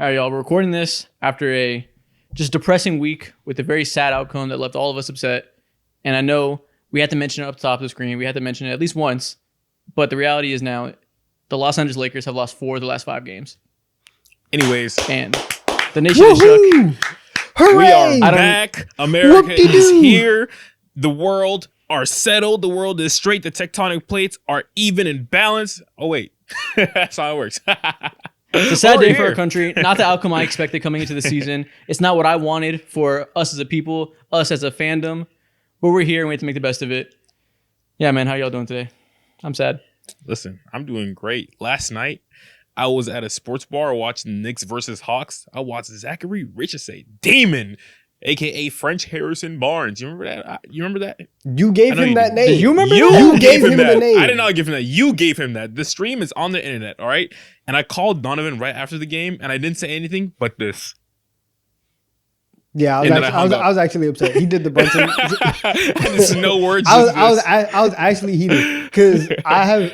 All right, y'all. We're recording this after a just depressing week with a very sad outcome that left all of us upset. And I know we had to mention it up top of the screen. We had to mention it at least once. But the reality is now the Los Angeles Lakers have lost 4 of the last 5 games. Anyways. And the nation is shook. Hooray! We are back. America is here. The world are settled. The world is straight. The tectonic plates are even in balance. Oh, wait. That's how it works. It's a sad day for our country. Not the outcome I expected coming into the season. It's not what I wanted for us as a people, us as a fandom. But we're here and we have to make the best of it. Yeah, man. How y'all doing today? I'm sad. Listen, I'm doing great. Last night, I was at a sports bar watching Knicks versus Hawks. I watched Zachary Richards say Damon, a.k.a. French Harrison Barnes. You remember that? You remember that? You gave him that name. Did you remember that? You gave him the name. I did not give him that. You gave him that. The stream is on the internet, all right? And I called Donovan right after the game, and I didn't say anything but this. Yeah, I was actually upset. He did the bunch of and it's no words. I was actually heated because I have,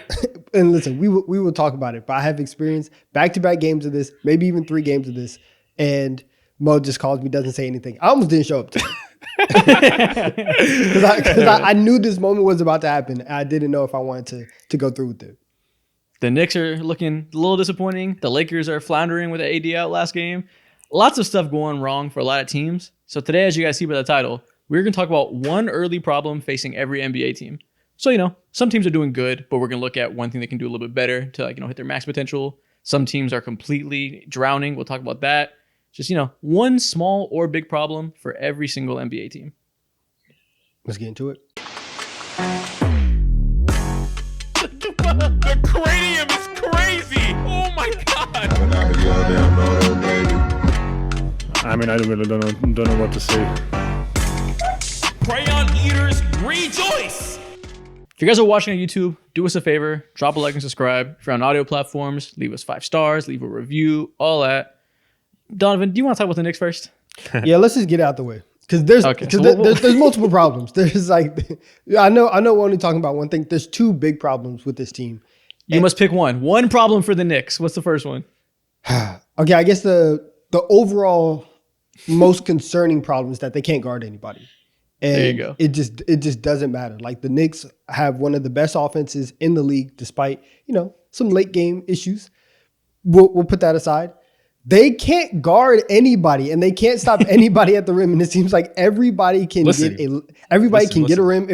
and listen, we will talk about it, but I have experienced back-to-back games of this, maybe even 3 games of this, and Mo just calls me, doesn't say anything. I almost didn't show up today because I knew this moment was about to happen. And I didn't know if I wanted to go through with it. The Knicks are looking a little disappointing. The Lakers are floundering with the AD out last game. Lots of stuff going wrong for a lot of teams. So today, as you guys see by the title, we're going to talk about one early problem facing every NBA team. So, some teams are doing good, but we're going to look at one thing they can do a little bit better to hit their max potential. Some teams are completely drowning. We'll talk about that. Just, one small or big problem for every single NBA team. Let's get into it. The cranium is crazy. Oh my God. I mean, I really don't know what to say. Crayon eaters, rejoice. If you guys are watching on YouTube, do us a favor, drop a like and subscribe. If you're on audio platforms, leave us 5 stars, leave a review, all that. Donovan, do you want to talk about the Knicks first? Yeah, let's just get it out the way. Because there's multiple problems. There's I know we're only talking about one thing. There's 2 big problems with this team. You must pick one. One problem for the Knicks. What's the first one? Okay, I guess the overall most concerning problem is that they can't guard anybody. And there you go. It just doesn't matter. Like the Knicks have one of the best offenses in the league, despite some late game issues. We'll put that aside. They can't guard anybody, and they can't stop anybody at the rim. And it seems like everybody can get a rim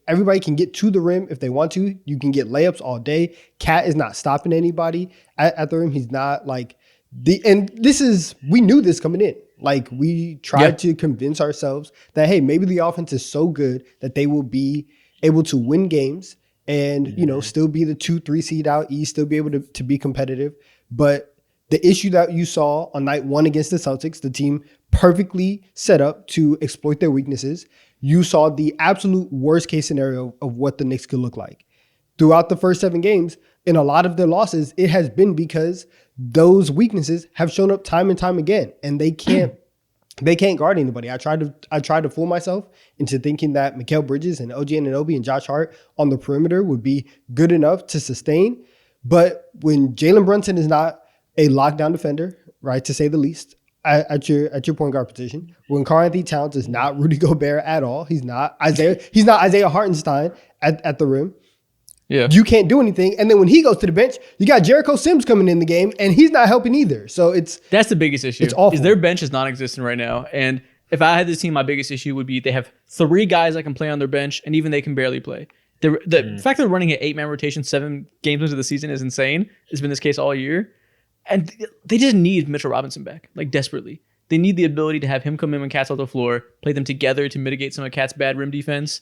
everybody can get to the rim if they want to. You can get layups all day. Cat is not stopping anybody at the rim. He's not we knew this coming in. Like we tried to convince ourselves that, hey, maybe the offense is so good that they will be able to win games and, still be the 2-3 seed out east, still be able to be competitive. But the issue that you saw on night 1 against the Celtics, the team perfectly set up to exploit their weaknesses. You saw the absolute worst case scenario of what the Knicks could look like. Throughout the first 7 games, in a lot of their losses, it has been because those weaknesses have shown up time and time again, and they can't guard anybody. I tried to fool myself into thinking that Mikal Bridges and OG Anunoby and Josh Hart on the perimeter would be good enough to sustain. But when Jalen Brunson is not a lockdown defender, right, to say the least, at your point guard position, when Karl-Anthony Towns is not Rudy Gobert at all, he's not Isaiah Hartenstein at the rim. Yeah, you can't do anything. And then when he goes to the bench, you got Jericho Sims coming in the game, and he's not helping either. So that's the biggest issue. It's awful. Is their bench is non-existent right now. And if I had this team, my biggest issue would be they have 3 guys that can play on their bench, and even they can barely play. The fact that they're running an 8-man rotation 7 games into the season is insane. It's been this case all year. And they just need Mitchell Robinson back, desperately. They need the ability to have him come in when Cat's off the floor, play them together to mitigate some of Cat's bad rim defense.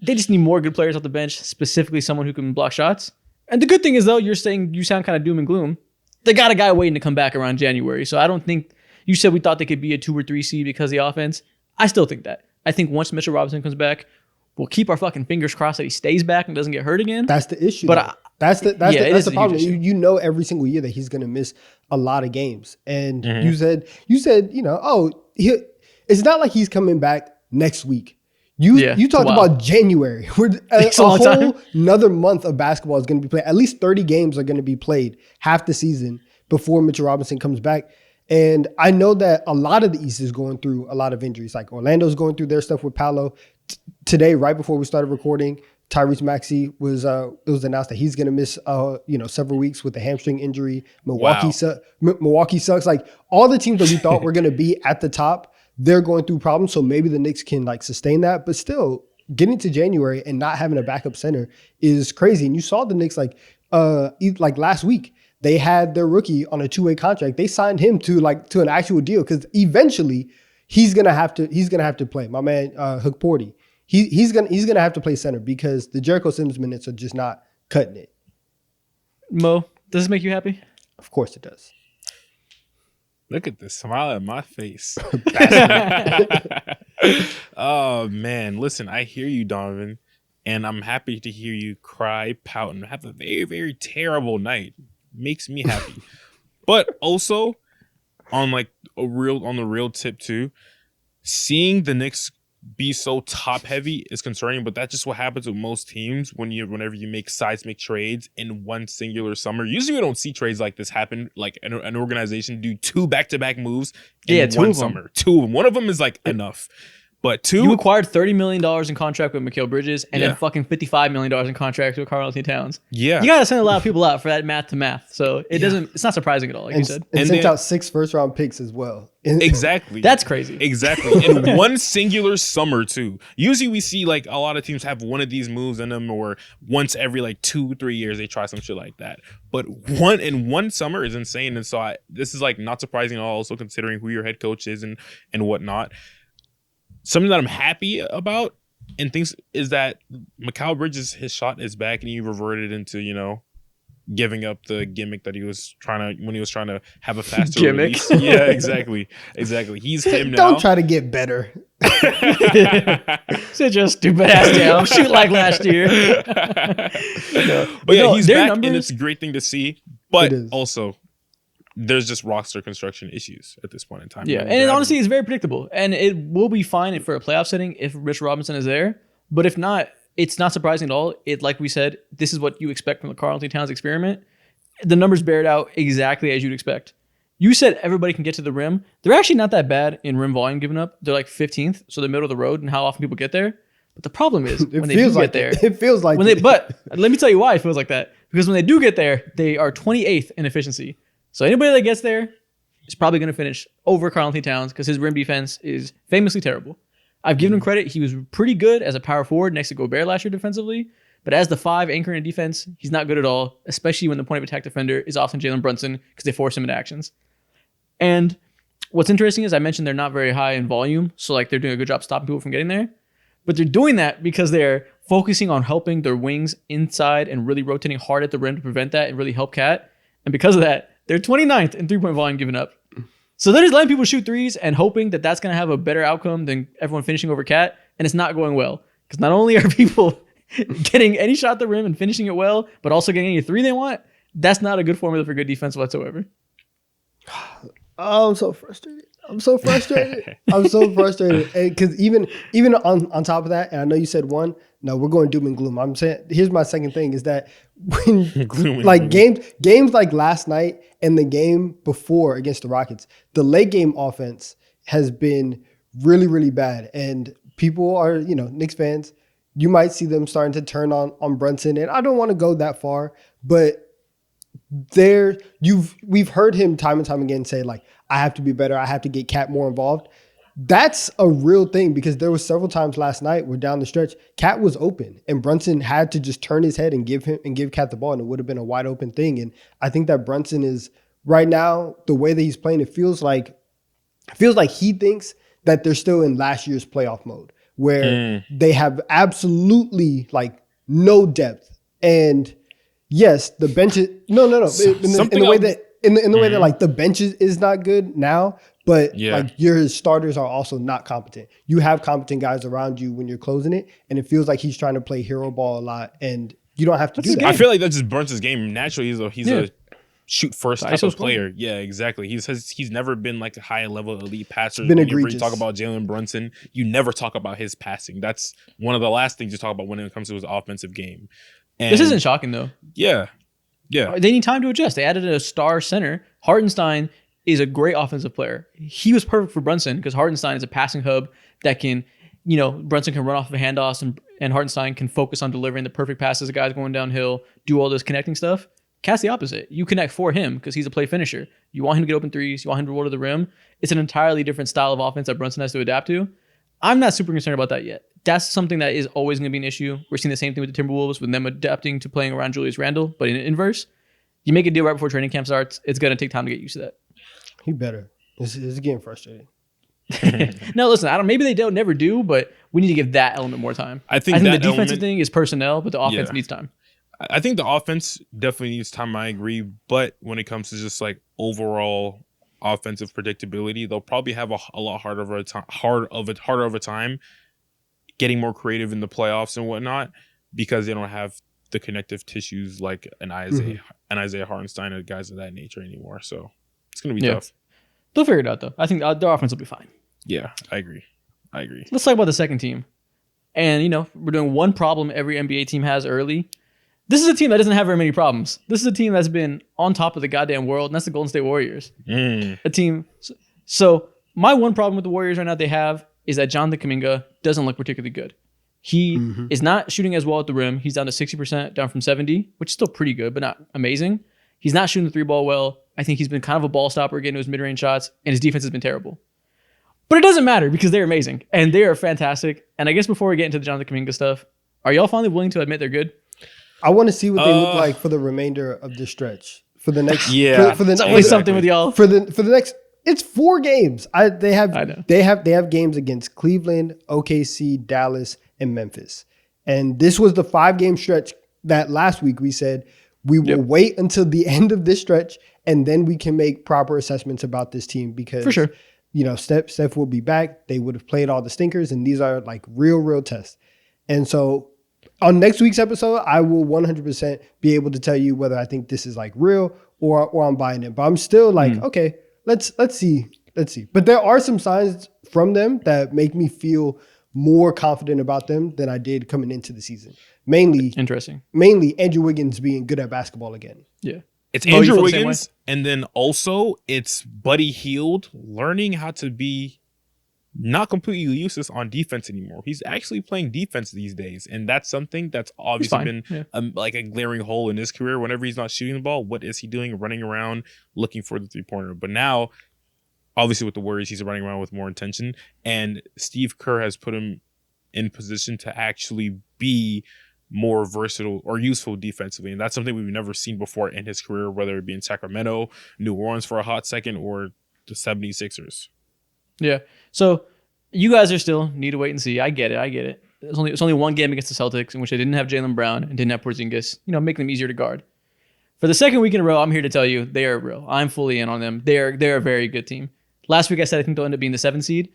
They just need more good players off the bench, specifically someone who can block shots. And the good thing is, though, you're saying you sound kind of doom and gloom. They got a guy waiting to come back around January. So I don't think you said we thought they could be a 2 or 3 seed because of the offense. I still think that. I think once Mitchell Robinson comes back, we'll keep our fucking fingers crossed that he stays back and doesn't get hurt again. That's the issue. But that's the problem. You every single year that he's going to miss a lot of games. And you said, it's not like he's coming back next week. You talked about January. A whole another month of basketball is going to be played. At least 30 games are going to be played half the season before Mitchell Robinson comes back. And I know that a lot of the East is going through a lot of injuries. Like Orlando's going through their stuff with Paolo. Today, right before we started recording, Tyrese Maxey it was announced that he's going to miss several weeks with a hamstring injury. Milwaukee sucks. Like all the teams that we thought were going to be at the top, they're going through problems. So maybe the Knicks can like sustain that, but still getting to January and not having a backup center is crazy. And you saw the Knicks like last week. They had their rookie on a 2-way contract. They signed him to an actual deal because eventually he's gonna have to play. My man Hook Porty, he's gonna have to play center because the Jericho Sims minutes are just not cutting it. Mo, does this make you happy? Of course it does. Look at this smile on my face. Oh man, listen, I hear you, Donovan, and I'm happy to hear you cry, pout, and have a very, very terrible night. Makes me happy. But also on the real tip too, seeing the Knicks be so top heavy is concerning, but that's just what happens with most teams whenever you make seismic trades in one singular summer. Usually we don't see trades like this happen, like an organization do 2 back-to-back moves in one summer. 2 of them. One of them is like enough. But 2, you acquired $30 million in contract with Mikal Bridges and then fucking $55 million in contract with Karl-Anthony Towns. Yeah. You got to send a lot of people out for that math to math. So it's not surprising at all, like you said. And sent out 6 first-round picks as well. Exactly. That's crazy. Exactly. In one singular summer, too. Usually we see like a lot of teams have one of these moves in them, or once every like 2-3 years they try some shit like that. But one summer is insane. And so this is like not surprising at all, also considering who your head coach is and whatnot. Something that I'm happy about and things is that Mikal Bridges, his shot is back and he reverted into, giving up the gimmick that he was trying to have a faster gimmick. release. Yeah, exactly. He's him now. Don't try to get better. So just stupid ass down. Shoot like last year. But yeah, he's back and it's a great thing to see. But also, there's just roster construction issues at this point in time. Yeah, and honestly, it's very predictable. And it will be fine for a playoff setting if Rich Robinson is there. But if not, it's not surprising at all. Like we said, this is what you expect from the Karl-Anthony Towns experiment. The numbers bear it out exactly as you'd expect. You said everybody can get to the rim. They're actually not that bad in rim volume given up. They're like 15th, so they're middle of the road and how often people get there. But the problem is when they do get there. It feels like But let me tell you why it feels like that. Because when they do get there, they are 28th in efficiency. So anybody that gets there is probably going to finish over Karl-Anthony Towns because his rim defense is famously terrible. I've given him credit. He was pretty good as a power forward next to Gobert last year defensively. But as the 5 anchor in defense, he's not good at all, especially when the point of attack defender is often Jalen Brunson because they force him into actions. And what's interesting is I mentioned they're not very high in volume. So like they're doing a good job stopping people from getting there. But they're doing that because they're focusing on helping their wings inside and really rotating hard at the rim to prevent that and really help Cat. And because of that, they're 29th in 3-point volume given up. So they're just letting people shoot threes and hoping that that's going to have a better outcome than everyone finishing over Cat. And it's not going well. Because not only are people getting any shot at the rim and finishing it well, but also getting any 3 they want, that's not a good formula for good defense whatsoever. Oh, I'm so frustrated. I'm so frustrated. Because even on top of that, and I know you said 1, no, we're going doom and gloom. I'm saying, here's my second thing is that when like games like last night and the game before against the Rockets, the late game offense has been really, really bad. And people are, Knicks fans, you might see them starting to turn on Brunson. And I don't want to go that far, but we've heard him time and time again say like, I have to be better. I have to get Cat more involved. That's a real thing because there was several times last night where down the stretch, Cat was open and Brunson had to just turn his head and give Cat the ball, and it would have been a wide open thing. And I think that Brunson is right now, the way that he's playing, it feels like he thinks that they're still in last year's playoff mode where they have absolutely like no depth. And yes, the bench is in the way that like the bench is not good now. But like your starters are also not competent. You have competent guys around you when you're closing it, and it feels like he's trying to play hero ball a lot, and you don't have to do that. I feel like that just burns his game. Naturally, he's a shoot first type of player. Yeah, exactly. He's never been like a high level elite passer. Whenever you talk about Jalen Brunson, you never talk about his passing. That's one of the last things you talk about when it comes to his offensive game. And this isn't shocking though. Yeah. Yeah. They need time to adjust. They added a star center. Hartenstein is a great offensive player. He was perfect for Brunson because Hartenstein is a passing hub that can, Brunson can run off of handoffs and Hartenstein can focus on delivering the perfect passes to guys going downhill, do all this connecting stuff. Cat's the opposite. You connect for him because he's a play finisher. You want him to get open threes. You want him to roll to the rim. It's an entirely different style of offense that Brunson has to adapt to. I'm not super concerned about that yet. That's something that is always going to be an issue. We're seeing the same thing with the Timberwolves with them adapting to playing around Julius Randle, but in inverse, you make a deal right before training camp starts, it's going to take time to get used to that. He better. This is getting frustrating. No, listen, maybe they don't never do, but we need to give that element more time. I think the defensive thing is personnel, but the offense needs time. I think the offense definitely needs time. I agree. But when it comes to just like overall offensive predictability, they'll probably have a lot harder of a time getting more creative in the playoffs and whatnot because they don't have the connective tissues like an Isaiah Hartenstein and guys of that nature anymore. So it's going to be tough. They'll figure it out though. I think their offense will be fine. Yeah, I agree. Let's talk about the second team. And, we're doing one problem every NBA team has early. This is a team that doesn't have very many problems. This is a team that's been on top of the goddamn world, and that's the Golden State Warriors. A team. So my one problem with the Warriors right now they have is that Jonathan Kuminga doesn't look particularly good. He is not shooting as well at the rim. He's down to 60%, down from 70, which is still pretty good, but not amazing. He's not shooting the three ball well. I think he's been kind of a ball stopper getting to his mid-range shots, and his defense has been terrible. But it doesn't matter because they're amazing, and they are fantastic. And I guess before we get into the Jonathan Kuminga stuff, are y'all finally willing to admit they're good? I want to see what they look like for the remainder of the stretch. For the next, for the always something with y'all. For the next, it's 4 games. They have games against Cleveland, OKC, Dallas, and Memphis. And this was the 5-game stretch that last week we said we will wait until the end of this stretch and then we can make proper assessments about this team because for sure. Steph will be back. They would have played all the stinkers, and these are like real tests. And so on next week's episode, I will 100% be able to tell you whether I think this is like real or I'm buying it. But I'm still like, okay, let's see. But there are some signs from them that make me feel more confident about them than I did coming into the season. Mainly Andrew Wiggins being good at basketball again. Yeah. It's Andrew Wiggins, and then also it's Buddy Hield learning how to be not completely useless on defense anymore. He's actually playing defense these days, and that's something that's obviously been like a glaring hole in his career. Whenever he's not shooting the ball, what is he doing? Running around looking for the three-pointer. But now, obviously with the Warriors, he's running around with more intention, and Steve Kerr has put him in position to actually be more versatile or useful defensively. And that's something we've never seen before in his career, whether it be in Sacramento, New Orleans for a hot second, or the 76ers. Yeah. So you guys are still need to wait and see. I get it. It's only one game against the Celtics in which they didn't have Jaylen Brown and didn't have Porzingis, making them easier to guard. For the second week in a row, I'm here to tell you they are real. I'm fully in on them. They're a very good team. Last week I said I think they'll end up being the 7th seed.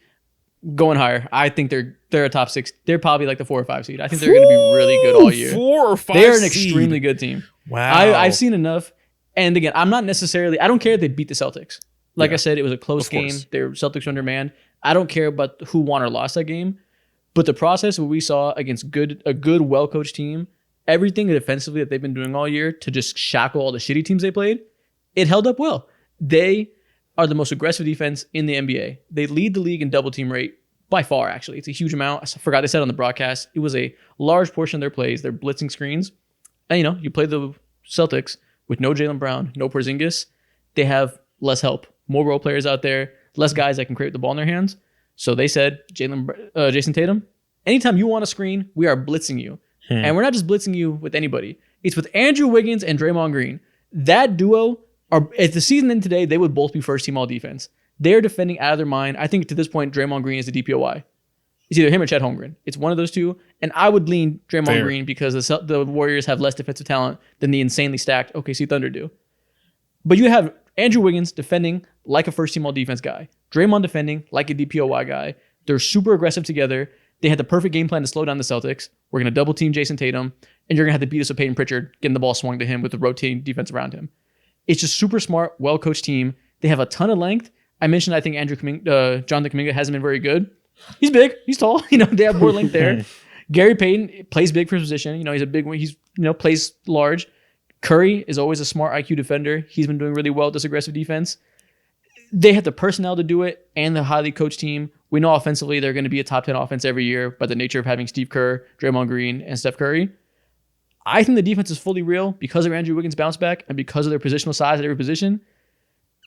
Going higher. I think they're a top 6. They're probably like the 4 or 5 seed. I think they're going to be really good all year. 4 or 5 They're an extremely good team. Wow. I've seen enough. And again, I don't care if they beat the Celtics. Like I said, it was a close game. Their Celtics were undermanned. I don't care about who won or lost that game. But the process what we saw against a good, well-coached team, everything defensively that they've been doing all year to just shackle all the shitty teams they played, it held up well. They are the most aggressive defense in the NBA. They lead the league in double team rate by far, actually. It's a huge amount. I forgot they said on the broadcast. It was a large portion of their plays. They're blitzing screens. And, you play the Celtics with no Jaylen Brown, no Porzingis. They have less help. More role players out there. Less guys that can create the ball in their hands. So they said, Jason Tatum, anytime you want a screen, we are blitzing you. And we're not just blitzing you with anybody. It's with Andrew Wiggins and Draymond Green. That duo, if the season ended today, they would both be first team all defense. They're defending out of their mind. I think to this point, Draymond Green is the DPOY. It's either him or Chet Holmgren. It's one of those two. And I would lean Draymond Green because the Warriors have less defensive talent than the insanely stacked OKC Thunder do. But you have Andrew Wiggins defending like a first team all defense guy. Draymond defending like a DPOY guy. They're super aggressive together. They had the perfect game plan to slow down the Celtics. We're going to double team Jason Tatum, and you're going to have to beat us with Peyton Pritchard, getting the ball swung to him with the rotating defense around him. It's just super smart, well-coached team. They have a ton of length. I mentioned I think Jonathan Kuminga hasn't been very good. He's big. He's tall. They have more length there. Gary Payton plays big for his position. He's a big one. He's plays large. Curry is always a smart IQ defender. He's been doing really well with this aggressive defense. They have the personnel to do it and the highly coached team. We know offensively they're going to be a top 10 offense every year by the nature of having Steve Kerr, Draymond Green, and Steph Curry. I think the defense is fully real because of Andrew Wiggins' bounce back and because of their positional size at every position.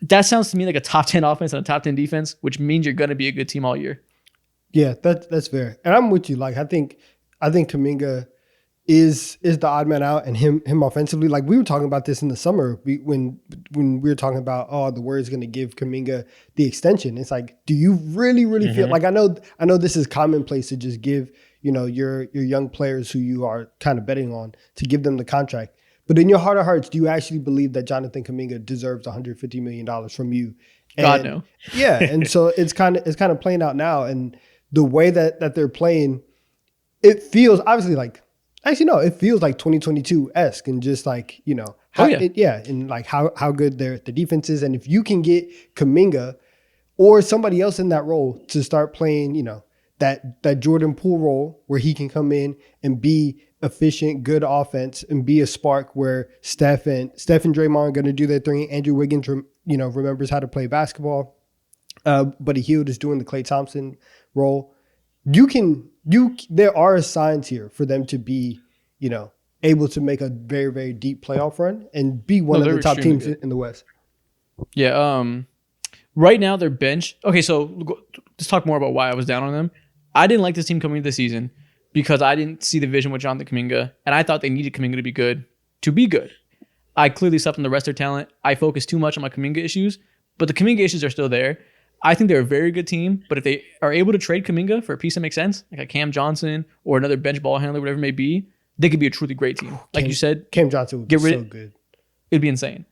That sounds to me like a top 10 offense and a top 10 defense, which means you're going to be a good team all year. Yeah, that's fair. And I'm with you. Like, I think Kuminga is the odd man out, and him offensively. Like, we were talking about this in the summer when we were talking about, the Warriors going to give Kuminga the extension. It's like, do you really feel like, I know this is commonplace to just give, your young players who you are kind of betting on, to give them the contract. But in your heart of hearts, do you actually believe that Jonathan Kuminga deserves $150 million from you? And, God, no. Yeah, and so it's kind of playing out now, and the way that they're playing, it feels obviously like. Actually, no, it feels like 2022-esque, and just like, how, and like how good the defense is. And if you can get Kuminga or somebody else in that role to start playing, that Jordan Poole role where he can come in and be efficient, good offense, and be a spark where Steph and Draymond are going to do their thing. Andrew Wiggins, remembers how to play basketball. Buddy Hield is doing the Klay Thompson role. There are signs here for them to be, able to make a very, very deep playoff run and be one of the top teams in the West. Yeah. Right now, their bench. Okay, so let's talk more about why I was down on them. I didn't like this team coming into the season because I didn't see the vision with Jonathan Kuminga, and I thought they needed Kuminga to be good. I clearly slept on the rest of their talent. I focused too much on my Kuminga issues, but the Kuminga issues are still there. I think they're a very good team, but if they are able to trade Kuminga for a piece that makes sense, like a Cam Johnson or another bench ball handler, whatever it may be, they could be a truly great team. Like you said, Cam Johnson would be so good. It'd be insane.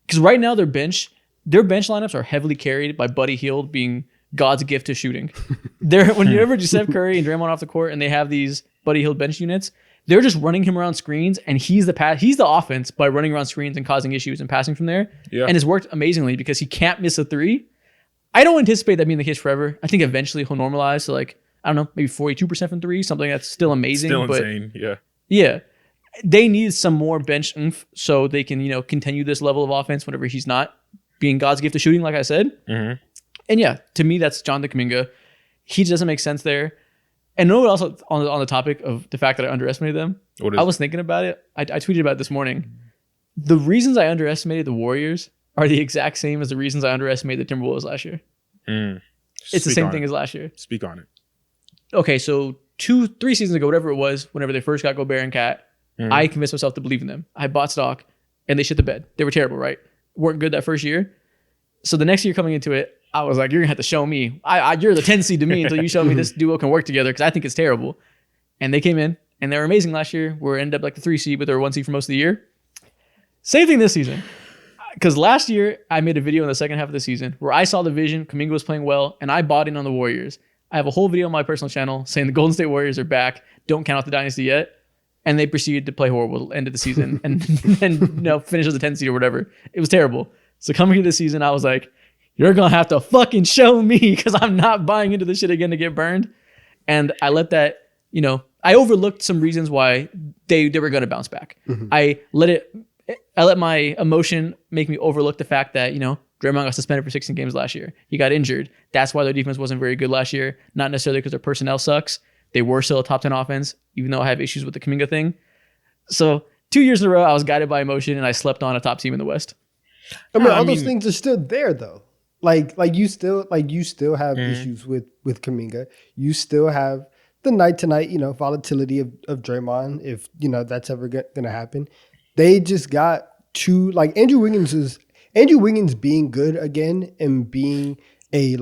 Because right now their bench lineups are heavily carried by Buddy Hield being God's gift to shooting. Whenever Steph Curry and Draymond off the court and they have these Buddy Hield bench units, they're just running him around screens, and he's the offense by running around screens and causing issues and passing from there. Yeah. And it's worked amazingly because he can't miss a three. I don't anticipate that being the case forever. I think eventually he'll normalize to, like, I don't know, maybe 42% from three, something that's still amazing. Still insane, yeah. Yeah. They need some more bench oomph so they can, continue this level of offense whenever he's not being God's gift to shooting, like I said. Mm-hmm. And yeah, to me, that's Jonathan Kuminga. He doesn't make sense there. And know what also on the topic of the fact that I underestimated them? I was thinking about it. I tweeted about it this morning. The reasons I underestimated the Warriors are the exact same as the reasons I underestimated the Timberwolves last year. It's the same thing as last year. Speak on it. Okay, so 2-3 seasons ago, whatever it was, whenever they first got Gobert and Cat, I convinced myself to believe in them. I bought stock, and they shit the bed. They were terrible, right? Weren't good that first year. So the next year coming into it, I was like, you're going to have to show me. You're the 10 seed to me until you show me this duo can work together, because I think it's terrible. And they came in, and they were amazing last year. We ended up like the 3 seed, but they were 1 seed for most of the year. Same thing this season. Because last year, I made a video in the second half of the season where I saw the vision, Kuminga was playing well, and I bought in on the Warriors. I have a whole video on my personal channel saying the Golden State Warriors are back, don't count out the dynasty yet, and they proceeded to play horrible end of the season and finish as a 10 seed or whatever. It was terrible. So coming into the season, I was like, you're going to have to fucking show me, because I'm not buying into this shit again to get burned. And I let that, I overlooked some reasons why they were going to bounce back. Mm-hmm. I let my emotion make me overlook the fact that, Draymond got suspended for 16 games last year. He got injured. That's why their defense wasn't very good last year. Not necessarily because their personnel sucks. They were still a top 10 offense, even though I have issues with the Kuminga thing. So 2 years in a row, I was guided by emotion, and I slept on a top team in the West. I mean, all those things are still there, though. Like you still have issues with Kuminga. You still have the night-to-night, volatility of Draymond, if, that's ever going to happen. They just got two, like Andrew Wiggins being good again and being a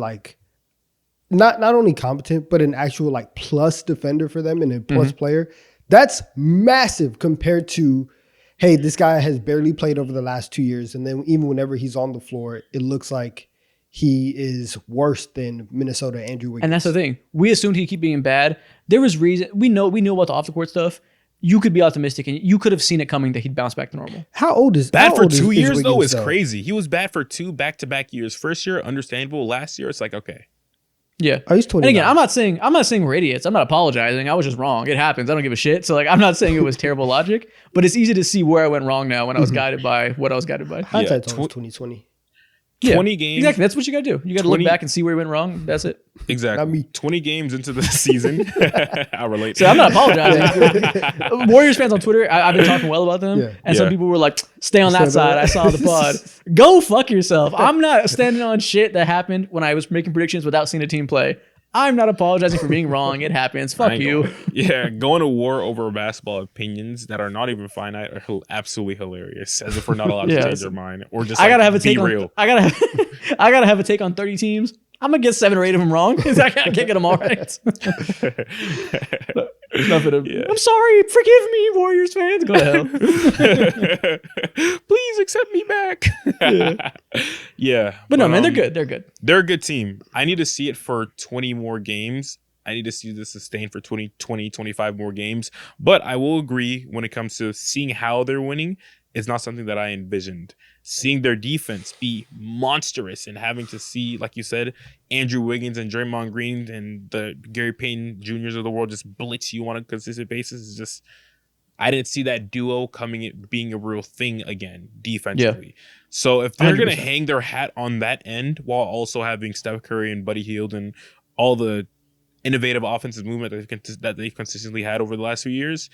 not only competent, but an actual plus defender for them and a plus player. That's massive compared to, hey, this guy has barely played over the last 2 years. And then even whenever he's on the floor, it looks like he is worse than Minnesota Andrew Wiggins. And that's the thing. We assumed he'd keep being bad. There was reason. We knew about the off the court stuff. You could be optimistic, and you could have seen it coming that he'd bounce back to normal. How old is bad for 2 years Wiggins, though? Is crazy. He was bad for 2 back-to-back years. First year, understandable. Last year, it's like, okay. Yeah. Oh, he's 29. And again, I'm not saying we're idiots. I'm not apologizing. I was just wrong. It happens. I don't give a shit. So like, I'm not saying it was terrible logic, but it's easy to see where I went wrong now when I was guided by what I was guided by. Hindsight's always 2020. 20 games. Exactly. That's what you got to do. You got to look 20 back and see where you went wrong. That's it. Exactly. Not me. 20 games into the season. I relate. So I'm not apologizing. Warriors fans on Twitter, I've been talking well about them. Yeah. And some people were like, stay on that side. I saw the pod. Go fuck yourself. I'm not standing on shit that happened when I was making predictions without seeing a team play. I'm not apologizing for being wrong. It happens. Fuck you. Going to war over basketball opinions that are not even finite are absolutely hilarious. As if we're not allowed to change our mind or just. I gotta have a take on. I gotta have a take on 30 teams. I'm gonna get 7 or 8 of them wrong because I can't get them all right. Nothing. I'm sorry. Forgive me, Warriors fans. Go to hell. Please accept me back. Yeah. But no, man, they're good. They're good. They're a good team. I need to see it for 20 more games. I need to see this sustained for 25 more games. But I will agree when it comes to seeing how they're winning, it's not something that I envisioned. Seeing their defense be monstrous and having to see, like you said, Andrew Wiggins and Draymond Green and the Gary Payton Juniors of the world just blitz you on a consistent basis is just, I didn't see that duo being a real thing again defensively. Yeah. So if they're going to hang their hat on that end while also having Steph Curry and Buddy Hield and all the innovative offensive movement that they've consistently had over the last few years,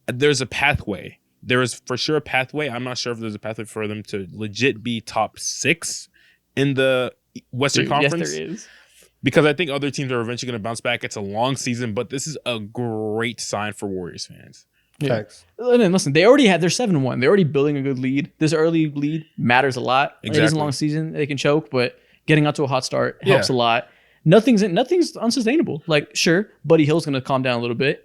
there's a pathway. There is for sure a pathway. I'm not sure if there's a pathway for them to legit be top 6 in the Western Conference. Yes, there is. Because I think other teams are eventually going to bounce back. It's a long season, but this is a great sign for Warriors fans. Yeah. And listen, they're 7-1. They're already building a good lead. This early lead matters a lot. Exactly. It is a long season. They can choke, but getting out to a hot start helps a lot. Nothing's unsustainable. Like, sure, Buddy Hield's going to calm down a little bit.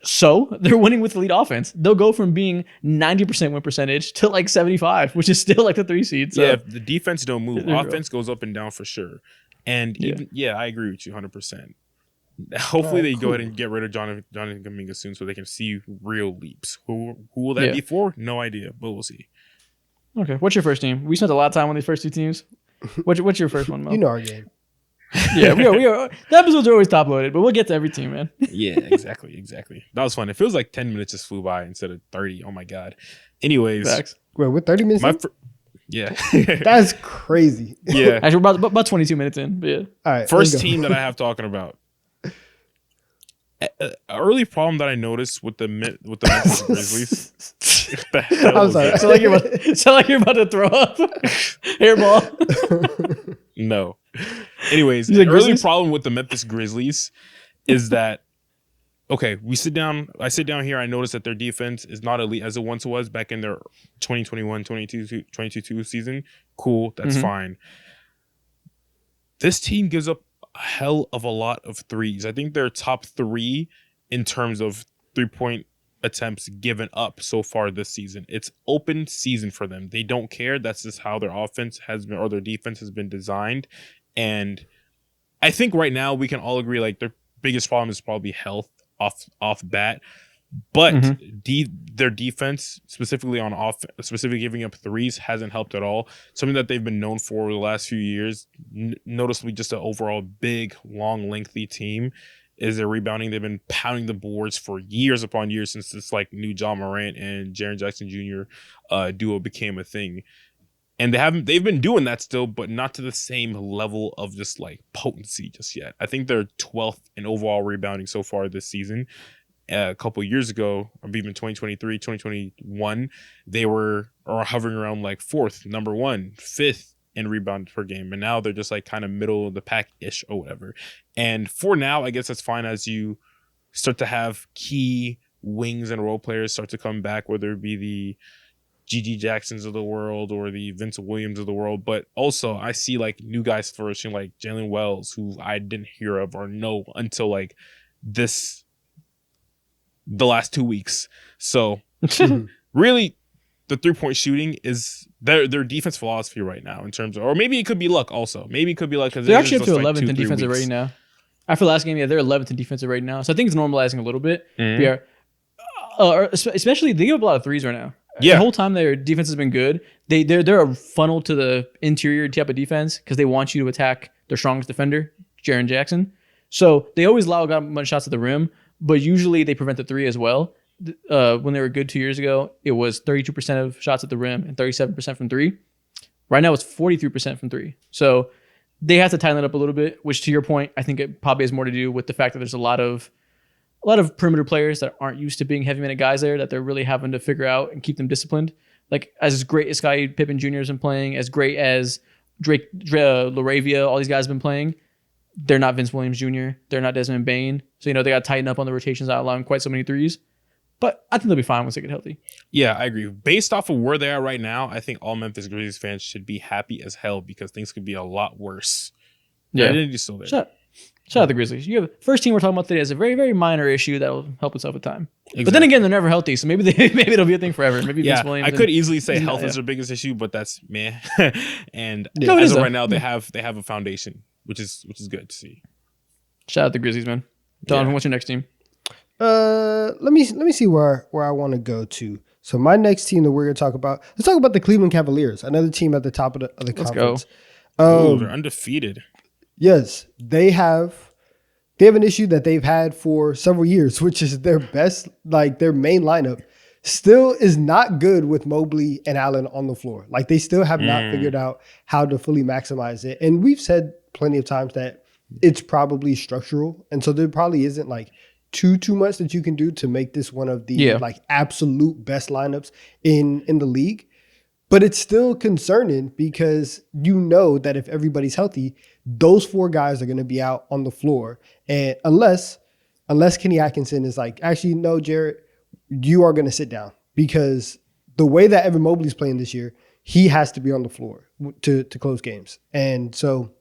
So they're winning with elite offense. They'll go from being 90% win percentage to like 75, which is still like the 3 seed. So. Yeah, if the defense don't move, offense goes up and down for sure. And I agree with you 100%. Hopefully they go ahead and get rid of Jonathan Kuminga soon so they can see real leaps. Who will that be for? No idea, but we'll see. Okay, what's your first team? We spent a lot of time on these first 2 teams. What's your first one, Mo? You know our game. Yeah, we are. The episodes are always top loaded, but we'll get to every team, man. Yeah, exactly. That was fun. It feels like 10 minutes just flew by instead of 30. Oh my god. Anyways, wait, we're 30 minutes. Yeah, that's crazy. Yeah, actually, we're about 22 minutes in. But yeah. All right. First team that I have talking about. An early problem that I noticed with the Memphis Grizzlies. I'm sorry. Sound like you're about to throw up. Hairball. No. Anyways, the early problem with the Memphis Grizzlies is that, okay, I sit down here, I notice that their defense is not elite as it once was back in their 2021-22 season. Cool, that's fine. This team gives up a hell of a lot of threes. I think they're top 3 in terms of 3-point attempts given up so far this season. It's open season for them. They don't care. That's just how their offense has been, or their defense has been designed. And I think right now we can all agree like their biggest problem is probably health off bat. But their defense, specifically specifically giving up threes, hasn't helped at all. Something that they've been known for the last few years, noticeably just an overall big, long, lengthy team, is their rebounding. They've been pounding the boards for years upon years since this like new John Morant and Jaren Jackson Jr. Duo became a thing. And they've been doing that still, but not to the same level of just like potency just yet. I think they're 12th in overall rebounding so far this season. A couple of years ago, or even 2023, 2021, they were hovering around like 4th, number 1, 5th in rebound per game. And now they're just like kind of middle of the pack-ish or whatever. And for now, I guess that's fine as you start to have key wings and role players start to come back, whether it be the G.G. Jacksons of the world or the Vincent Williams of the world. But also I see like new guys flourishing like Jalen Wells, who I didn't hear of or know until like the last 2 weeks. So really the 3-point shooting is their defense philosophy right now in terms of, or maybe it could be luck also. Maybe it could be luck because they're actually up to 11th in defensive rating now. After last game, they're 11th in defensive rating now. So I think it's normalizing a little bit. Yeah. Especially they give up a lot of threes right now. Yeah. The whole time their defense has been good. They're a funnel to the interior type of defense because they want you to attack their strongest defender, Jaren Jackson. So they always allow a bunch of shots at the rim, but usually they prevent the three as well. When they were good 2 years ago, it was 32% of shots at the rim and 37% from three. Right now it's 43% from three. So they have to tighten it up a little bit, which to your point, I think it probably has more to do with the fact that there's a lot of perimeter players that aren't used to being heavy minute guys there that they're really having to figure out and keep them disciplined. Like as great as Scottie Pippen Jr. has been playing, as great as Drake LaRavia, all these guys have been playing, they're not Vince Williams Jr. They're not Desmond Bane. So, they got to tighten up on the rotations, not allowing quite so many threes. But I think they'll be fine once they get healthy. Yeah, I agree. Based off of where they are right now, I think all Memphis Grizzlies fans should be happy as hell because things could be a lot worse. Yeah. Identity's still there. Shout out the Grizzlies. You have first team we're talking about today is a very, very minor issue that will help itself with time. Exactly. But then again, they're never healthy, so maybe it'll be a thing forever. Maybe Vince Williams. I could easily say health is their biggest issue, but that's meh. And as of right now, they have a foundation, which is good to see. Shout out the Grizzlies, man. Donovan, what's your next team? Let me see where I want to go to. So my next team that we're going to talk about, let's talk about the Cleveland Cavaliers, another team at the top of the conference. Go. They're undefeated. Yes, they have an issue that they've had for several years, which is their best, like their main lineup still is not good with Mobley and Allen on the floor. Like they still have not figured out how to fully maximize it. And we've said plenty of times that it's probably structural. And so there probably isn't like too much that you can do to make this one of the like absolute best lineups in the league. But it's still concerning because that if everybody's healthy, those four guys are going to be out on the floor. And unless Kenny Atkinson is like, actually, no, Jared, you are going to sit down because the way that Evan Mobley's playing this year, he has to be on the floor to close games. And so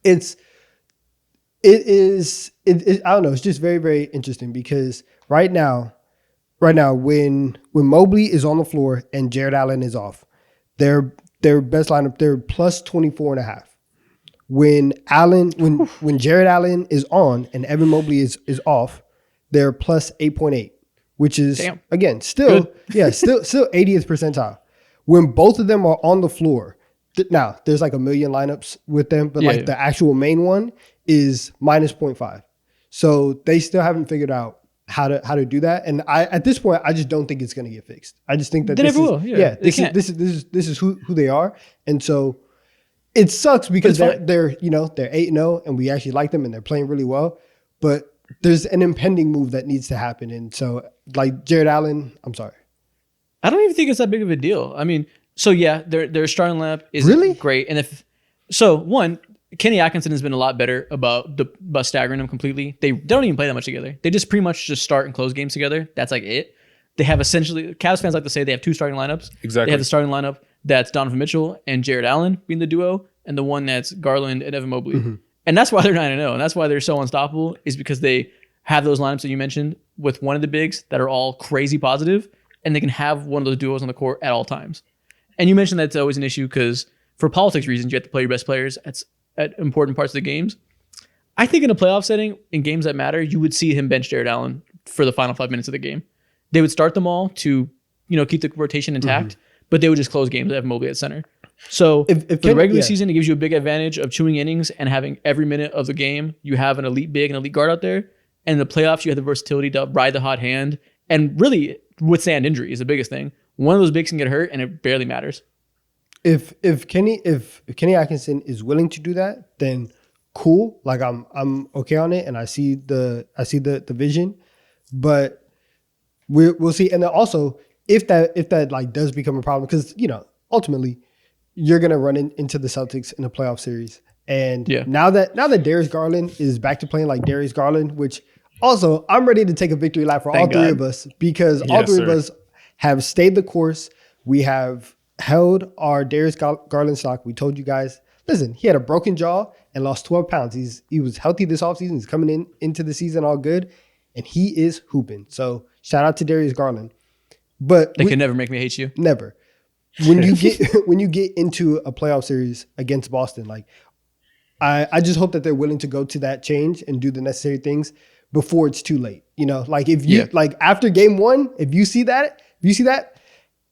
it is I don't know, it's just very, very interesting because right now when Mobley is on the floor and Jared Allen is off, their best lineup, they're plus 24.5. When Jared Allen is on and Evan Mobley is off, they're plus 8.8, which is again still 80th percentile. When both of them are on the floor, now there's like a million lineups with them, but the actual main one is minus 0.5. So they still haven't figured out how to do that. And at this point, I just don't think it's going to get fixed. I just think that this is who they are. And so it sucks because they're 8-0 and we actually like them and they're playing really well. But there's an impending move that needs to happen. And so like Jared Allen, I'm sorry. I don't even think it's that big of a deal. I mean, so their starting lineup is really great. And Kenny Atkinson has been a lot better about staggering them completely. They don't even play that much together. They just pretty much just start and close games together. That's like it. They have essentially, Cavs fans like to say they have two starting lineups. Exactly. They have the starting lineup that's Donovan Mitchell and Jared Allen being the duo, and the one that's Garland and Evan Mobley. Mm-hmm. And that's why they're 9-0, and that's why they're so unstoppable, is because they have those lineups that you mentioned with one of the bigs that are all crazy positive, and they can have one of those duos on the court at all times. And you mentioned that's always an issue because for politics reasons, you have to play your best players at important parts of the games. I think in a playoff setting, in games that matter, you would see him bench Jared Allen for the final 5 minutes of the game. They would start them all to, keep the rotation intact, but they would just close games that have Mobley at center. So for the regular season, it gives you a big advantage of chewing innings and having every minute of the game, you have an elite big and elite guard out there. And in the playoffs, you have the versatility to ride the hot hand and really withstand injury is the biggest thing. One of those bigs can get hurt and it barely matters. If Kenny Atkinson is willing to do that, then cool. Like I'm okay on it, and I see the vision, but we'll see. And then also if that like does become a problem, because ultimately you're gonna run into the Celtics in a playoff series, and now that Darius Garland is back to playing like Darius Garland, which also I'm ready to take a victory lap for all three of us because all three of us have stayed the course. We have held our Darius Garland stock. We told you guys, listen, he had a broken jaw and lost 12 pounds. He was healthy this offseason. He's coming into the season all good, and he is hooping. So shout out to Darius Garland. But they can never make me hate you. Never. When you get into a playoff series against Boston, like I just hope that they're willing to go to that change and do the necessary things before it's too late. Like if you like after game one, if you see that,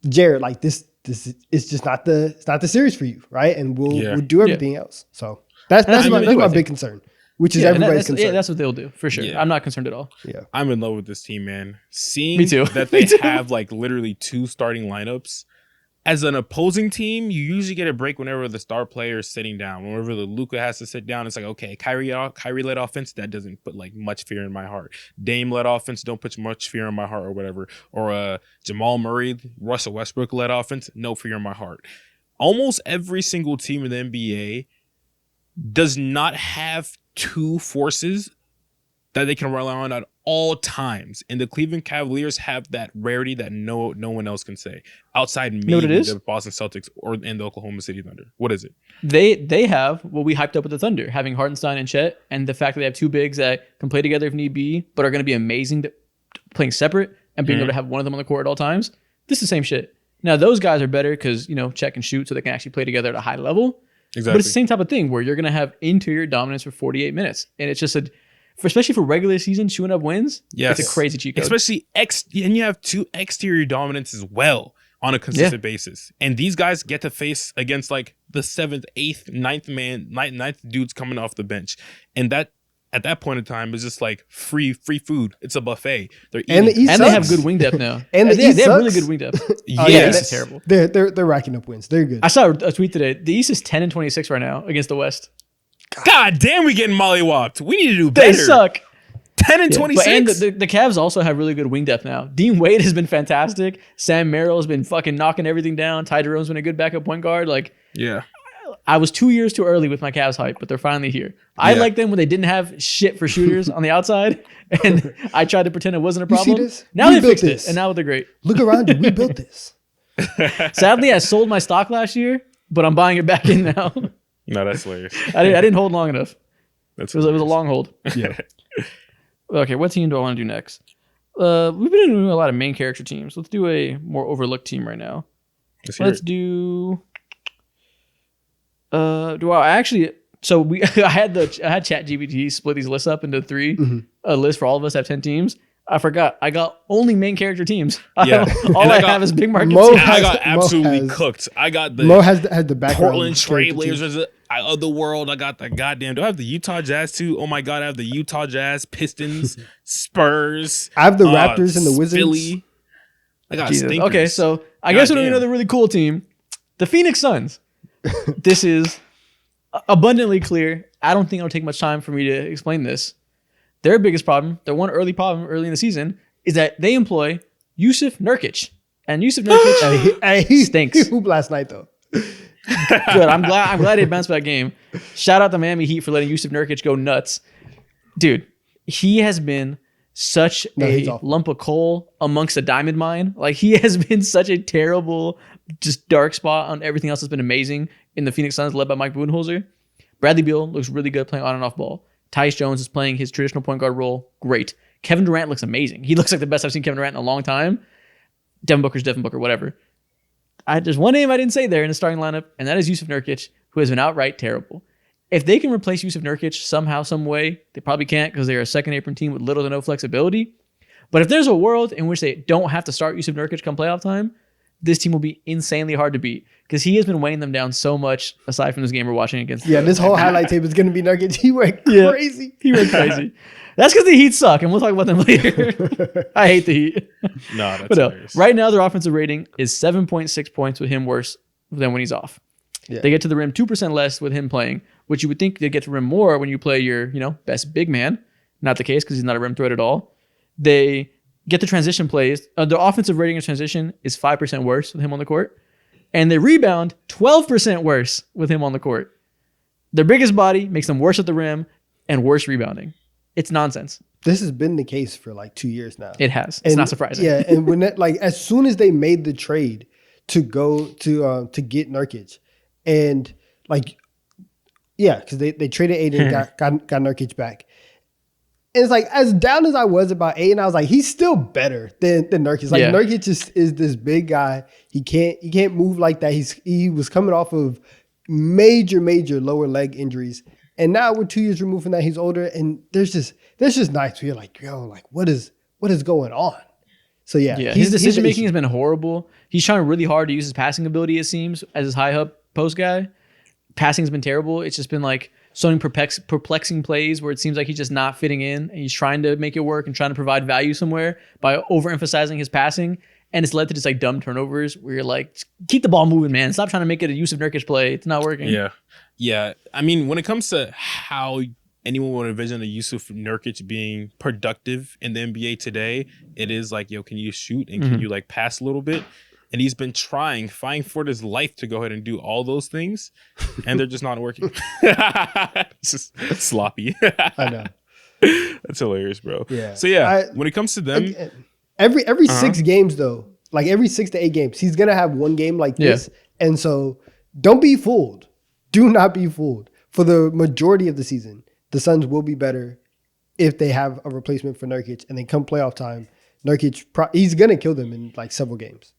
Jared, like this is just not the series for you, right? And we'll do everything else. So that's my big concern. which is and everybody's that's, concern. yeah, that's what they'll do for sure. Yeah. I'm not concerned at all. Yeah. I'm in love with this team, man. Seeing Me too. that Me they too. have like literally 2 starting lineups. As an opposing team, you usually get a break whenever the star player is sitting down. Whenever the Luka has to sit down, it's like, okay, Kyrie led offense, that doesn't put like much fear in my heart. Dame led offense, don't put much fear in my heart or whatever. Or Jamal Murray, Russell Westbrook led offense, no fear in my heart. Almost every single team in the NBA does not have 2 forces that they can rely on at all times. And the Cleveland Cavaliers have that rarity that no one else can say. Outside maybe what it is? the Boston Celtics or in the Oklahoma City Thunder. What is it? They have what we hyped up with the Thunder, having Hartenstein and Chet, and the fact that they have 2 bigs that can play together if need be, but are going to be amazing playing separate and being able to have one of them on the court at all times. This is the same shit. Now, those guys are better because, Chet can shoot, so they can actually play together at a high level. Exactly. But it's the same type of thing where you're going to have interior dominance for 48 minutes. And it's just especially for regular season, chewing up wins, Yes. it's a crazy cheat code. Especially and you have 2 exterior dominants as well on a consistent basis. And these guys get to face against like the 7th, 8th, 9th dudes coming off the bench. And that at that point in time is just like free food. It's a buffet. They're eating. And the East And they have sucks. good wing depth now. And the they East have really sucks. good wing depth. Yes. Yeah, it's terrible. They're racking up wins. They're good. I saw a tweet today. The East is 10-26 right now against the West. God damn, we getting mollywopped. We need to do They better. suck. 10 and Yeah, 26. but, and the Cavs also have really good wing depth now. Dean Wade has been fantastic. Sam Merrill has been fucking knocking everything down. Ty Jerome's been a good backup point guard. Like, Yeah. I was 2 years too early with my Cavs hype, but they're finally here. I Yeah. liked them when they didn't have shit for shooters on the outside, and I tried to pretend it wasn't a You see problem. this? Now We they built fixed this. it, and now they're great. Look around you. We built this. Sadly, I sold my stock last year, but I'm buying it back in now. No, that's hilarious. I didn't hold long enough. That's It was a long hold. Yeah. Okay, what team do I want to do next? We've been doing a lot of main character teams. Let's do a more overlooked team right now. Let's do. So I had ChatGPT split these lists up into 3 lists for all of us to have 10 teams. I forgot. I got only main character teams. Yeah. All And I I got have is big market Mo teams. I got Mo absolutely has- cooked. I got the Mo has the background. Portland character team. Trailblazers of the world. I got the goddamn. Do I have the Utah Jazz too? Oh my god, I have the Utah Jazz, Pistons, Spurs. I have the Raptors and the Wizards. Philly. I got Jesus. stinkers. Okay, so I guess we're doing Goddamn. another really cool team. The Phoenix Suns. This is abundantly clear. I don't think it'll take much time for me to explain this. Their biggest problem, their one early problem early in the season, is that they employ Yusuf Nurkic. And Yusuf Nurkic He stinks. He hooped last night though. good. I'm glad they bounced back game. Shout out the Miami Heat for letting Yusuf Nurkic go nuts. Dude, he has been such he's a awful. lump of coal amongst a diamond mine. Like, he has been such a terrible, just dark spot on everything else that's been amazing in the Phoenix Suns led by Mike Budenholzer. Bradley Beal looks really good playing on and off ball. Tyus Jones is playing his traditional point guard role. Great. Kevin Durant looks amazing. He looks like the best I've seen Kevin Durant in a long time. Devin Booker, whatever. There's one name I didn't say there in the starting lineup, and that is Yusuf Nurkic, who has been outright terrible. If they can replace Yusuf Nurkic somehow, some way, they probably can't because they're a second apron team with little to no flexibility. But if there's a world in which they don't have to start Yusuf Nurkic come playoff time, this team will be insanely hard to beat because he has been weighing them down so much aside from this game we're watching against. Yeah, this whole highlight tape is gonna be Nurkic. He went Yeah. crazy. He went crazy. That's because the Heat suck, and we'll talk about them later. I hate the Heat. No, that's But no, hilarious. right now their offensive rating is 7.6 points with him worse than when he's off. Yeah. They get to the rim 2% less with him playing, which you would think they get to the rim more when you play your, best big man. Not the case because he's not a rim threat at all. They get the transition plays. The offensive rating of transition is 5% worse with him on the court. And they rebound 12% worse with him on the court. Their biggest body makes them worse at the rim and worse rebounding. It's nonsense. This has been the case for like 2 years now. It has. It's not surprising. Yeah, and when that, as soon as they made the trade to go to get Nurkic, and because they traded Aiden, got Nurkic back. And it's like, as down as I was about Aiden, I was like, he's still better than Nurkic. Like, Yeah. Nurkic is this big guy. He can't move like that. He was coming off of major lower leg injuries. And now we're 2 years removed from that. He's older, and there's just nights where you're like, what is going on? So yeah, His decision making has been horrible. He's trying really hard to use his passing ability, it seems, as his high up post guy. Passing has been terrible. It's just been like so many perplexing plays where it seems like he's just not fitting in, and he's trying to make it work and trying to provide value somewhere by overemphasizing his passing. And it's led to just like dumb turnovers where you're like, keep the ball moving, man. Stop trying to make it a Yusuf Nurkic play. It's not working. Yeah. I mean, when it comes to how anyone would envision a Yusuf Nurkic being productive in the NBA today, it is like, yo, can you shoot and can you like pass a little bit? And he's been fighting for his life to go ahead and do all those things, and they're just not working. It's just sloppy. I know. That's hilarious, bro. Yeah. So when it comes to them, every 6 games though, like every 6 to 8 games, he's gonna have one game like this, and so don't be fooled. Do not be fooled. For the majority of the season, the Suns will be better if they have a replacement for Nurkic, and then come playoff time, Nurkic he's gonna kill them in like several games.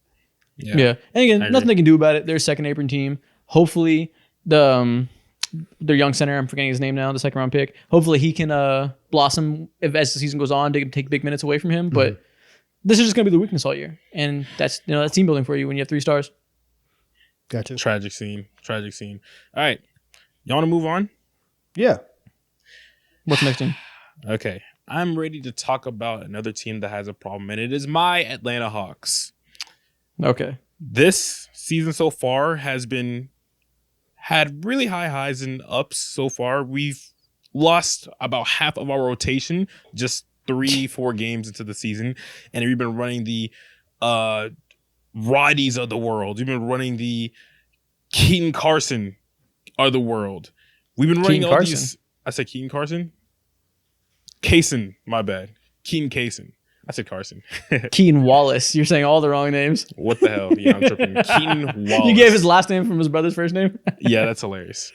Yeah. And again, nothing they can do about it. They're a second apron team. Hopefully, their young center, I'm forgetting his name now, the second round pick. Hopefully, he can blossom as the season goes on. They can take big minutes away from him. But this is just going to be the weakness all year, and that's that's team building for you when you have 3 stars. Gotcha. Tragic scene. All right, y'all want to move on? Yeah. What's the next team? Okay, I'm ready to talk about another team that has a problem, and it is my Atlanta Hawks. Okay. This season so far had really high highs and ups so far. We've lost about half of our rotation just 3-4 games into the season, and we've been running the Roddies of the world. We've been running the Keaton Carson of the world. We've been running all these. I said Keaton Carson? Kaysen, my bad. Keaton Kaysen. I said Carson. Keaton Wallace. You're saying all the wrong names. What the hell? Yeah, I'm tripping. Keaton Wallace. You gave his last name from his brother's first name? Yeah, that's hilarious.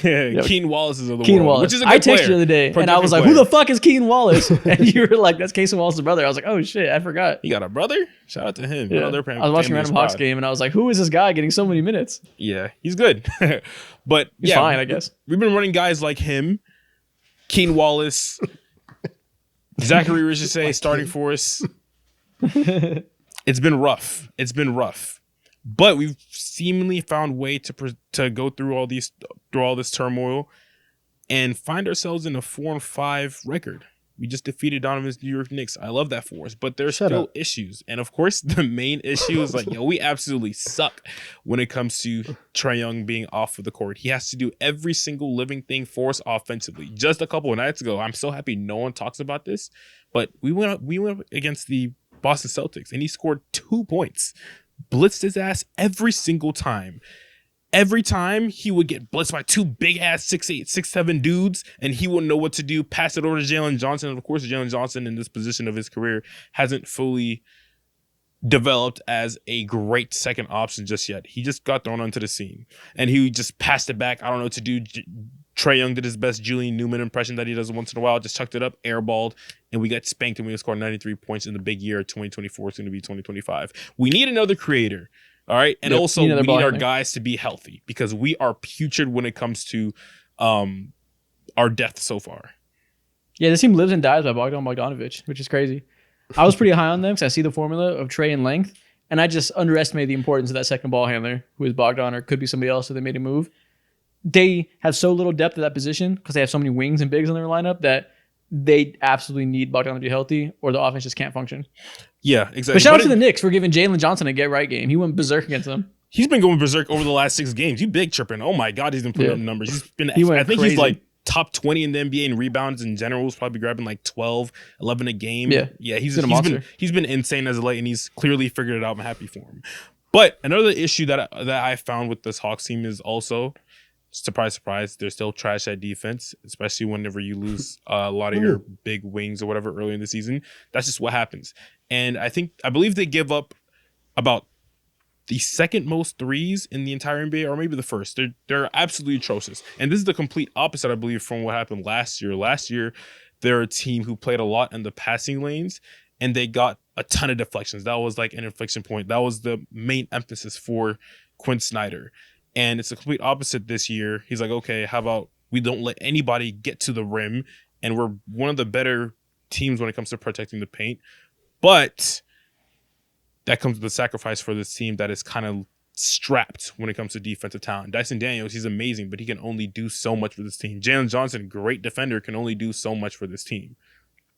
Keaton Wallace is of the Keaton world, Wallace. which is a I good player. texted you the other day, and I was like, who the fuck is Keaton Wallace? And you were like, that's Kaysen Wallace's brother. I was like, oh shit, I forgot. He got a brother? Shout out to him. Yeah. I was watching a random Hawks game, and I was like, who is this guy getting so many minutes? Yeah, he's good. But he's fine, I guess. We've been running guys like him, Keaton Wallace, Zachary Richardson starting for us. It's been rough. But we've seemingly found a way to go through all this turmoil and find ourselves in a 4-5 record. We just defeated Donovan's New York Knicks. I love that for us, but there's still issues. And of course, the main issue is like, we absolutely suck when it comes to Trae Young being off of the court. He has to do every single living thing for us offensively. Just a couple of nights ago, I'm so happy no one talks about this, but we went up against the Boston Celtics, and he scored 2 points. Blitzed his ass every single time. Every time he would get blitzed by 2 big ass 6'8", 6'7" dudes, and he wouldn't know what to do. Pass it over to Jalen Johnson. And of course, Jalen Johnson in this position of his career hasn't fully developed as a great second option just yet. He just got thrown onto the scene, and he just passed it back. I don't know what to do. Trae Young did his best Julian Newman impression that he does once in a while. Just chucked it up, airballed, and we got spanked, and we scored 93 points in the big year. 2024 is going to be 2025. We need another creator. All right. And also we need our guys to be healthy because we are putrid when it comes to our depth so far. Yeah, this team lives and dies by Bogdan Bogdanovic, which is crazy. I was pretty high on them because I see the formula of Trae and length, and I just underestimated the importance of that second ball handler, who is Bogdan or could be somebody else if they made a move. They have so little depth at that position because they have so many wings and bigs in their lineup that they absolutely need Bogdan to be healthy or the offense just can't function. Yeah, exactly. But shout out to the Knicks for giving Jalen Johnson a get-right game. He went berserk against them. He's been going berserk over the last 6 games. You big tripping. Oh, my God, he's been putting up numbers. I think he's like top 20 in the NBA in rebounds in general. He's probably grabbing like 12, 11 a game. Yeah, he's been insane as of late, and he's clearly figured it out. I'm happy for him. But another issue that I found with this Hawks team is also, surprise, surprise, they're still trash at defense, especially whenever you lose a lot of your big wings or whatever early in the season. That's just what happens. And I believe they give up about the second most threes in the entire NBA, or maybe the first. They're absolutely atrocious. And this is the complete opposite, I believe, from what happened last year. Last year, they're a team who played a lot in the passing lanes, and they got a ton of deflections. That was like an inflection point. That was the main emphasis for Quinn Snyder. And it's the complete opposite this year. He's like, okay, how about we don't let anybody get to the rim, and we're one of the better teams when it comes to protecting the paint. But that comes with a sacrifice for this team that is kind of strapped when it comes to defensive talent. Dyson Daniels, he's amazing, but he can only do so much for this team. Jalen Johnson, great defender, can only do so much for this team.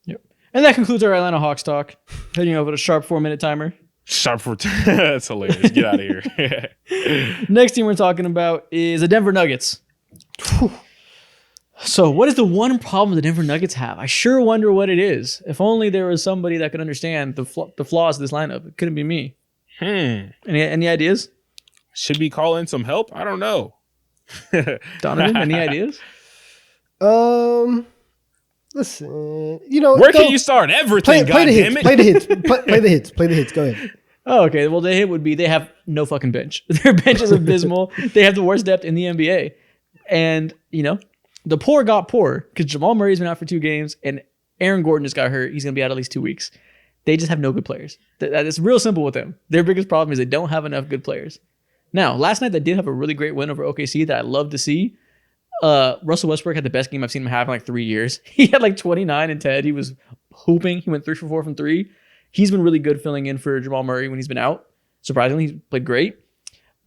Yep. And that concludes our Atlanta Hawks talk. Heading over to sharp 4-minute timer. Sharp for that's hilarious. Get out of here. Next team we're talking about is the Denver Nuggets. So what is the one problem the Denver Nuggets have? I sure wonder what it is. If only there was somebody that could understand the flaws of this lineup. It couldn't be me. Any ideas? Should we call in some help? I don't know. Donovan, any ideas? Listen, where can you start everything? Play the hits. Play the hits. Play the hits. Go ahead. Oh, okay. Well, the hit would be they have no fucking bench. Their bench is abysmal. They have the worst depth in the NBA. And, the poor got poor because Jamal Murray's been out for 2 games and Aaron Gordon just got hurt. He's going to be out at least 2 weeks. They just have no good players. It's real simple with them. Their biggest problem is they don't have enough good players. Now, last night they did have a really great win over OKC that I love to see. Russell Westbrook had the best game I've seen him have in like 3 years. He had like 29 and 10. He was hooping. He went 3 for 4 from 3. He's been really good filling in for Jamal Murray when he's been out. Surprisingly, he's played great.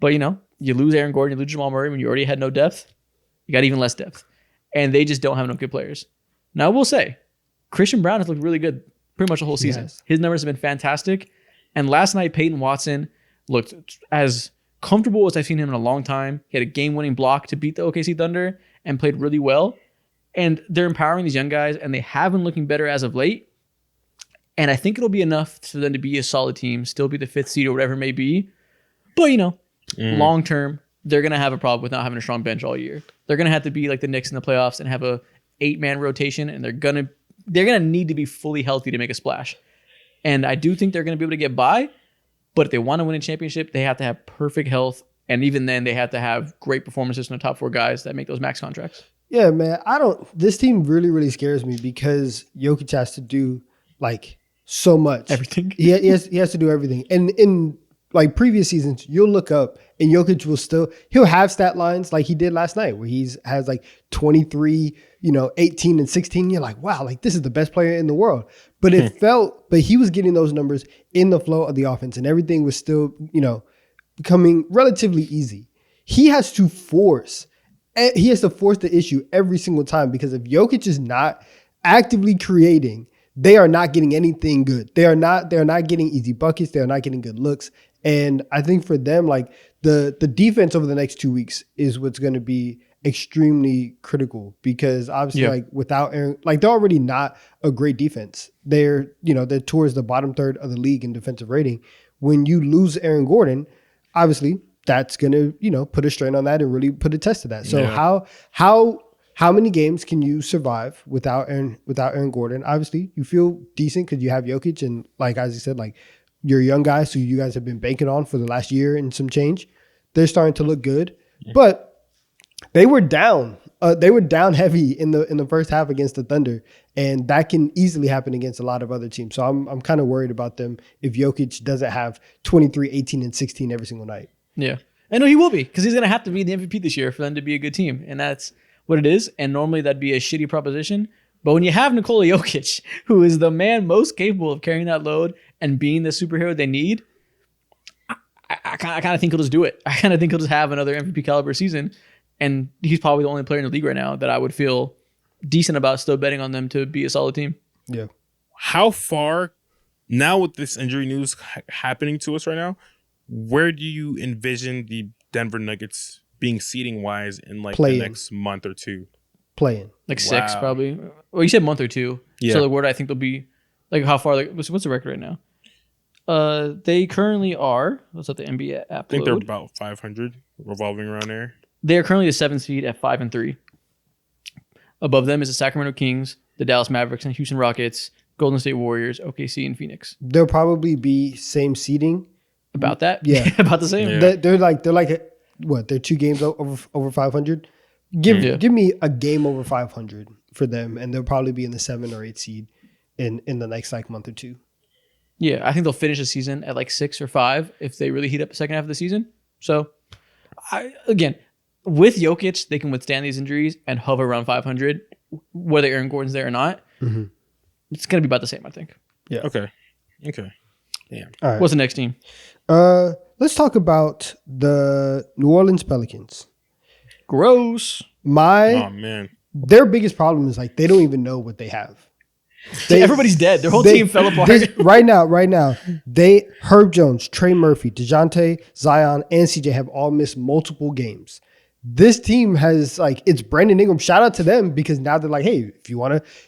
But, you lose Aaron Gordon, you lose Jamal Murray when you already had no depth. You got even less depth. And they just don't have enough good players. Now, I will say, Christian Brown has looked really good pretty much the whole season. Yes. His numbers have been fantastic. And last night, Peyton Watson looked as comfortable as I've seen him in a long time. He had a game-winning block to beat the OKC Thunder and played really well. And they're empowering these young guys, and they have been looking better as of late. And I think it'll be enough for them to be a solid team, still be the 5th seed or whatever it may be. But, long term, they're going to have a problem with not having a strong bench all year. They're going to have to be like the Knicks in the playoffs and have a 8-man rotation, and they're going to need to be fully healthy to make a splash. And I do think they're going to be able to get by, but if they want to win a championship, they have to have perfect health, and even then, they have to have great performances from the top 4 guys that make those max contracts. Yeah, man. This team really, really scares me because Jokic has to do like so much. Everything. He has to do everything. And in like previous seasons, you'll look up and Jokic he'll have stat lines like he did last night where has like 23, 18 and 16. You're like, wow, like this is the best player in the world. But but he was getting those numbers in the flow of the offense and everything was still, becoming relatively easy. He has to force the issue every single time because if Jokic is not actively creating, they are not getting anything good. They're not getting easy buckets. They're not getting good looks. And I think for them, like the defense over the next 2 weeks is what's going to be extremely critical because obviously like without Aaron, like they're already not a great defense. They're towards the bottom third of the league in defensive rating. When you lose Aaron Gordon, obviously that's going to, put a strain on that and really put a test to that. So how many games can you survive without Aaron Gordon? Obviously, you feel decent because you have Jokic and like as you said, like your young guys who you guys have been banking on for the last year and some change, they're starting to look good. Yeah. But they were down. They were down heavy in the first half against the Thunder, and that can easily happen against a lot of other teams. So I'm kind of worried about them if Jokic doesn't have 23, 18, and 16 every single night. Yeah, I know he will be because he's going to have to be the MVP this year for them to be a good team, and that's what it is. And normally that'd be a shitty proposition. But when you have Nikola Jokic, who is the man most capable of carrying that load and being the superhero they need, I kind of think he'll just do it. I kind of think he'll just have another MVP caliber season. And he's probably the only player in the league right now that I would feel decent about still betting on them to be a solid team. Yeah. How far, now with this injury news happening to us right now, where do you envision the Denver Nuggets being seeding-wise in like the next month or two? Playing. Like 6 probably. Well, you said month or 2. Yeah. So like where do I think they'll be? Like how far? Like what's the record right now? They currently are. Let's let the NBA app. I think they're about 500, revolving around there. They are currently the 7th seed at 5-3. Above them is the Sacramento Kings, the Dallas Mavericks, and Houston Rockets, Golden State Warriors, OKC, and Phoenix. They'll probably be same seeding. About that? Yeah, about the same. Yeah. They're like what? They're 2 games over 500. Give me a game over 500 for them, and they'll probably be in the 7 or 8 seed in the next like month or two. Yeah, I think they'll finish the season at like 6 or 5 if they really heat up the second half of the season. So, again, with Jokic, they can withstand these injuries and hover around 500, whether Aaron Gordon's there or not. Mm-hmm. It's going to be about the same, I think. Yeah. Okay. Yeah. All right. What's the next team? Let's talk about the New Orleans Pelicans. Gross. Oh man. Their biggest problem is like they don't even know what they have. Everybody's dead. Their whole team fell apart. Right now, Herb Jones, Trey Murphy, DeJounte, Zion, and CJ have all missed multiple games. This team has like, it's Brandon Ingram. Shout out to them because now they're like, hey,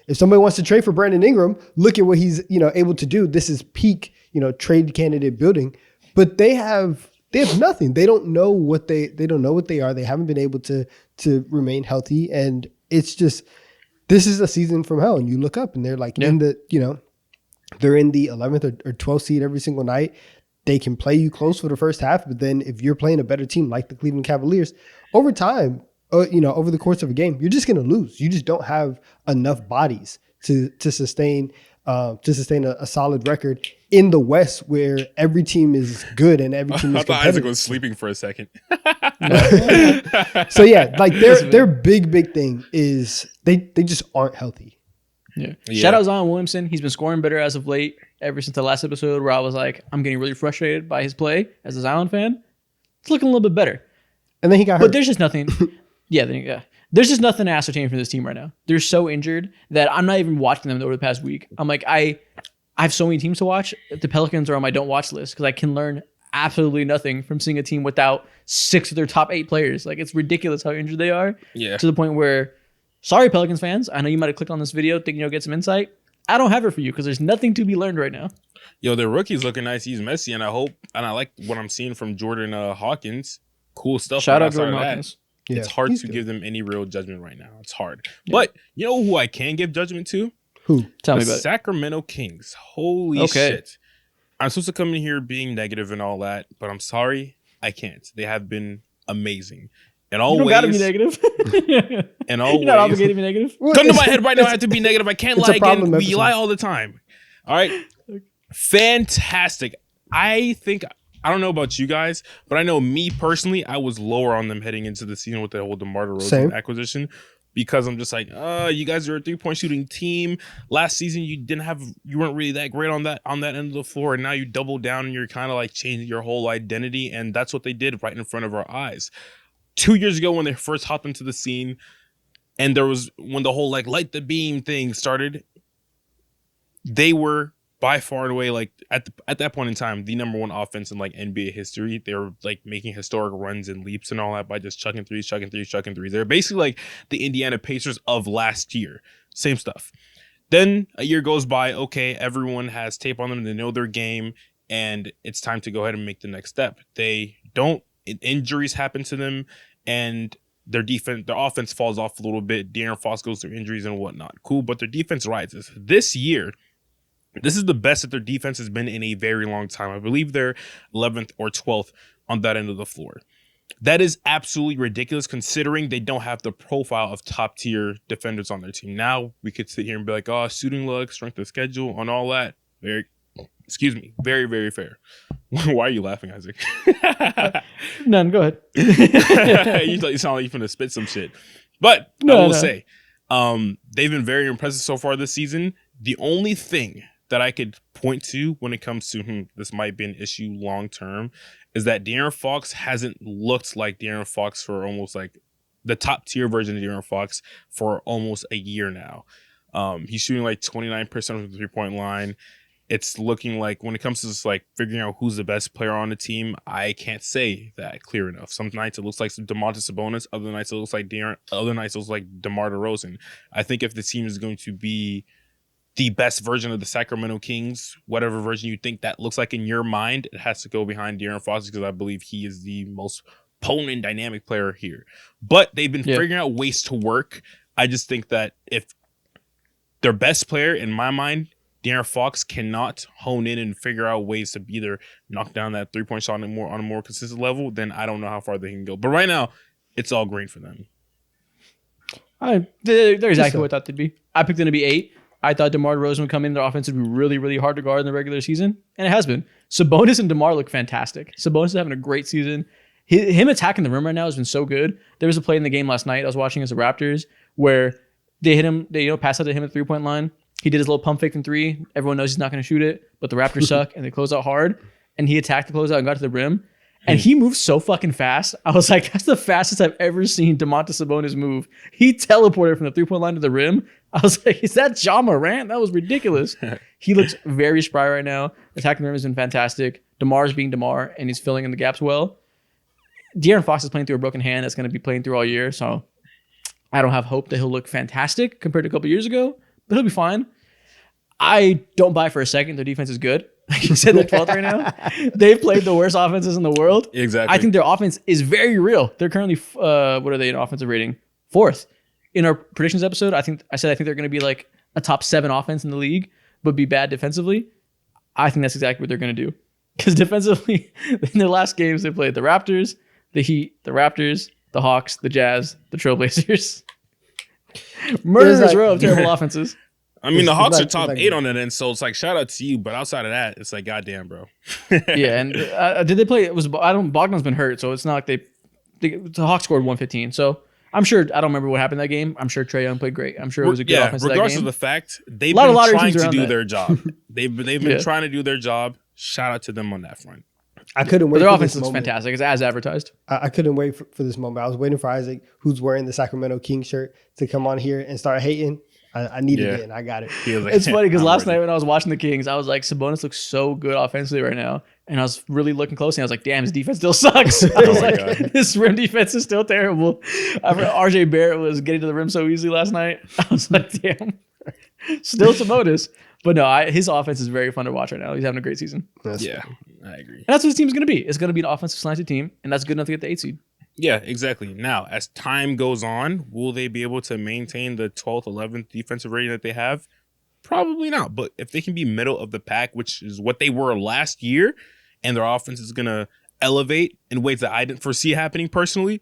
if somebody wants to trade for Brandon Ingram, look at what he's able to do. This is peak trade candidate building. But they have nothing. They don't know what they don't know what they are. They haven't been able to remain healthy, and it's just. This is a season from hell, and you look up and they're like in the, they're in the 11th or 12th seed every single night. They can play you close for the first half, but then if you're playing a better team like the Cleveland Cavaliers, over time, over the course of a game, you're just going to lose. You just don't have enough bodies to sustain a solid record in the West, where every team is good and every team is I thought Isaac was sleeping for a second. So yeah, like their big thing is they just aren't healthy. Yeah. Shout out Zion Williamson. He's been scoring better as of late, ever since the last episode where I was like, I'm getting really frustrated by his play as a Zion fan. It's looking a little bit better. And then he got hurt. But there's just nothing. There's just nothing to ascertain from this team right now. They're so injured that I'm not even watching them over the past week. I'm like, I have so many teams to watch. The Pelicans are on my don't watch list because I can learn absolutely nothing from seeing a team without 6 of their top 8 players. Like, it's ridiculous how injured they are. Yeah. To the point where, sorry, Pelicans fans. I know you might have clicked on this video thinking you'll get some insight. I don't have it for you because there's nothing to be learned right now. Yo, their rookie's looking nice. He's messy, and I like what I'm seeing from Jordan Hawkins. Cool stuff. Shout out Jordan Hawkins. Yeah, it's hard to give them any real judgment right now. It's hard. Yeah. But you know who I can give judgment to? Who? Tell me about it. Sacramento Kings. Holy shit. I'm supposed to come in here being negative and all that, but I'm sorry, I can't. They have been amazing. And always, you don't gotta be negative. And always, you're not obligated to be negative. Come to my head right now. I have to be negative. I can't lie again. We lie all the time. All right. Fantastic. I don't know about you guys, but I know me personally, I was lower on them heading into the season with the whole DeMar DeRozan acquisition because I'm just like, you guys are a 3-point shooting team. Last season, you weren't really that great on that end of the floor, and now you double down and you're kind of like changing your whole identity, and that's what they did right in front of our eyes. 2 years ago when they first hopped into the scene, and when the whole like light the beam thing started, they were by far and away, like at that point in time, the number one offense in like NBA history. They were like making historic runs and leaps and all that by just chucking threes. They're basically like the Indiana Pacers of last year. Same stuff. Then a year goes by. Okay, everyone has tape on them. They know their game, and it's time to go ahead and make the next step. They don't. Injuries happen to them, and their offense falls off a little bit. De'Aaron Fox goes through injuries and whatnot. Cool, but their defense rises. This year, this is the best that their defense has been in a very long time. I believe they're 11th or 12th on that end of the floor. That is absolutely ridiculous considering they don't have the profile of top-tier defenders on their team. Now, we could sit here and be like, shooting luck, strength of schedule, and all that. Very, very fair. Why are you laughing, Isaac? None, go ahead. You sound like you're going to spit some shit. But I will say, they've been very impressive so far this season. The only thing that I could point to when it comes to this might be an issue long term is that De'Aaron Fox hasn't looked like De'Aaron Fox for almost like the top tier version of De'Aaron Fox for almost a year now. He's shooting like 29% from the 3-point line. It's looking like when it comes to just like figuring out who's the best player on the team, I can't say that clear enough. Some nights it looks like DeMontis Sabonis, other nights it looks like other nights it looks like DeMar DeRozan. I think if the team is going to be the best version of the Sacramento Kings, whatever version you think that looks like in your mind, it has to go behind De'Aaron Fox because I believe he is the most potent and dynamic player here. But they've been figuring out ways to work. I just think that if their best player, in my mind, De'Aaron Fox, cannot hone in and figure out ways to either knock down that 3-point shot on a more consistent level, then I don't know how far they can go. But right now, it's all green for them. They're exactly what I thought they'd be. I picked them to be 8. I thought DeMar DeRozan would come in. Their offense would be really, really hard to guard in the regular season, and it has been. Sabonis and DeMar look fantastic. Sabonis is having a great season. Him attacking the rim right now has been so good. There was a play in the game last night I was watching against the Raptors where they hit him. They passed out to him at the 3-point line. He did his little pump fake from 3. Everyone knows he's not going to shoot it, but the Raptors suck and they close out hard. and he attacked the closeout and got to the rim. And he moves so fucking fast. I was like, that's the fastest I've ever seen Domantas Sabonis move. He teleported from the 3-point line to the rim. I was like, is that Ja Morant? That was ridiculous. He looks very spry right now. Attacking the rim has been fantastic. DeMar's being DeMar, and he's filling in the gaps well. De'Aaron Fox is playing through a broken hand that's going to be playing through all year. So I don't have hope that he'll look fantastic compared to a couple years ago, but he'll be fine. I don't buy for a second their defense is good. Like you said, they're 12th right now. They've played the worst offenses in the world. Exactly. I think their offense is very real. They're currently, what are they in offensive rating? 4th. In our predictions episode, I think they're going to be like a top 7 offense in the league, but be bad defensively. I think that's exactly what they're going to do. Because defensively, in their last games, they played the Raptors, the Heat, the Raptors, the Hawks, the Jazz, the Trailblazers. Murderous row of terrible offenses. I mean, the Hawks are top 8 on that end, so it's like shout out to you. But outside of that, it's like goddamn, bro. Yeah, and did they play? Bogdan's been hurt, so it's not like the Hawks scored 115. So I'm sure I don't remember what happened that game. I'm sure Trae Young played great. I'm sure it was a good offense. Regardless of the fact, they've been trying to do their job. They've been trying to do their job. Shout out to them on that front. I couldn't wait. Their for offense this looks moment. fantastic. It's as advertised. I couldn't wait for this moment. I was waiting for Isaac, who's wearing the Sacramento Kings shirt, to come on here and start hating. I needed it, and I got it. Like, it's funny because last night when I was watching the Kings, I was like, Sabonis looks so good offensively right now. And I was really looking closely. And I was like, damn, his defense still sucks. I was like, his rim defense is still terrible. RJ Barrett was getting to the rim so easily last night. I was like, damn. Still Sabonis. But no, his offense is very fun to watch right now. He's having a great season. I agree. And that's what this team's going to be. It's going to be an offensive slanted team, and that's good enough to get the 8 seed. Yeah, exactly. Now, as time goes on, will they be able to maintain the 12th, 11th defensive rating that they have? Probably not. But if they can be middle of the pack, which is what they were last year, and their offense is going to elevate in ways that I didn't foresee happening personally,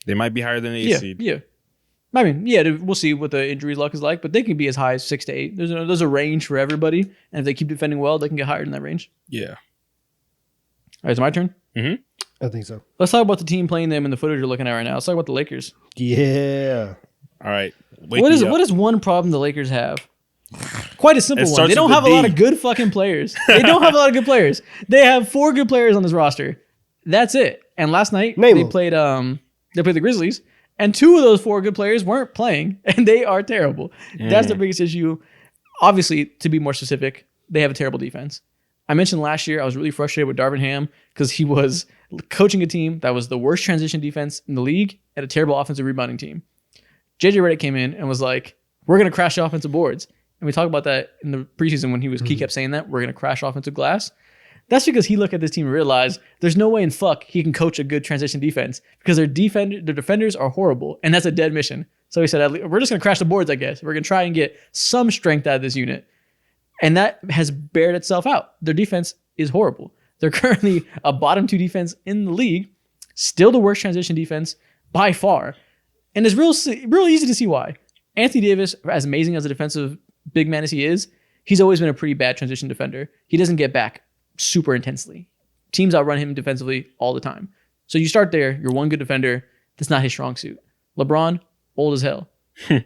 they might be higher than an 8 seed. Yeah. I mean, yeah, we'll see what the injury luck is like, but they can be as high as 6 to 8. There's a range for everybody, and if they keep defending well, they can get higher than that range. Yeah. All right, it's my turn? Mm-hmm. I think so. Let's talk about the team playing them in the footage you're looking at right now. Let's talk about the Lakers. Yeah. All right. What is one problem the Lakers have? Quite a simple one. They don't have a lot of good fucking players. They don't have a lot of good players. They have 4 good players on this roster. That's it. And last night they played the Grizzlies, and 2 of those 4 good players weren't playing, and they are terrible. That's the biggest issue. Obviously, to be more specific, they have a terrible defense. I mentioned last year I was really frustrated with Darvin Ham because he was coaching a team that was the worst transition defense in the league and a terrible offensive rebounding team. JJ Redick came in and was like, we're going to crash the offensive boards. And we talked about that in the preseason when he kept saying that, we're going to crash offensive glass. That's because he looked at this team and realized there's no way in fuck he can coach a good transition defense because their defenders are horrible, and that's a dead mission. So he said, we're just going to crash the boards, I guess. We're going to try and get some strength out of this unit. And that has bared itself out. Their defense is horrible. They're currently a bottom 2 defense in the league, still the worst transition defense by far. And it's real easy to see why. Anthony Davis, as amazing as a defensive big man as he is, he's always been a pretty bad transition defender. He doesn't get back super intensely. Teams outrun him defensively all the time. So you start there, you're one good defender. That's not his strong suit. LeBron, old as hell.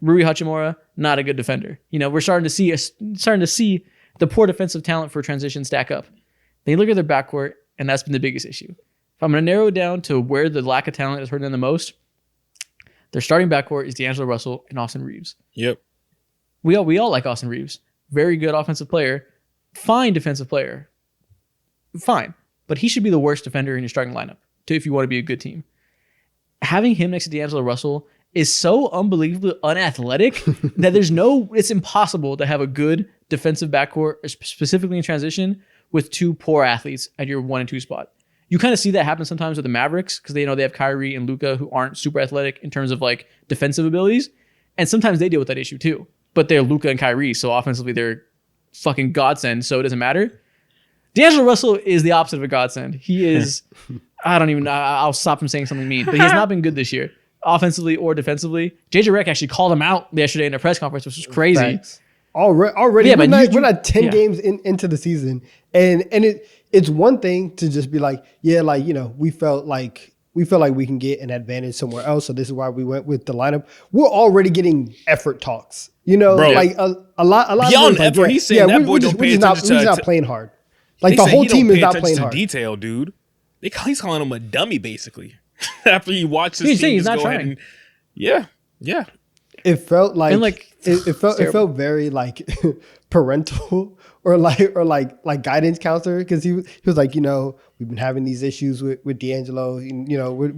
Rui Hachimura, not a good defender. We're starting to see the poor defensive talent for transition stack up. They look at their backcourt, and that's been the biggest issue. If I'm going to narrow it down to where the lack of talent is hurting them the most, their starting backcourt is D'Angelo Russell and Austin Reeves. Yep. We all like Austin Reeves. Very good offensive player. Fine defensive player. Fine. But he should be the worst defender in your starting lineup if you want to be a good team. Having him next to D'Angelo Russell is so unbelievably unathletic that it's impossible to have a good defensive backcourt, specifically in transition, with 2 poor athletes at your 1 and 2 spot. You kind of see that happen sometimes with the Mavericks because they have Kyrie and Luka who aren't super athletic in terms of like defensive abilities. And sometimes they deal with that issue too. But they're Luka and Kyrie, so offensively they're fucking godsend, so it doesn't matter. D'Angelo Russell is the opposite of a godsend. He is, I'll stop from saying something mean, but he has not been good this year, offensively or defensely. JJ Redick actually called him out yesterday in a press conference, which was crazy. Thanks. Already, yeah, we're not 10 games into the season, and it's one thing to just be like, we felt like we can get an advantage somewhere else, so this is why we went with the lineup. We're already getting effort talks, Bro, like a lot beyond of effort. He's saying that boy don't pay attention we're just not playing hard. Like They the say whole he don't team is pay not attention playing to hard. detail, dude. He's calling him a dummy, basically. After he watched his He's saying team he's just not go ahead trying. and yeah. It felt like, And, like, it felt very like parental or like guidance counselor, because he was like, we've been having these issues with D'Angelo, and,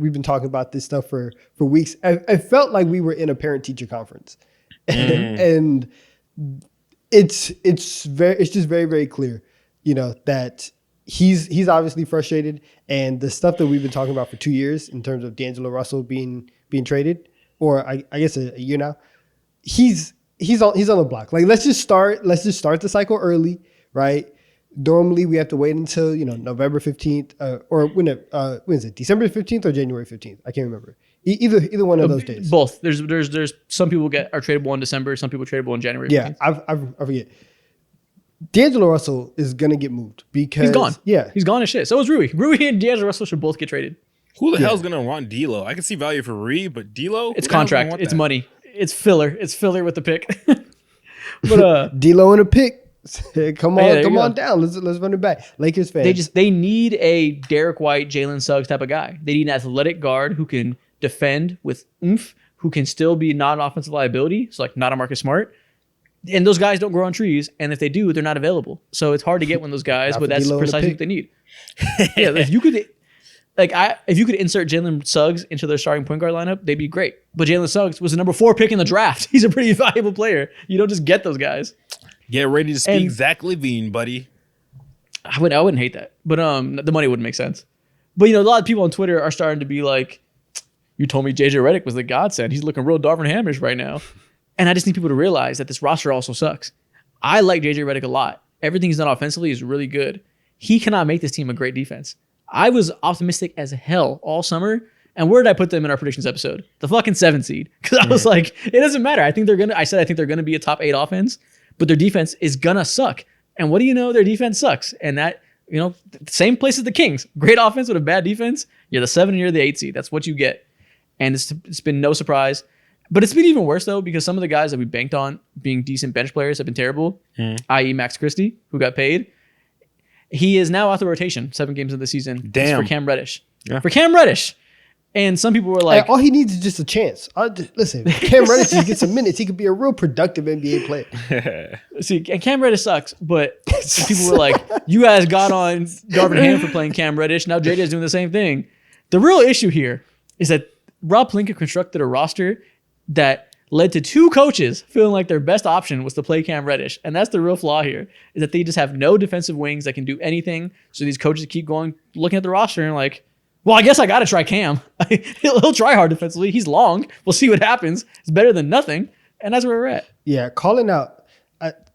we've been talking about this stuff for weeks. I felt like we were in a parent teacher conference, and it's just very, very clear, that he's obviously frustrated, and the stuff that we've been talking about for 2 years in terms of D'Angelo Russell being traded, or I guess a year now, he's on the block. Like, let's just start the cycle early, right? Normally we have to wait until November 15th, or when is it, December 15th or January 15th? I can't remember. Either one of those days. Both. There's some people are tradable in December, some people tradable in January. Yeah, 15th. I forget. D'Angelo Russell is gonna get moved because He's gone. Yeah, He's gone as shit. So is Rui. Rui and D'Angelo Russell should both get traded. Who the hell's gonna want D'Lo? I can see value for Rui, but D'Lo, It's contract. It's money. It's filler. It's filler with the pick. But D'Lo in a pick. Come on, there you come go. on down. Let's run it back. Lakers fans. they need a Derek White, Jalen Suggs type of guy. They need an athletic guard who can defend with oomph, who can still be not an offensive liability. So like not a Marcus Smart. And those guys don't grow on trees, and if they do, they're not available. So it's hard to get one of those guys, Not but for that's D'Lo in a precisely pick. what they need. Yeah, if you could insert Jalen Suggs into their starting point guard lineup, they'd be great. But Jalen Suggs was the number 4 pick in the draft. He's a pretty valuable player. You don't just get those guys. Get ready to speak And- Zach LaVine, buddy. I wouldn't hate that, but the money wouldn't make sense. But a lot of people on Twitter are starting to be like, "You told me JJ Redick was the godsend. He's looking real Darvin Hamish right now." And I just need people to realize that this roster also sucks. I like JJ Redick a lot. Everything he's done offensively is really good. He cannot make this team a great defense. I was optimistic as hell all summer. And where did I put them in our predictions episode? The fucking 7 seed. Because I was like, it doesn't matter. I think they're gonna be a top 8 offense, but their defense is gonna suck. And what do you know? Their defense sucks. And that, same place as the Kings. Great offense with a bad defense. You're the 7 and you're the 8 seed. That's what you get. And it's been no surprise. But it's been even worse, though, because some of the guys that we banked on being decent bench players have been terrible, i.e. Max Christie, who got paid. He is now out the rotation 7 games of the season. Damn. It's for Cam Reddish. Yeah. For Cam Reddish. And some people were like, all he needs is just a chance. Listen, Cam Reddish just get some minutes. He could be a real productive NBA player. see, and Cam Reddish sucks, but people were like, you guys got on Darvin Ham for playing Cam Reddish. Now JJ's doing the same thing. The real issue here is that Rob Pelinka constructed a roster that led to 2 coaches feeling like their best option was to play Cam Reddish. And that's the real flaw here, is that they just have no defensive wings that can do anything. So these coaches keep looking at the roster and like, well, I guess I got to try Cam. He'll try hard defensively. He's long. We'll see what happens. It's better than nothing. And that's where we're at. Yeah, calling out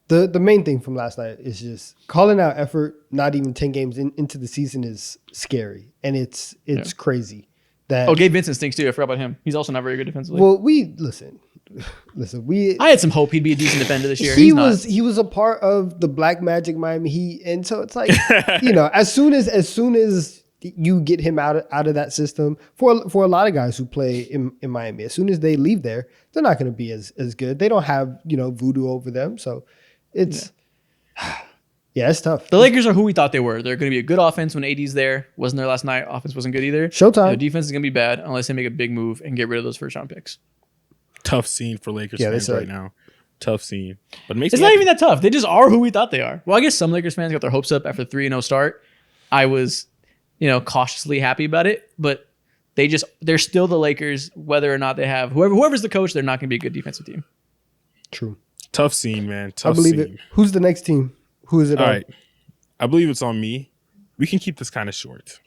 the main thing from last night is just calling out effort. Not even 10 games into the season is scary, and it's crazy. That Gabe Vincent stinks too. I forgot about him. He's also not very good defensively. well, listen. I had some hope he'd be a decent defender this year. He He's he was a part of the Black Magic Miami Heat, and so it's like as soon as you get him out of that system, for a lot of guys who play in Miami, as soon as they leave there, they're not going to be as good. They don't have voodoo over them, so it's it's tough. The Lakers are who we thought they were. They're going to be a good offense when AD's there. Wasn't there last night. Offense wasn't good either. Showtime. Defense is going to be bad unless they make a big move and get rid of those first round picks. Tough scene for Lakers Yeah, fans they suck. right now. Tough scene. But it makes It's me not happy. even that tough. They just are who we thought they are. Well, I guess some Lakers fans got their hopes up after 3-0 start. I was, cautiously happy about it, but they're still the Lakers, whether or not they have whoever's the coach, they're not going to be a good defensive team. True. Tough scene, man. I Tough believe scene. it. Who's the next team? Who is it? All on? right. I believe it's on me. We can keep this kind of short.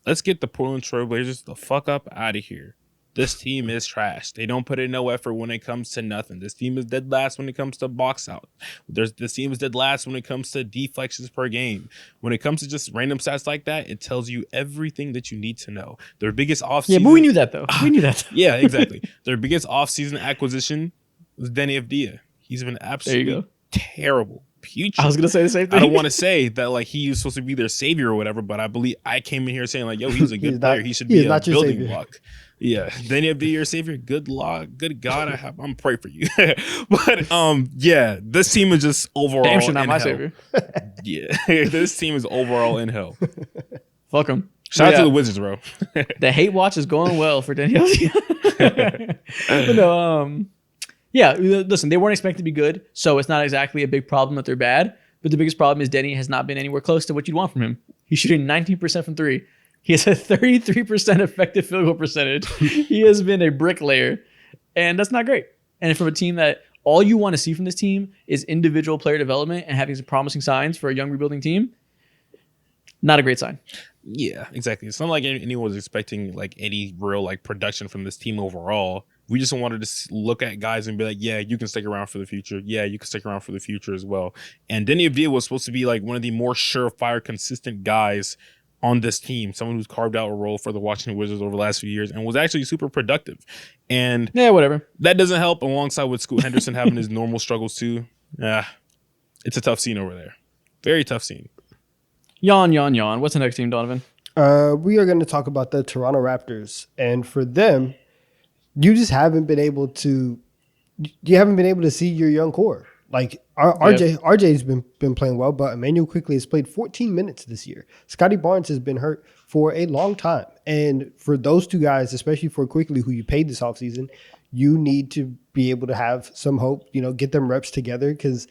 Let's get the Portland Trailblazers the fuck up out of here. This team is trash. They don't put in no effort when it comes to nothing. This team is dead last when it comes to box out. This team is dead last when it comes to deflections per game. When it comes to just random stats like that, it tells you everything that you need to know. Their biggest offseason. Yeah, but we knew that though. We knew that. Yeah, exactly. Their biggest offseason acquisition was Denny Avdia. He's been absolutely go. terrible. Putrid. I was going to say the same thing. I don't want to say that like he was supposed to be their savior or whatever, but I believe I came in here saying like, yo, he was a good player. He should be a not your building savior. block. Yeah, Danny be your savior. Good luck, good God, I'm praying for you. But yeah, this team is just overall. Damn, sure not in my hell. savior. Yeah, this team is overall in hell. Fuck him. Shout out to the Wizards, bro. The hate watch is going well for Danielle. But no, yeah. Listen, they weren't expected to be good, so it's not exactly a big problem that they're bad. But the biggest problem is Denny has not been anywhere close to what you'd want from him. He's shooting 19% from three. He has a 33% effective field goal percentage. He has been a bricklayer, and that's not great. And from a team that all you want to see from this team is individual player development and having some promising signs for a young rebuilding team, not a great sign. Yeah, exactly. It's not like anyone was expecting like any real like production from this team overall. We just wanted to look at guys and be like, yeah, you can stick around for the future. Yeah, you can stick around for the future as well. And Denny Avdija was supposed to be like one of the more surefire, consistent guys on this team. Someone who's carved out a role for the Washington Wizards over the last few years and was actually super productive. And yeah, whatever. That doesn't help alongside with Scoot Henderson having his normal struggles too. It's a tough scene over there. Very tough scene. Yawn. What's the next team, Donovan? We are going to talk about the Toronto Raptors. And for them, you just haven't been able to see your young core. Like RJ's been playing well, but Emmanuel Quickley has played 14 minutes this year. Scotty Barnes has been hurt for a long time. And for those two guys, especially for Quickley, who you paid this offseason, you need to be able to have some hope, get them reps together. Because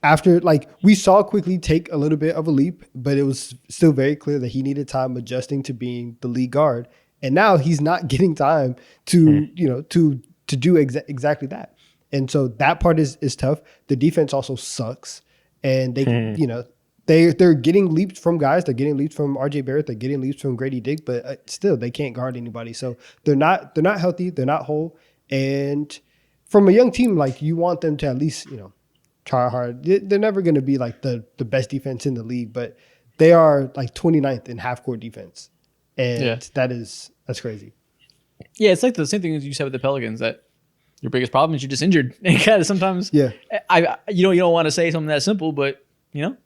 after, we saw Quickley take a little bit of a leap, but it was still very clear that he needed time adjusting to being the lead guard. And now he's not getting time to do exactly that. And so that part is tough. The defense also sucks. And they're getting leaps from guys. They're getting leaps from RJ Barrett. They're getting leaps from Grady Dick, but still they can't guard anybody. So they're not healthy. They're not whole. And from a young team, you want them to at least, try hard. They're never going to be the best defense in the league, but they are 29th in half court defense. And that's crazy. Yeah, it's like the same thing as you said with the Pelicans, that your biggest problem is you're just injured. And kind of sometimes, you don't want to say something that simple, but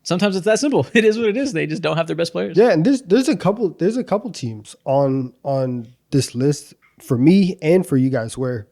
sometimes it's that simple. It is what it is. They just don't have their best players. Yeah, and there's a couple teams on this list for me and for you guys where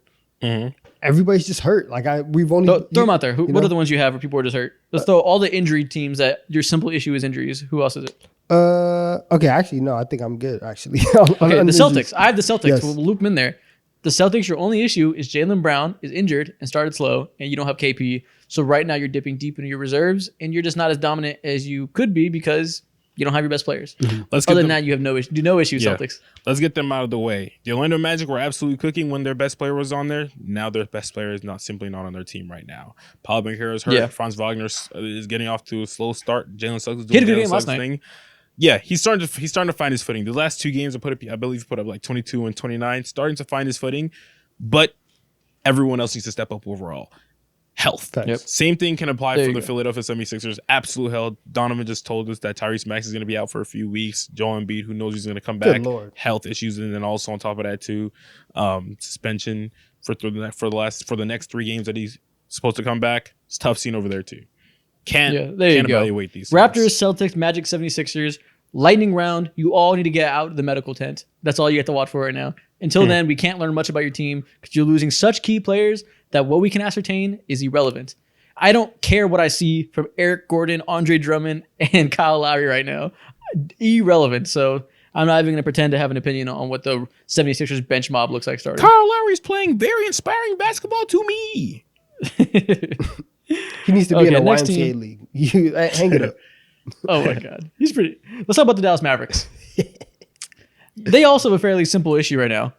everybody's just hurt. We've only throw them out there. What are the ones you have where people are just hurt? Let's throw all the injury teams that your simple issue is injuries. Who else is it? Okay, actually, no, I think I'm good, actually. Okay, the Celtics. I have the Celtics. Yes. We'll loop them in there. The Celtics, your only issue is Jaylen Brown is injured and started slow, and you don't have KP. So right now you're dipping deep into your reserves, and you're just not as dominant as you could be because you don't have your best players. Other than that, you have no issue, Celtics. Let's get them out of the way. The Orlando Magic were absolutely cooking when their best player was on there. Now their best player is simply not on their team right now. Paolo Banchero is hurt. Yeah. Franz Wagner is getting off to a slow start. Jalen Suggs is He had doing a good Jalen game last Suggs night. thing. Yeah, he's starting to find his footing. The last two games I believe he put up 22 and 29, starting to find his footing, but everyone else needs to step up overall. Health. Yep. Same thing can apply There for you the go. Philadelphia 76ers. Absolute health. Donovan just told us that Tyrese Maxey is going to be out for a few weeks. Joel Embiid, who knows he's going to come back. Good Lord. Health issues, and then also on top of that too, suspension for the next 3 games that he's supposed to come back. It's a tough scene over there too. Can't evaluate these things. Raptors, Celtics, Magic, 76ers, lightning round. You all need to get out of the medical tent. That's all you have to watch for right now. Until then, we can't learn much about your team because you're losing such key players that what we can ascertain is irrelevant. I don't care what I see from Eric Gordon, Andre Drummond, and Kyle Lowry right now. Irrelevant. So I'm not even going to pretend to have an opinion on what the 76ers bench mob looks like starting. Kyle Lowry's playing very inspiring basketball to me. He needs to be in a next YMCA team. league. You hang it up. Oh my God. He's pretty. Let's talk about the Dallas Mavericks. They also have a fairly simple issue right now.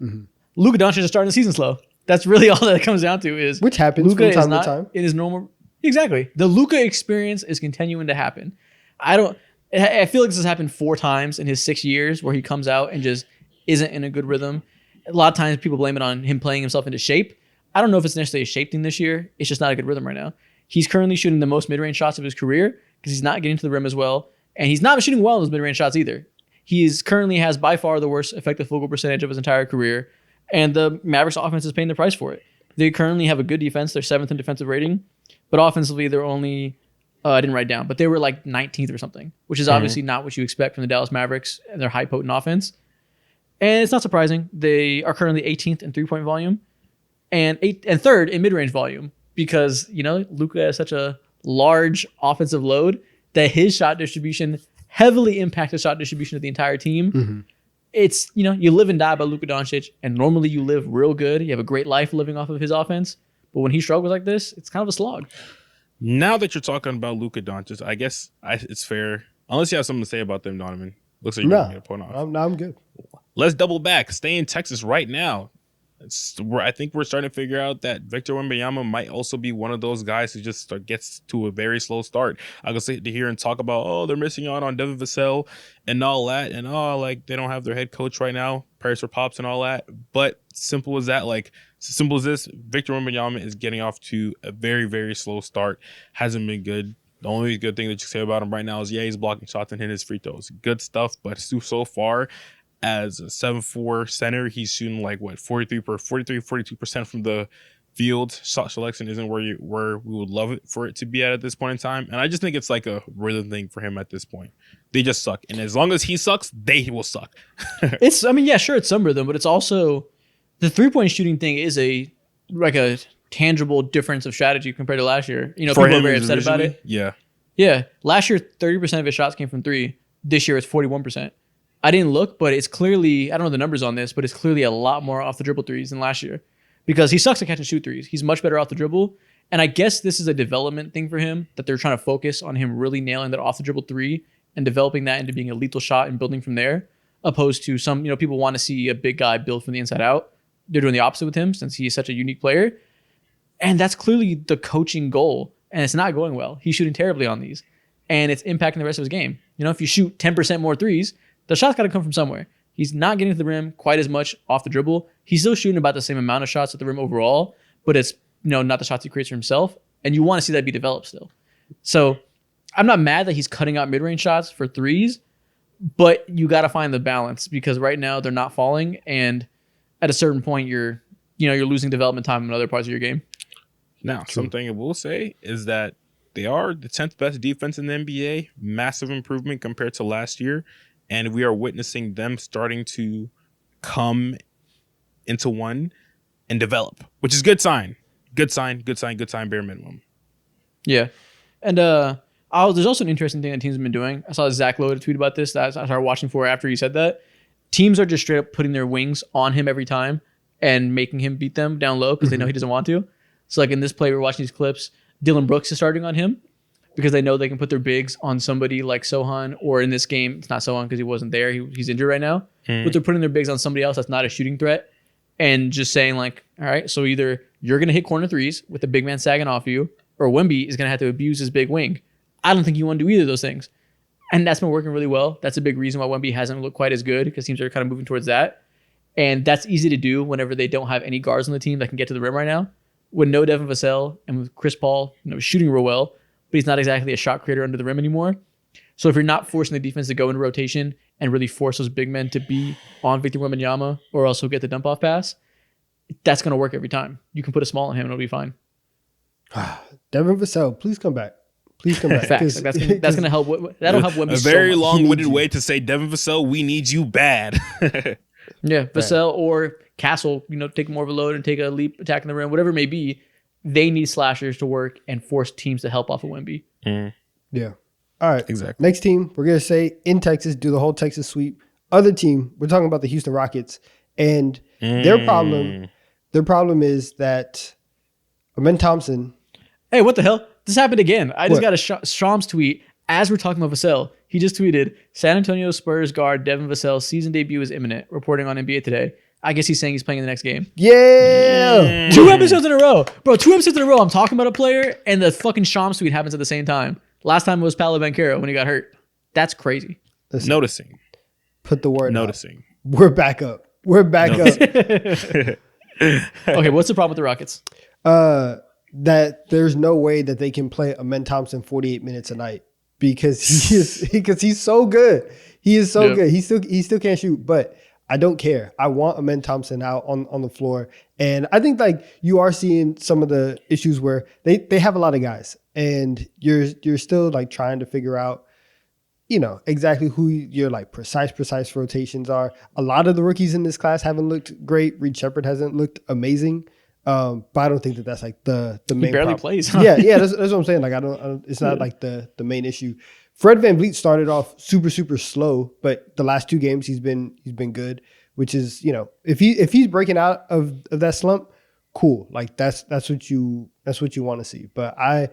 Luka Doncic is starting the season slow. That's really all that it comes down to is Which happens Luka from time is to not time. in his normal. Exactly. The Luka experience is continuing to happen. I feel like this has happened 4 times in his 6 years where he comes out and just isn't in a good rhythm. A lot of times people blame it on him playing himself into shape. I don't know if it's necessarily a shape thing this year. It's just not a good rhythm right now. He's currently shooting the most mid-range shots of his career because he's not getting to the rim as well. And he's not shooting well in those mid-range shots either. He currently has by far the worst effective field goal percentage of his entire career. And the Mavericks offense is paying the price for it. They currently have a good defense. They're 7th in defensive rating. But offensively, they're only, I didn't write down, but they were 19th or something, which is obviously not what you expect from the Dallas Mavericks and their high potent offense. And it's not surprising. They are currently 18th in 3-point volume and 3rd in mid-range volume because, Luka has such a large offensive load that his shot distribution heavily impacts the shot distribution of the entire team. Mm-hmm. It's, you live and die by Luka Doncic, and normally you live real good. You have a great life living off of his offense. But when he struggles like this, it's kind of a slog. Now that you're talking about Luka Doncic, I guess it's fair. Unless you have something to say about them, Donovan. Looks like you're going to get a point off. I'm good. Let's double back. Stay in Texas right now. I think we're starting to figure out that Victor Wembanyama might also be one of those guys who just gets to a very slow start. I can sit here and talk about, they're missing out on Devin Vassell and all that, and they don't have their head coach right now, prayers for Pops and all that. But simple as that, simple as this, Victor Wembanyama is getting off to a very, very slow start. Hasn't been good. The only good thing that you say about him right now is, he's blocking shots and hitting his free throws. Good stuff, but so far, as a 7'4" center, he's shooting 42% from the field. Shot selection isn't where we would love it for it to be at this point in time. And I just think it's like a rhythm thing for him at this point. They just suck. And as long as he sucks, they will suck. It's some rhythm, but it's also the 3-point shooting thing is a tangible difference of strategy compared to last year. People are very upset about it. Yeah. Yeah. Last year, 30% of his shots came from 3. This year, it's 41%. I didn't look, but it's clearly, I don't know the numbers on this, but it's clearly a lot more off the dribble threes than last year because he sucks at catch and shoot threes. He's much better off the dribble. And I guess this is a development thing for him that they're trying to focus on him really nailing that off the dribble 3 and developing that into being a lethal shot and building from there, opposed to some, people want to see a big guy build from the inside out. They're doing the opposite with him since he's such a unique player. And that's clearly the coaching goal. And it's not going well. He's shooting terribly on these. And it's impacting the rest of his game. If you shoot 10% more threes, the shot's got to come from somewhere. He's not getting to the rim quite as much off the dribble. He's still shooting about the same amount of shots at the rim overall, but it's not the shots he creates for himself. And you want to see that be developed still. So I'm not mad that he's cutting out mid-range shots for threes, but you got to find the balance because right now they're not falling, and at a certain point you're losing development time in other parts of your game. Now, something I will say is that they are the 10th best defense in the NBA, massive improvement compared to last year. And we are witnessing them starting to come into one and develop, which is good sign. Good sign, bare minimum. Yeah. And there's also an interesting thing that teams have been doing. I saw Zach Lowe tweet about this that I started watching for after he said that. Teams are just straight up putting their wings on him every time and making him beat them down low because they know he doesn't want to. So in this play, we're watching these clips. Dylan Brooks is starting on him because they know they can put their bigs on somebody like Sohan, or in this game, it's not Sohan because he wasn't there. He's injured right now. But they're putting their bigs on somebody else that's not a shooting threat and just saying all right, so either you're going to hit corner threes with the big man sagging off you, or Wemby is going to have to abuse his big wing. I don't think you want to do either of those things. And that's been working really well. That's a big reason why Wemby hasn't looked quite as good because teams are kind of moving towards that. And that's easy to do whenever they don't have any guards on the team that can get to the rim right now. With no Devin Vassell and with Chris Paul shooting real well, but he's not exactly a shot creator under the rim anymore. So if you're not forcing the defense to go into rotation and really force those big men to be on Victor Wembanyama or also get the dump off pass, that's going to work every time. You can put a small on him and it'll be fine. Devin Vassell, please come back. Please come back. Facts. That's going to help. That'll help Wemby. A very so long-winded way to say, Devin Vassell, we need you bad. Yeah, Vassell or Castle, take more of a load and take a leap attacking the rim, whatever it may be. They need slashers to work and force teams to help off of Wemby. Yeah. All right. Exactly. Next team, we're going to say in Texas, do the whole Texas sweep. Other team, we're talking about the Houston Rockets. And their problem is that Amen Thompson. Hey, what the hell? This happened again. I just got a Shams tweet as we're talking about Vassell. He just tweeted, San Antonio Spurs guard Devin Vassell's season debut is imminent, reporting on NBA Today. I guess he's saying he's playing in the next game. Yeah. 2 episodes in a row. Bro, 2 episodes in a row. I'm talking about a player and the fucking Shams tweet happens at the same time. Last time it was Paolo Banchero when he got hurt. That's crazy. Listen, Noticing. Put the word Noticing. Out. We're back up. Okay, what's the problem with the Rockets? That there's no way that they can play Amen Thompson 48 minutes a night because he's so good. He is so good. He still can't shoot, but I don't care. I want Amen Thompson out on the floor. And I think you are seeing some of the issues where they have a lot of guys and you're still trying to figure out exactly who your like precise rotations are. A lot of the rookies in this class haven't looked great. Reed Shepherd hasn't looked amazing. But I don't think that's like the main. He barely problem. plays. Yeah, that's what I'm saying. Like I don't it's not like the main issue. Fred VanVleet started off super slow, but the last 2 games he's been good, which is if he's breaking out of that slump, cool. Like that's what you want to see. But I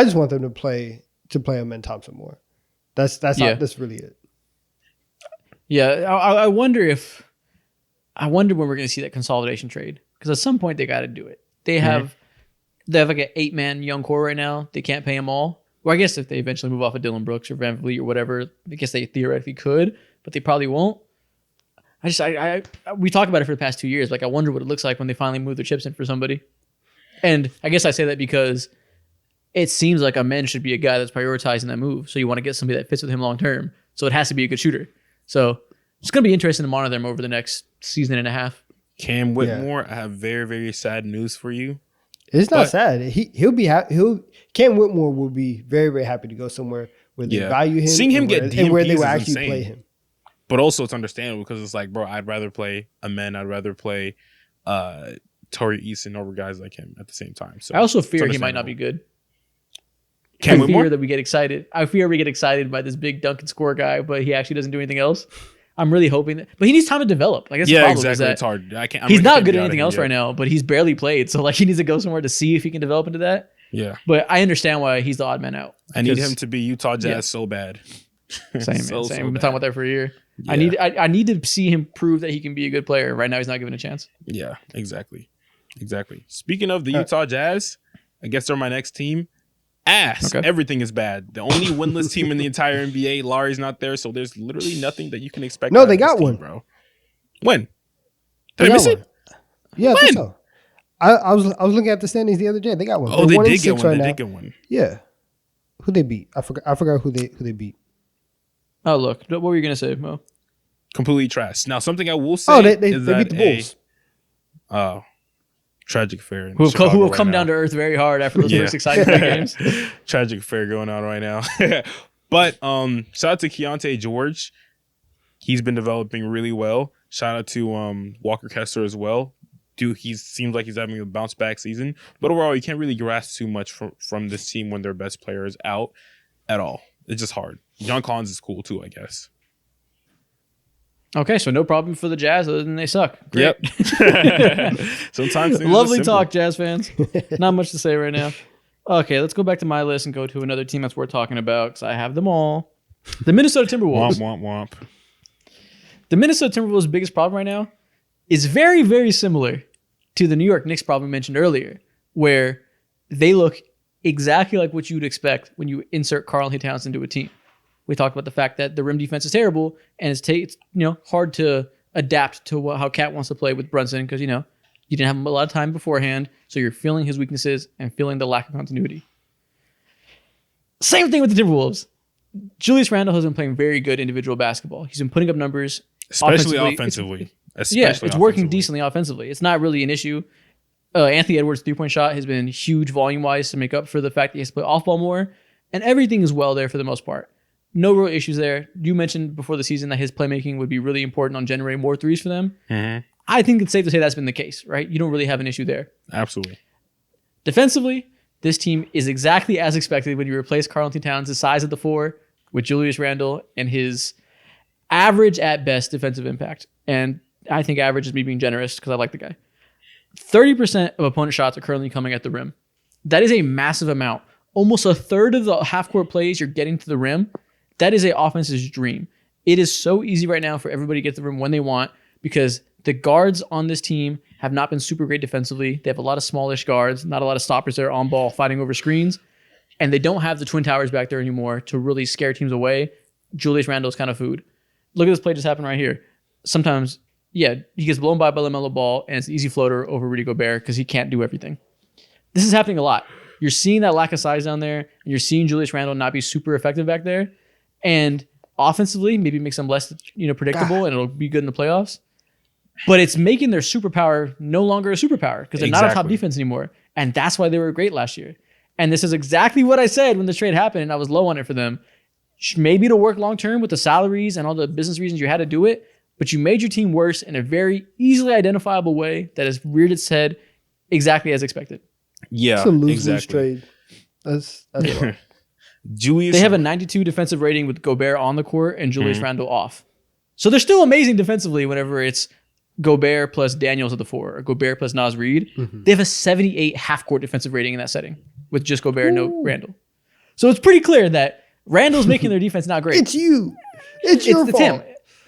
just want them to play Amen Thompson more. That's really it. Yeah, I wonder when we're going to see that consolidation trade, because at some point they got to do it. They have like an 8-man young core right now. They can't pay them all. Well, I guess if they eventually move off of Dylan Brooks or Van Vliet or whatever, I guess they theoretically could, but they probably won't. We talked about it for the past 2 years. Like, I wonder what it looks like when they finally move their chips in for somebody. And I guess I say that because it seems like Amen should be a guy that's prioritizing that move. So you want to get somebody that fits with him long term. So it has to be a good shooter. So it's going to be interesting to monitor them over the next season and a half. Cam Whitmore, I have very, very sad news for you. It's not sad. He'll be happy. Cam Whitmore will be very, very happy to go somewhere where they value him. Seeing him get DMPs and where they will actually insane. Play him. But also it's understandable because it's like, bro, I'd rather play Amen. I'd rather play Torrey Eason over guys like him at the same time. So I also fear he might not be good. Cam I Whitmore? fear that we get excited. I fear we get excited by this big dunk and score guy, but he actually doesn't do anything else. I'm really hoping that, but he needs time to develop. Like that's the problem. Exactly. Is that it's hard. He's not good at anything else right now, but he's barely played. So like he needs to go somewhere to see if he can develop into that. Yeah. But I understand why he's the odd man out. I need him to be Utah Jazz so bad. Same. We've been bad. talking about that for a year. Yeah. I need to see him prove that he can be a good player. Right now, he's not given a chance. Yeah, exactly. Speaking of the Utah Jazz, I guess they're my next team. Okay. Everything is bad. The only winless team in the entire NBA. Larry's not there, so there's literally nothing that you can expect. No, they got one, bro. When? Did I miss it? Yeah, I think so. I was looking at the standings the other day. They got one. Oh, they did get one. They did get one. Yeah. Who they beat? I forgot who they beat. Oh, look. What were you gonna say, Mo? Completely trash. Now, something I will say they beat the Bulls. Tragic affair. Who have come down to earth very hard after those first exciting games. Tragic affair going on right now. But shout out to Keontae George. He's been developing really well. Shout out to Walker Kessler as well. Dude, he seems like he's having a bounce back season. But overall, you can't really grasp too much from this team when their best player is out at all. It's just hard. John Collins is cool too, I guess. Okay, so no problem for the Jazz other than they suck. Great. Yep. Sometimes lovely talk, Jazz fans. Not much to say right now. Okay, let's go back to my list and go to another team that's worth talking about because I have them all. The Minnesota Timberwolves. Womp. The Minnesota Timberwolves' biggest problem right now is very, very similar to the New York Knicks problem mentioned earlier, where they look exactly like what you would expect when you insert Karl-Anthony Towns into a team. We talked about the fact that the rim defense is terrible, and it's hard to adapt to how Cat wants to play with Brunson because you didn't have him a lot of time beforehand, so you're feeling his weaknesses and feeling the lack of continuity. Same thing with the Timberwolves. Julius Randle has been playing very good individual basketball. He's been putting up numbers, especially offensively. It's working decently offensively. It's not really an issue. Anthony Edwards' 3-point shot has been huge volume-wise to make up for the fact that he has to play off-ball more, and everything is well there for the most part. No real issues there. You mentioned before the season that his playmaking would be really important on generating more threes for them. Mm-hmm. I think it's safe to say that's been the case, right? You don't really have an issue there. Absolutely. Defensively, this team is exactly as expected when you replace Karl-Anthony Towns' size at the 4 with Julius Randle and his average at best defensive impact. And I think average is me being generous because I like the guy. 30% of opponent shots are currently coming at the rim. That is a massive amount. Almost a third of the half-court plays you're getting to the rim. That is an offense's dream. It is so easy right now for everybody to get to the rim when they want because the guards on this team have not been super great defensively. They have a lot of smallish guards, not a lot of stoppers that are on ball fighting over screens, and they don't have the Twin Towers back there anymore to really scare teams away. Julius Randle's kind of food. Look at this play just happened right here. Sometimes, he gets blown by LaMelo Ball, and it's an easy floater over Rudy Gobert because he can't do everything. This is happening a lot. You're seeing that lack of size down there, and you're seeing Julius Randle not be super effective back there. And offensively, maybe makes them less, predictable, and it'll be good in the playoffs. But it's making their superpower no longer a superpower because they're not a top defense anymore. And that's why they were great last year. And this is exactly what I said when the trade happened, and I was low on it for them. maybe to work long term with the salaries and all the business reasons you had to do it, but you made your team worse in a very easily identifiable way that has reared its head exactly as expected. Yeah, it's a lose-lose trade. That's Julius. They have a 92 defensive rating with Gobert on the court and Julius Randle off. So they're still amazing defensively whenever it's Gobert plus Daniels at the 4 or Gobert plus Naz Reid. They have a 78 half-court defensive rating in that setting with just Gobert and no Randle. So it's pretty clear that Randle's making their defense not great. It's you. It's your fault. Him.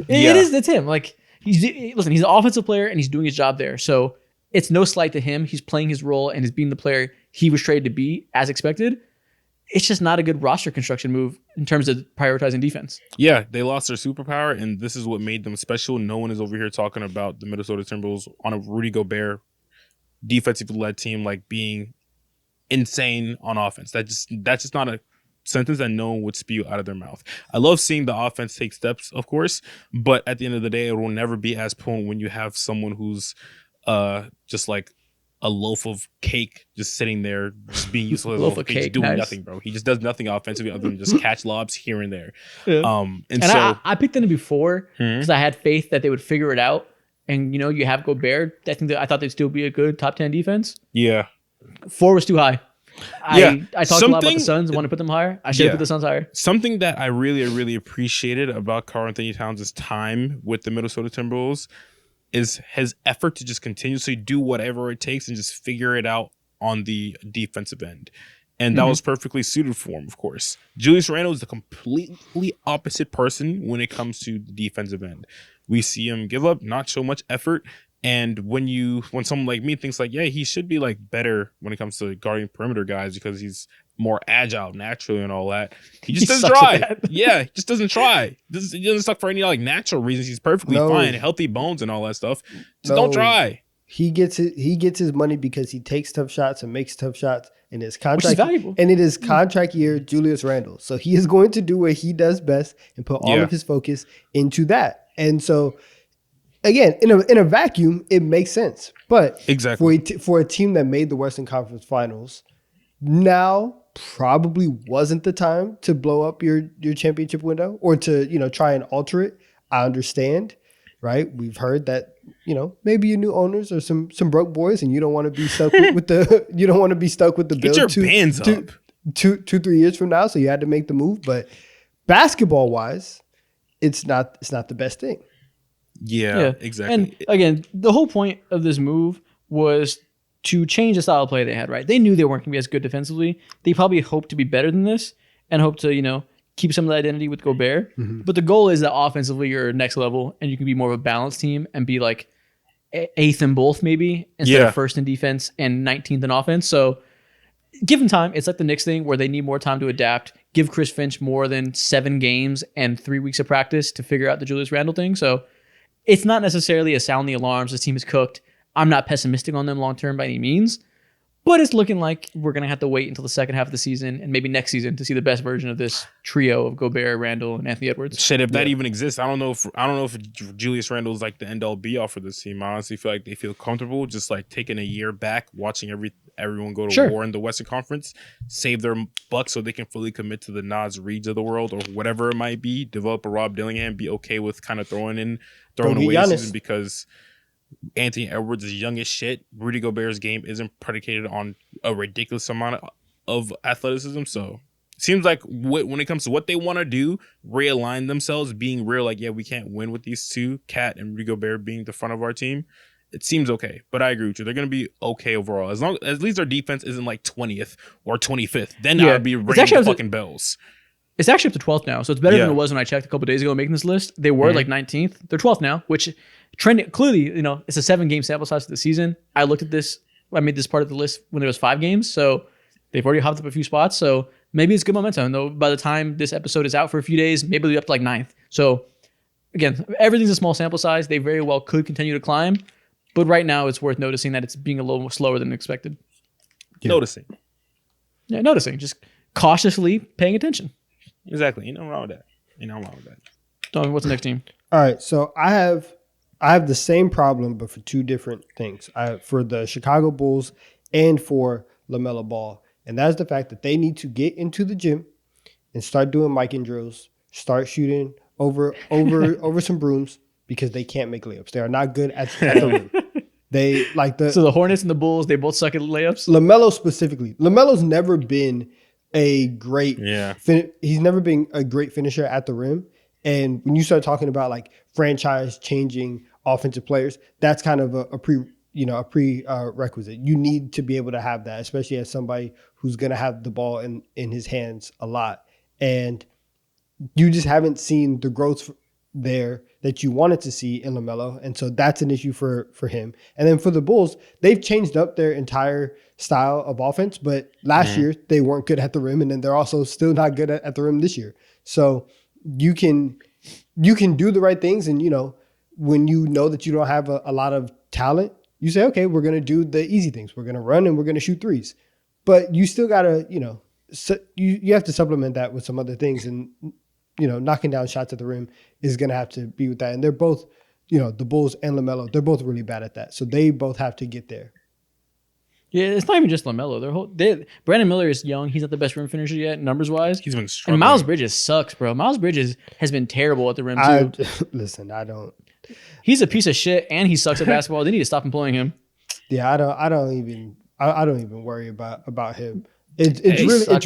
It's him. Like he's an offensive player and he's doing his job there. So it's no slight to him. He's playing his role and he's being the player he was traded to be as expected. It's just not a good roster construction move in terms of prioritizing defense. Yeah, they lost their superpower, and this is what made them special. No one is over here talking about the Minnesota Timberwolves on a Rudy Gobert defensive-led team like being insane on offense. That's just not a sentence that no one would spew out of their mouth. I love seeing the offense take steps, of course, but at the end of the day, it will never be as potent when you have someone who's just like a loaf of cake just sitting there, just being useful as a loaf of cake, just doing nothing, bro. He just does nothing offensively other than just catch lobs here and there. Yeah. And so I picked them before because I had faith that they would figure it out. And you have Gobert. I thought they'd still be a good top 10 defense. Yeah. 4 was too high. Yeah. I talked a lot about the Suns. Want to put them higher. I should have put the Suns higher. Something that I really, really appreciated about Karl-Anthony Towns' time with the Minnesota Timberwolves is his effort to just continuously do whatever it takes and just figure it out on the defensive end. And that was perfectly suited for him, of course. Julius Randle is the completely opposite person when it comes to the defensive end. We see him give up, not show much effort. And when someone like me thinks like, yeah, he should be like better when it comes to guarding perimeter guys because he's more agile naturally and all that. He just doesn't try. Yeah, he just doesn't try. He doesn't suck for any like natural reasons. He's perfectly fine, healthy bones and all that stuff. Just don't try. He gets his money because he takes tough shots and makes tough shots in his contract. Which is valuable. And it is contract year Julius Randle. So he is going to do what he does best and put all of his focus into that. And so again, in a vacuum, it makes sense. But exactly for a team that made the Western Conference Finals, now probably wasn't the time to blow up your championship window or to try and alter it. I understand, right? We've heard that maybe your new owners are some broke boys, and you don't want to be stuck with the you don't want to be stuck with the bill. Get your bands up 2-3 years from now. So you had to make the move, but basketball wise, it's not the best thing. Yeah, exactly. And again, the whole point of this move was to change the style of play they had, right? They knew they weren't going to be as good defensively. They probably hoped to be better than this and hope to, keep some of the identity with Gobert. But the goal is that offensively you're next level and you can be more of a balanced team and be like 8th in both maybe instead of 1st in defense and 19th in offense. So give them time. It's like the Knicks thing where they need more time to adapt. Give Chris Finch more than 7 games and 3 weeks of practice to figure out the Julius Randle thing. So it's not necessarily a sound the alarms. This team is cooked. I'm not pessimistic on them long-term by any means, but it's looking like we're going to have to wait until the second half of the season and maybe next season to see the best version of this trio of Gobert, Randle, and Anthony Edwards. Shit, if that even exists, I don't know if Julius Randle is like the end all be all for this team. I honestly feel like they feel comfortable just like taking a year back, watching everyone go to war in the Western Conference, save their bucks so they can fully commit to the Naz Reids of the world or whatever it might be, develop a Rob Dillingham, be okay with kind of throwing away the season because Anthony Edwards is young as shit. Rudy Gobert's game isn't predicated on a ridiculous amount of athleticism. So it seems like when it comes to what they want to do, realign themselves, being real, like, yeah, we can't win with these two, Cat and Rudy Gobert being the front of our team. It seems okay, but I agree with you. They're going to be okay overall. As at least their defense isn't like 20th or 25th. Then I would be ringing the fucking bells. It's actually up to 12th now, so it's better than it was when I checked a couple days ago making this list. They were like 19th. They're 12th now, which trending clearly, it's a 7-game sample size for the season. I looked at this. I made this part of the list when there was 5 games, so they've already hopped up a few spots. So maybe it's good momentum. Though by the time this episode is out for a few days, maybe they'll be up to like 9th. So again, everything's a small sample size. They very well could continue to climb, but right now it's worth noticing that it's being a little more slower than expected. Yeah. Noticing, just cautiously paying attention. Exactly. Ain't nothing wrong with that. Don, what's the next team? All right. So I have the same problem, but for 2 different things. For the Chicago Bulls and for LaMelo Ball. And that's the fact that they need to get into the gym and start doing Mikan drills. Start shooting over some brooms because they can't make layups. They are not good at the rim. They So the Hornets and the Bulls, they both suck at layups. LaMelo specifically. LaMelo's never been a great. He's never been a great finisher at the rim. And when you start talking about like franchise changing offensive players, that's kind of a prerequisite. You need to be able to have that, especially as somebody who's going to have the ball in his hands a lot. And you just haven't seen the growth there that you wanted to see in LaMelo. And so that's an issue for him. And then for the Bulls, they've changed up their entire style of offense. But last year, they weren't good at the rim. And then they're also still not good at the rim this year. So you can do the right things. And, when you know that you don't have a lot of talent, you say, okay, we're going to do the easy things. We're going to run and we're going to shoot threes. But you still got to, you have to supplement that with some other things. And, knocking down shots at the rim is going to have to be with that. And they're both, the Bulls and LaMelo, they're both really bad at that. So they both have to get there. Yeah, it's not even just LaMelo. Brandon Miller is young. He's not the best rim finisher yet, numbers wise. He's been struggling. And Miles Bridges sucks, bro. Miles Bridges has been terrible at the rim too. I don't. He's a piece of shit, and he sucks at basketball. They need to stop employing him. Yeah, I don't even worry about him. It's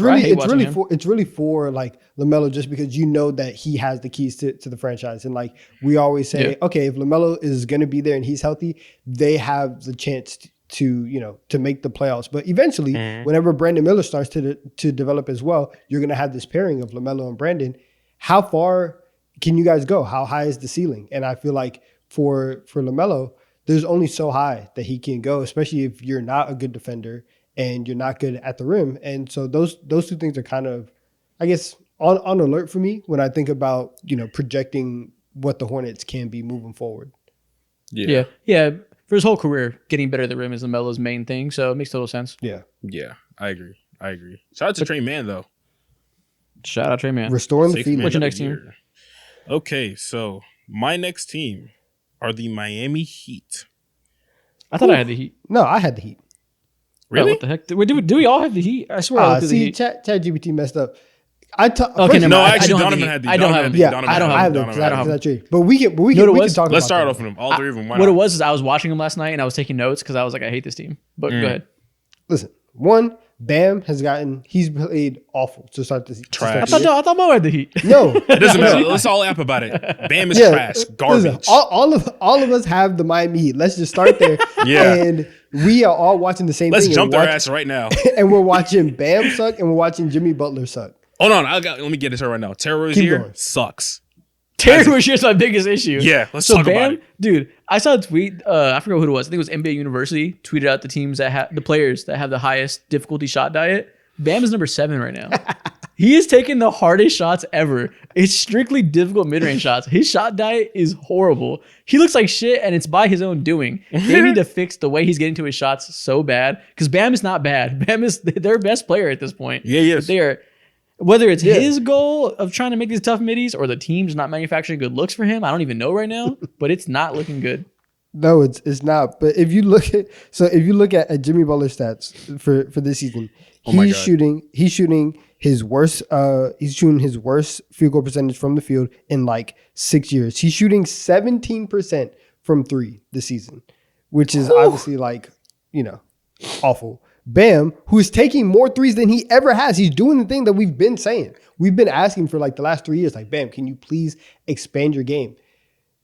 really for like LaMelo, just because that he has the keys to the franchise. And like we always say, okay, if LaMelo is going to be there and he's healthy, they have the chance to make the playoffs. But eventually, whenever Brandon Miller starts to develop as well, you're going to have this pairing of LaMelo and Brandon. How far can you guys go? How high is the ceiling? And I feel like for LaMelo, there's only so high that he can go, especially if you're not a good defender and you're not good at the rim. And so those two things are kind of, I guess, on alert for me when I think about, projecting what the Hornets can be moving forward. Yeah. For his whole career, getting better at the rim is LaMelo's main thing. So it makes total sense. Yeah. Yeah, I agree. Shout out to Trey Mann, though. Shout out Trey Mann. Restoring the feeling. What's your next team? Okay, so my next team are the Miami Heat. I thought I had the Heat. No, I had the Heat. Really? Oh, what the heck? Do we all have the Heat? I swear I looked at the Heat. ChatGPT messed up. Okay, no, actually, Donovan had the Heat. I don't have them. Yeah, I don't have them. But we can talk about Let's start off with them. All three of them. What it was is I was watching them last night and I was taking notes because I was like, I hate this team. But go ahead. Listen, one, Bam he's played awful to start this. Trash. I thought Mo had the Heat. No. It doesn't matter. Let's all app about it. Bam is trash. Garbage. Listen, all of us have the Miami Heat. Let's just start there. Yeah. And we are all watching the same Let's thing. Let's jump their ass right now. And we're watching Bam suck and we're watching Jimmy Butler suck. Hold on. Let me get this right now. Terry Rozier sucks. Terry Rozier's my biggest issue. Yeah, let's talk about it. Dude, I saw a tweet. I forgot who it was. I think it was NBA University tweeted out the teams that have the players that have the highest difficulty shot diet. Bam is number 7 right now. He is taking the hardest shots ever. It's strictly difficult mid-range shots. His shot diet is horrible. He looks like shit, and it's by his own doing. They need to fix the way he's getting to his shots so bad, because Bam is not bad. Bam is their best player at this point. Yeah, yes. They are. Whether it's his goal of trying to make these tough middies or the team's not manufacturing good looks for him, I don't even know right now, but it's not looking good. No, it's not. But if you look at Jimmy Butler's stats for this season, he's shooting his worst field goal percentage from the field in like 6 years. He's shooting 17% from 3 this season, which is obviously awful. Bam, who is taking more threes than he ever has. He's doing the thing that we've been saying. We've been asking for like the last 3 years. Like, Bam, can you please expand your game?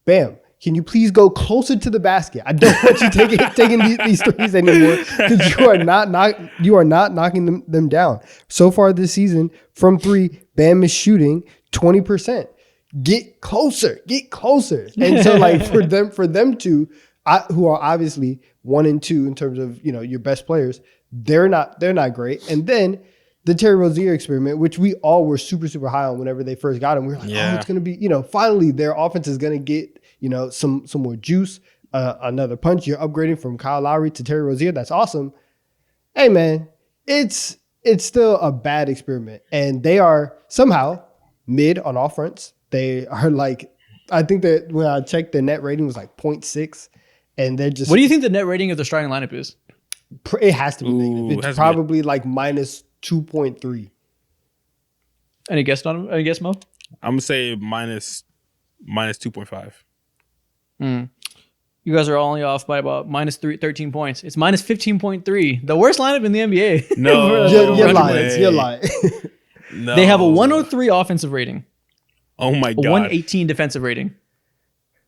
Bam, can you please go closer to the basket? I don't want you taking these threes anymore, because you are not knocking them down. So far this season, from 3, Bam is shooting 20%. Get closer. And so like for them to, who are obviously 1 and 2 in terms of your best players, they're not great. And then the Terry Rozier experiment, which we all were super, super high on whenever they first got him. We were like, oh, it's going to be, finally their offense is going to get, some more juice, another punch. You're upgrading from Kyle Lowry to Terry Rozier. That's awesome. Hey, man, it's still a bad experiment. And they are somehow mid on all fronts. They are like, I think that when I checked, the net rating was like 0.6. And they're just. What do you think the net rating of the starting lineup is? It has to be negative. It's probably like minus 2.3. Any guess on him? Any guess, Mo? I'm gonna say minus 2.5. You guys are only off by about minus 13 points. It's minus 15.3. The worst lineup in the NBA. No, You're lying. You're lying. No. They have a 103 offensive rating, Oh my a god, 118 defensive rating.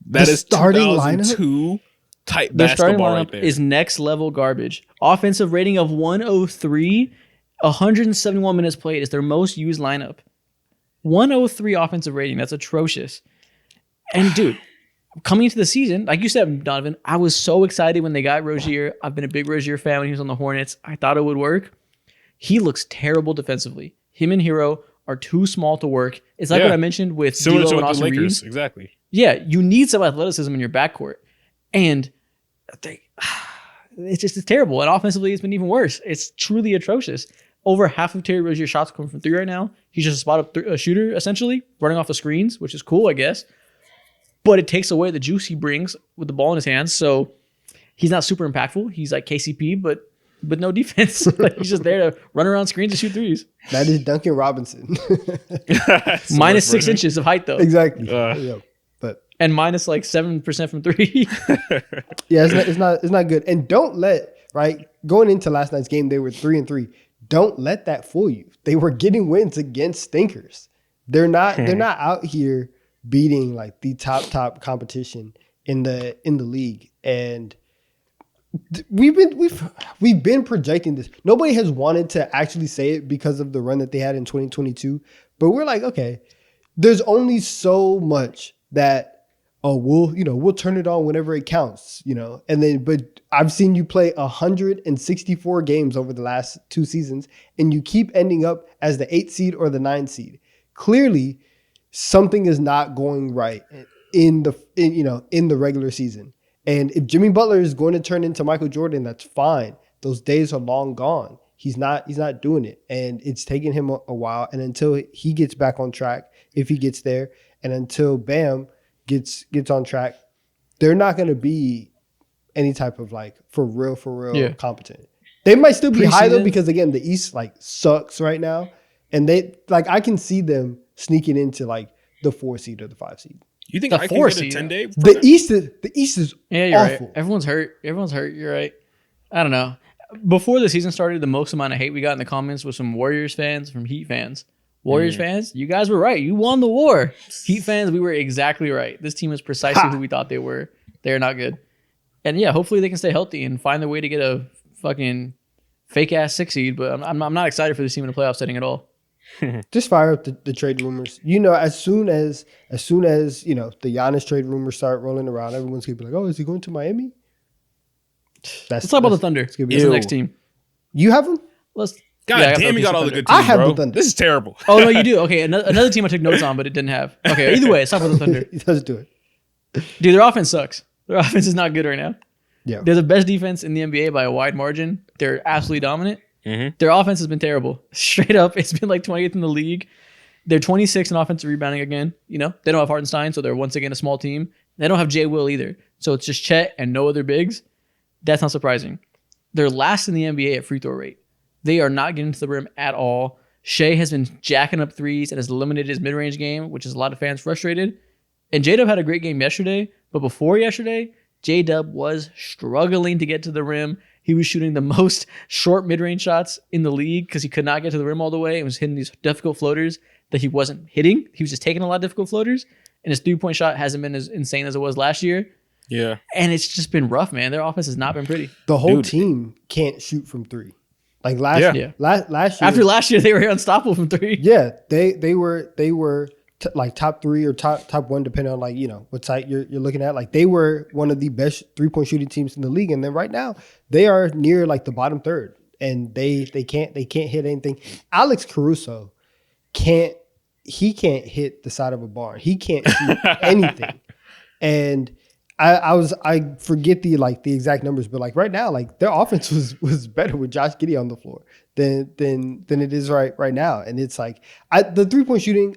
that The is starting 2002 type Their starting basketball lineup right there. is next level garbage. Offensive rating of 103, 171 minutes played is their most used lineup. 103 offensive rating. That's atrocious. And dude, coming into the season, like you said, Donovan, I was so excited when they got Rozier. I've been a big Rozier fan when he was on the Hornets. I thought it would work. He looks terrible defensively. Him and Hero are too small to work. It's like what I mentioned with similar D'Lo to and the Austin Lakers, Reeves. exactly. Yeah, you need some athleticism in your backcourt. And it's terrible. And offensively, it's been even worse. It's truly atrocious. Over half of Terry Rozier's shots come from three right now. He's just a spot-up shooter, essentially, running off the screens, which is cool, I guess. But it takes away the juice he brings with the ball in his hands. So he's not super impactful. He's like KCP, but with no defense. Like, he's just there to run around screens and shoot threes. That is Duncan Robinson. Minus 6 inches of height, though. Exactly. Yeah. But And minus like 7% from three. yeah, it's not good. And don't let, right, going into last night's game, they were 3-3. Don't let that fool you. They were getting wins against stinkers. They're not out here beating like the top competition in the league. And we've been projecting this. Nobody has wanted to actually say it because of the run that they had in 2022. But we're like, okay, there's only so much that we'll turn it on whenever it counts, but I've seen you play 164 games over the last 2 seasons, and you keep ending up as the 8th seed or the 9th seed. Clearly, something is not going right in the regular season. And if Jimmy Butler is going to turn into Michael Jordan, that's fine. Those days are long gone. He's not doing it, and it's taking him a while. And until he gets back on track, if he gets there, and until Bam gets on track, they're not going to be any type of like for real competent. They might still be high though, because again, the East like sucks right now, and they like I can see them sneaking into like the 4 seed or the 5 seed. You think The I can 4 get a seed. 10-day? The East is Yeah, you're awful. right. Everyone's hurt. You're right. I don't know. Before the season started, the most amount of hate we got in the comments was from Warriors fans, from Heat fans. Warriors fans, you guys were right. You won the war. Heat fans, we were exactly right. This team is precisely who we thought they were. They're not good. And yeah, hopefully they can stay healthy and find their way to get a fucking fake ass 6 seed. But I'm not excited for this team in the playoff setting at all. Just fire up the trade rumors. As soon as the Giannis trade rumors start rolling around, everyone's gonna be like, "Oh, is he going to Miami?" Let's talk about the Thunder. It's the next team. You have them? God damn, you got all the good teams, I have bro. the Thunder. This is terrible. Oh no, you do. Okay, another team I took notes on, but it didn't have. Okay, either way, let's talk about the Thunder. Let's do it. Dude, their offense sucks. Their offense is not good right now. Yeah, They're the best defense in the NBA by a wide margin. They're absolutely dominant. Their offense has been terrible. Straight up, it's been like 28th in the league. They're 26 in offensive rebounding again. They don't have Hartenstein, so they're once again a small team. They don't have Jay Will either. So it's just Chet and no other bigs. That's not surprising. They're last in the NBA at free throw rate. They are not getting to the rim at all. Shea has been jacking up threes and has eliminated his mid-range game, which is a lot of fans frustrated. And J-Dub had a great game yesterday, but before yesterday, J-Dub was struggling to get to the rim. He was shooting the most short mid-range shots in the league because he could not get to the rim all the way and was hitting these difficult floaters that he wasn't hitting. He was just taking a lot of difficult floaters, and his three-point shot hasn't been as insane as it was last year. Yeah. And it's just been rough, man. Their offense has not been pretty. the whole team can't shoot from 3. Like last year. After last year, they were unstoppable from 3. Yeah, they were like top 3 or top 1, depending on what site you're looking at. Like they were one of the best 3-point shooting teams in the league, and then right now they are near like the bottom third, and they can't hit anything. Alex Caruso can't hit the side of a barn. He can't shoot anything, and I forget the exact numbers, but like right now, like their offense was better with Josh Giddey on the floor than it is right now. And it's like the 3-point shooting,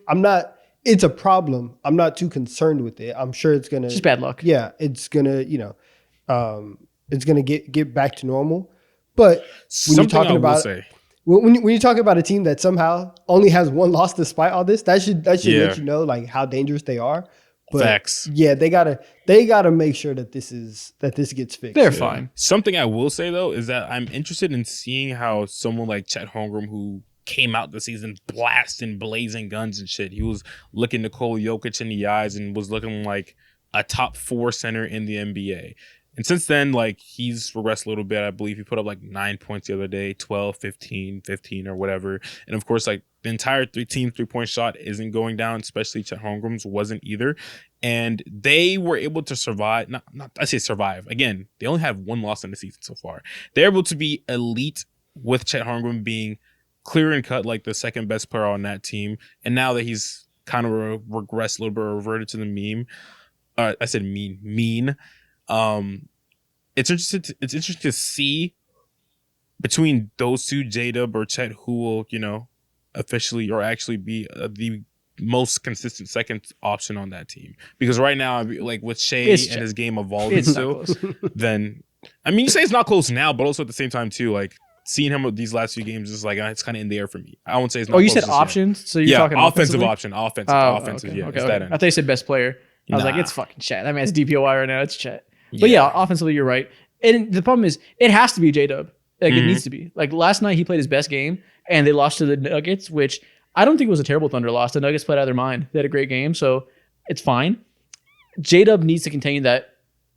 it's a problem. I'm not too concerned with it. I'm sure it's gonna Just bad luck. Yeah, it's gonna it's gonna get back to normal. But when Something you're talking I will about say, when you talk about a team that somehow only has one loss despite all this, that should let you know like how dangerous they are. But Facts. yeah, they gotta make sure that this gets fixed. They're fine. Something I will say though is that I'm interested in seeing how someone like Chet Holmgren, who came out the season blasting, blazing guns and shit, he was looking Nikola Jokic in the eyes and was looking like a top 4 center in the NBA. And since then, like, he's regressed a little bit. I believe he put up like 9 points the other day, 12, 15 or whatever. And of course, like, the entire team 3-point shot isn't going down, especially Chet Holmgren's wasn't either. And they were able to survive. I say survive. Again, they only have one loss in the season so far. They're able to be elite with Chet Holmgren being clear and cut, like the second best player on that team. And now that he's kind of regressed a little bit, reverted to the meme. I said mean. It's interesting to see between those two, J-Dub or Chet, who will, officially or actually be the most consistent second option on that team. Because right now, like with Shea and his game evolving still, then you say it's not close now, but also at the same time too, like seeing him with these last few games is like it's kind of in the air for me. I won't say it's not. Oh, you close said options, yet. so you're talking offensive option, offensive. Okay. Yeah, Okay. it's that end. I thought you said best player. I was like, it's fucking Chet. I mean, it's DPOY right now. It's Chet. But yeah, offensively, you're right. And the problem is, it has to be J-Dub. Like, it needs to be. Like, last night, he played his best game, and they lost to the Nuggets, which I don't think was a terrible Thunder loss. The Nuggets played out of their mind. They had a great game, so it's fine. J-Dub needs to continue that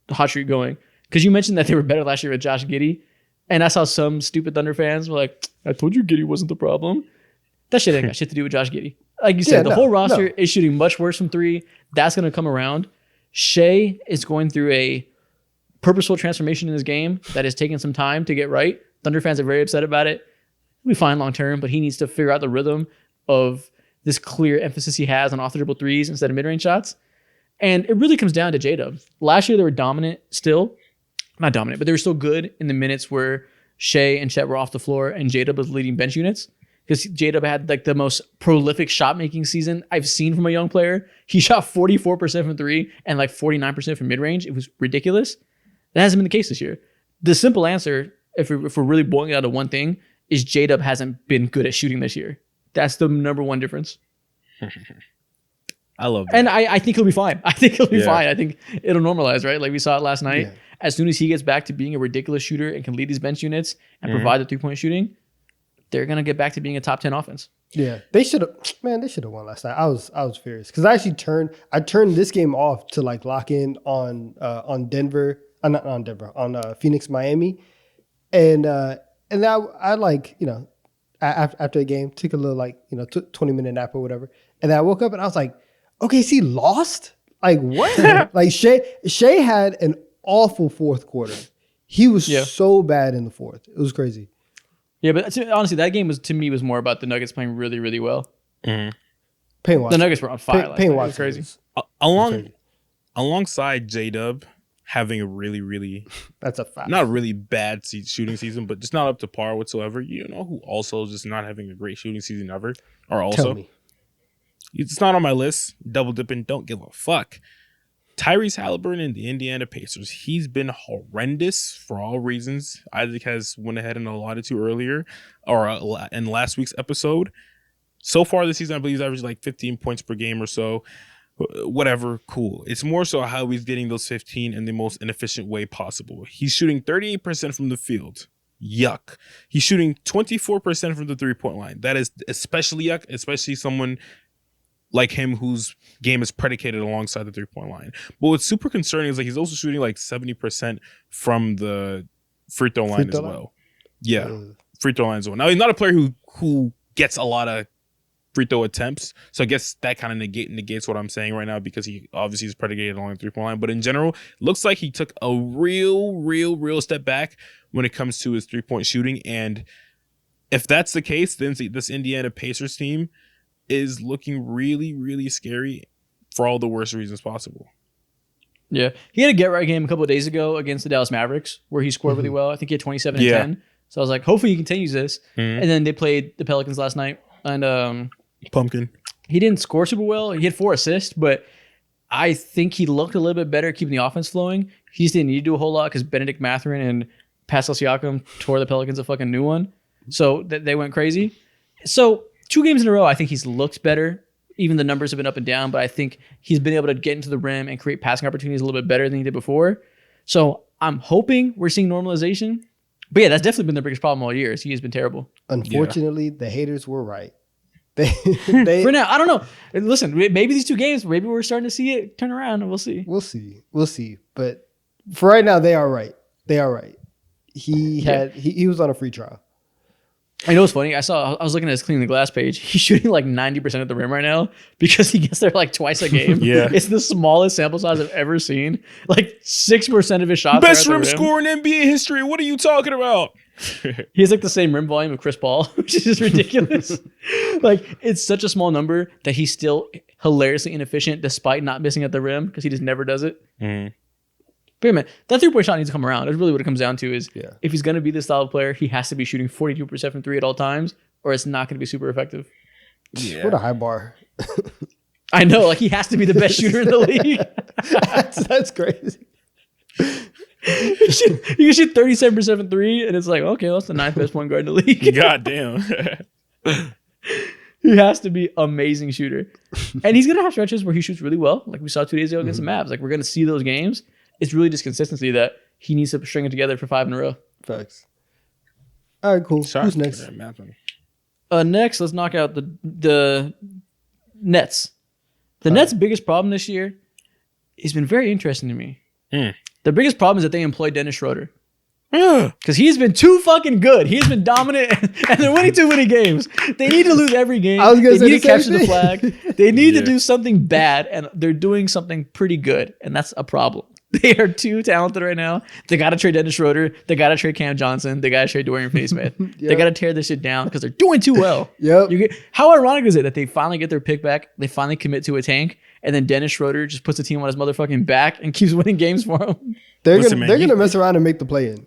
hot streak going. Because you mentioned that they were better last year with Josh Giddey, and I saw some stupid Thunder fans were like, I told you Giddey wasn't the problem. That shit ain't got shit to do with Josh Giddey. Like you said, the whole roster is shooting much worse from 3. That's going to come around. Shea is going through a purposeful transformation in his game that is taking some time to get right. Thunder fans are very upset about it. He'll be fine long term, but he needs to figure out the rhythm of this clear emphasis he has on off the dribble threes instead of mid-range shots. And it really comes down to J-Dub. Last year they were dominant still. Not dominant, but they were still good in the minutes where Shea and Chet were off the floor and J-Dub was leading bench units. Because J-Dub had like the most prolific shot-making season I've seen from a young player. He shot 44% from 3 and like 49% from mid-range. It was ridiculous. That hasn't been the case this year. The simple answer, if we're really boiling it down to one thing, is J-Dub hasn't been good at shooting this year. That's the number one difference. I love that. And I think he'll be fine. I think he'll be fine. I think it'll normalize, right? Like we saw it last night. Yeah. As soon as he gets back to being a ridiculous shooter and can lead his bench units and provide the 3-point shooting, they're going to get back to being a top 10 offense. Yeah. They should have won last night. I was furious because I actually turned this game off to like lock in on Denver, not on Denver, on Phoenix, Miami. And I like, after the game, took a little 20-minute nap or whatever. And then I woke up and I was like, OKC lost? Like what? Like Shea had an awful fourth quarter. He was so bad in the fourth. It was crazy. Yeah, but honestly, that game was more about the Nuggets playing really, really well. Payne Watson. The Nuggets were on fire. Payne Watson was crazy. Alongside J-Dub having a really, really that's a fact. Not really bad shooting season, but just not up to par whatsoever. You know who also is just not having a great shooting season ever? Or also, tell me. It's not on my list. Double dipping, don't give a fuck. Tyrese Halliburton and the Indiana Pacers. He's been horrendous for all reasons. Isaac has went ahead and allotted to earlier, or in last week's episode. So far this season, I believe he's averaged like 15 points per game or so. Whatever, cool. It's more so how he's getting those 15 in the most inefficient way possible. He's shooting 38% from the field. Yuck. He's shooting 24% from the 3-point line. That is especially yuck, especially someone like him whose game is predicated alongside the 3-point line. But what's super concerning is like he's also shooting like 70% from the free throw line as well. Yeah, free throw line as well. Now he's not a player who gets a lot of free throw attempts, so I guess that kind of negates what I'm saying right now because he obviously is predicated along the 3-point line. But in general, it looks like he took a real step back when it comes to his 3-point shooting. And if that's the case, then this Indiana Pacers team is looking really scary for all the worst reasons possible. Yeah. He had a get-right game a couple of days ago against the Dallas Mavericks where he scored really well. I think he had 27 and 10. So I was like, hopefully he continues this. And then they played the Pelicans last night. And Pumpkin. He didn't score super well. He had 4 assists, but I think he looked a little bit better keeping the offense flowing. He just didn't need to do a whole lot because Benedict Mathurin and Pascal Siakam tore the Pelicans a fucking new one. So they went crazy. So 2 games in a row, I think he's looked better. Even the numbers have been up and down, but I think he's been able to get into the rim and create passing opportunities a little bit better than he did before. So I'm hoping we're seeing normalization. But yeah, that's definitely been their biggest problem all year. Is he has been terrible. Unfortunately, the haters were right. For now, I don't know. Listen, maybe these 2 games, maybe we're starting to see it turn around, and we'll see. We'll see. But for right now, they are right. He was on a free trial. I know it's funny. I was looking at his cleaning the glass page. He's shooting like 90% at the rim right now because he gets there like twice a game. Yeah. It's the smallest sample size I've ever seen. Like 6% of his shots. Best rim scorer in NBA history. What are you talking about? He has like the same rim volume of Chris Paul, which is just ridiculous. Like it's such a small number that he's still hilariously inefficient despite not missing at the rim because he just never does it. Mm. But man, that 3-point shot needs to come around. That's really what it comes down to is if he's going to be this style of player, he has to be shooting 42% from 3 at all times or it's not going to be super effective. Yeah. What a high bar. I know, like he has to be the best shooter in the league. That's crazy. You can shoot 37% from 3 and it's like, okay, well, that's the 9th best point guard in the league. God damn. He has to be amazing shooter. And he's going to have stretches where he shoots really well. Like we saw 2 days ago against the Mavs. Like we're going to see those games. It's really just consistency that he needs to string it together for 5 in a row. Facts. All right, cool. Who's next? Next, let's knock out the Nets. The Nets' biggest problem this year has been very interesting to me. The biggest problem is that they employed Dennis Schroeder. Because he's been too fucking good. He's been dominant, and they're winning too many games. They need to lose every game. I was gonna they say need to capture the flag. They need to Yeah. do something bad, and they're doing something pretty good, and that's a problem. They are too talented right now. They got to trade Dennis Schroeder. They got to trade Cam Johnson. They got to trade Dorian Finney-Smith. They got to tear this shit down because they're doing too well. Yep. How ironic is it that they finally get their pick back, they finally commit to a tank, and then Dennis Schroeder just puts the team on his motherfucking back and keeps winning games for them? They're gonna mess around and make the play-in.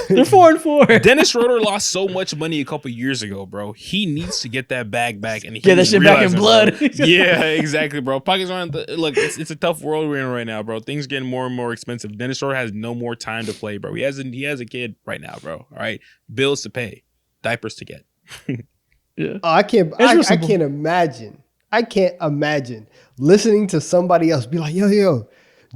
They're 4-4. Dennis Schroeder lost so much money a couple years ago, bro. He needs to get that bag back and Get that shit back in blood. Yeah, exactly, bro. Pockets around. Look, it's a tough world we're in right now, bro. Things getting more and more expensive. Dennis Schroeder has no more time to play, bro. He has a kid right now, bro. All right, bills to pay, diapers to get. Yeah. I can't imagine. I can't imagine listening to somebody else be like, yo,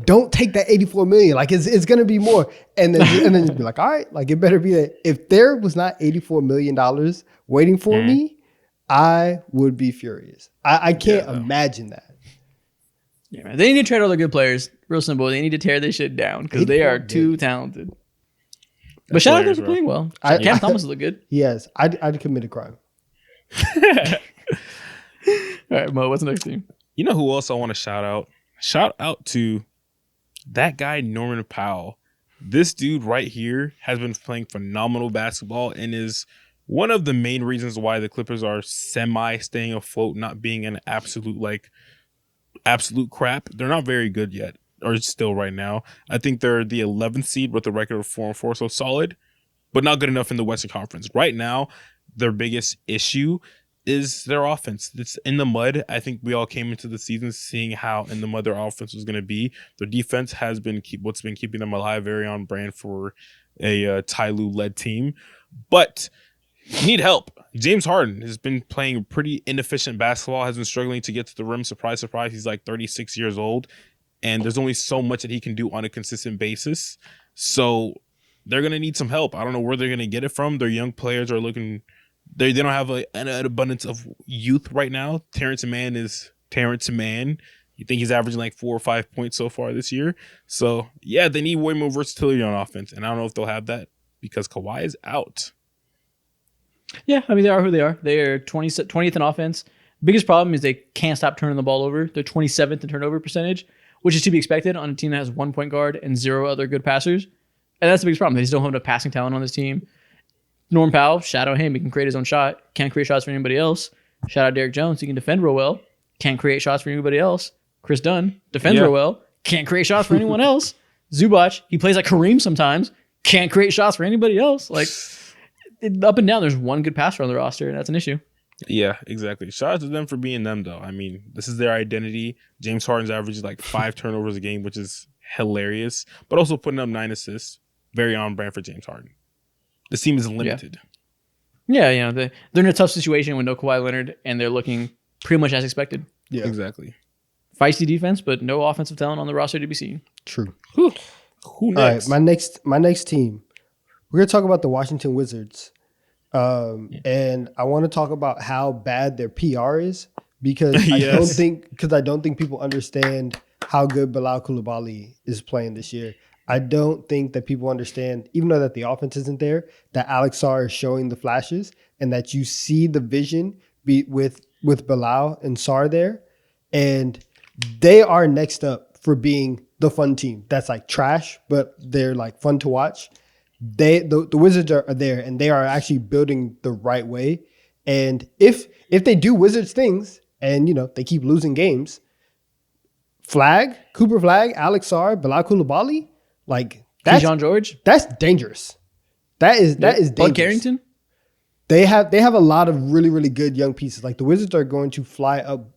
don't take that $84 million. Like it's gonna be more. And then just be like, all right, like it better be that. If there was not $84 million waiting for me, I would be furious. I can't imagine that. Yeah, man. They need to trade all their good players. Real simple. They need to tear this shit down because they are too talented. But shout out to them for playing well. Cam Thomas look good. Yes, I'd commit a crime. All right, Mo, what's the next team? You know who else I want to shout out? Shout out to that guy, Norman Powell. This dude right here has been playing phenomenal basketball and is one of the main reasons why the Clippers are semi staying afloat, not being an absolute crap. They're not very good yet, or still right now. I think they're the 11th seed with a record of 4-4, so solid, but not good enough in the Western Conference. Right now, their biggest issue is their offense. It's in the mud. I think we all came into the season seeing how in the mud their offense was going to be. Their defense has been what's been keeping them alive, very on brand for a Ty Lue-led team. But you need help. James Harden has been playing pretty inefficient basketball, has been struggling to get to the rim. Surprise, surprise. He's like 36 years old, and there's only so much that he can do on a consistent basis. So they're going to need some help. I don't know where they're going to get it from. Their young players are looking... They don't have an abundance of youth right now. Terrence Mann is Terrence Mann. You think he's averaging like 4 or 5 points so far this year. So, yeah, they need way more versatility on offense. And I don't know if they'll have that because Kawhi is out. Yeah, I mean, they are who they are. They are 20th in offense. Biggest problem is they can't stop turning the ball over. They're 27th in turnover percentage, which is to be expected on a team that has 1 point guard and 0 other good passers. And that's the biggest problem. They just don't have enough passing talent on this team. Norm Powell, shout out him. He can create his own shot. Can't create shots for anybody else. Shout out Derek Jones. He can defend real well. Can't create shots for anybody else. Chris Dunn defends real well. Can't create shots for anyone else. Zubac, he plays like Kareem sometimes. Can't create shots for anybody else. Like up and down, there's one good passer on the roster, and that's an issue. Yeah, exactly. Shout out to them for being them, though. I mean, this is their identity. James Harden's averages like 5 turnovers a game, which is hilarious, but also putting up 9 assists. Very on brand for James Harden. The team is limited. Yeah, they're in a tough situation with no Kawhi Leonard, and they're looking pretty much as expected. Yeah, Exactly. Feisty defense, but no offensive talent on the roster to be seen. true. Who All next? right, my next team. We're gonna talk about the Washington Wizards, and I want to talk about how bad their PR is because I don't think people understand how good Bilal Coulibaly is playing this year. I don't think that people understand, even though that the offense isn't there, that Alex Sarr is showing the flashes and that you see the vision with Bilal and Sarr there, and they are next up for being the fun team. That's like trash, but they're like fun to watch. The Wizards are there, and they are actually building the right way. And if they do Wizards things, and they keep losing games, Cooper Flag, Alex Sarr, Bilal Coulibaly, like Keyshawn George, that's dangerous. That is dangerous. Bud Carrington. They have a lot of really, really good young pieces. Like the Wizards are going to fly up,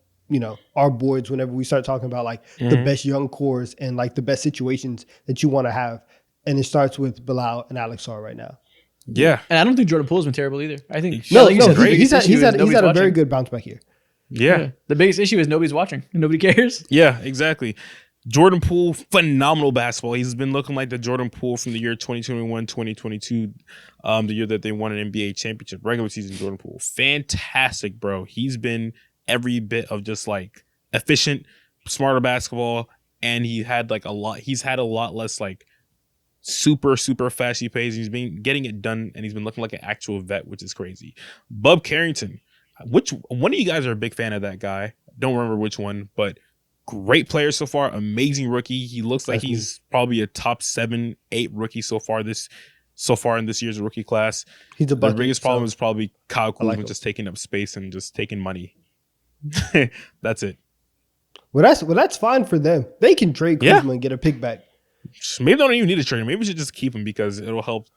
our boards whenever we start talking about like the best young cores and like the best situations that you want to have. And it starts with Bilal and Alex Sarr right now. Yeah. And I don't think Jordan Poole's been terrible either. I think He's had a very good bounce back here. Yeah. The biggest issue is nobody's watching. Nobody cares. Yeah, exactly. Jordan Poole, phenomenal basketball. He's been looking like the Jordan Poole from the year 2021, 2022, the year that they won an NBA championship. Regular season Jordan Poole. Fantastic, bro. He's been every bit of just like efficient, smarter basketball, and he's had a lot less like super flashy pace. He's been getting it done, and he's been looking like an actual vet, which is crazy. Bub Carrington, which one of you guys are a big fan of that guy? Don't remember which one, but great player so far. Amazing rookie. He looks like he's probably a top 7-8 rookie so far in this year's rookie class. He's a bucket, the biggest problem is probably Kyle Kuzma like just taking up space and just taking money. That's it. Well, that's fine for them. They can trade Kuzma and get a pick back. Maybe they don't even need to trade him. Maybe we should just keep him because it'll help.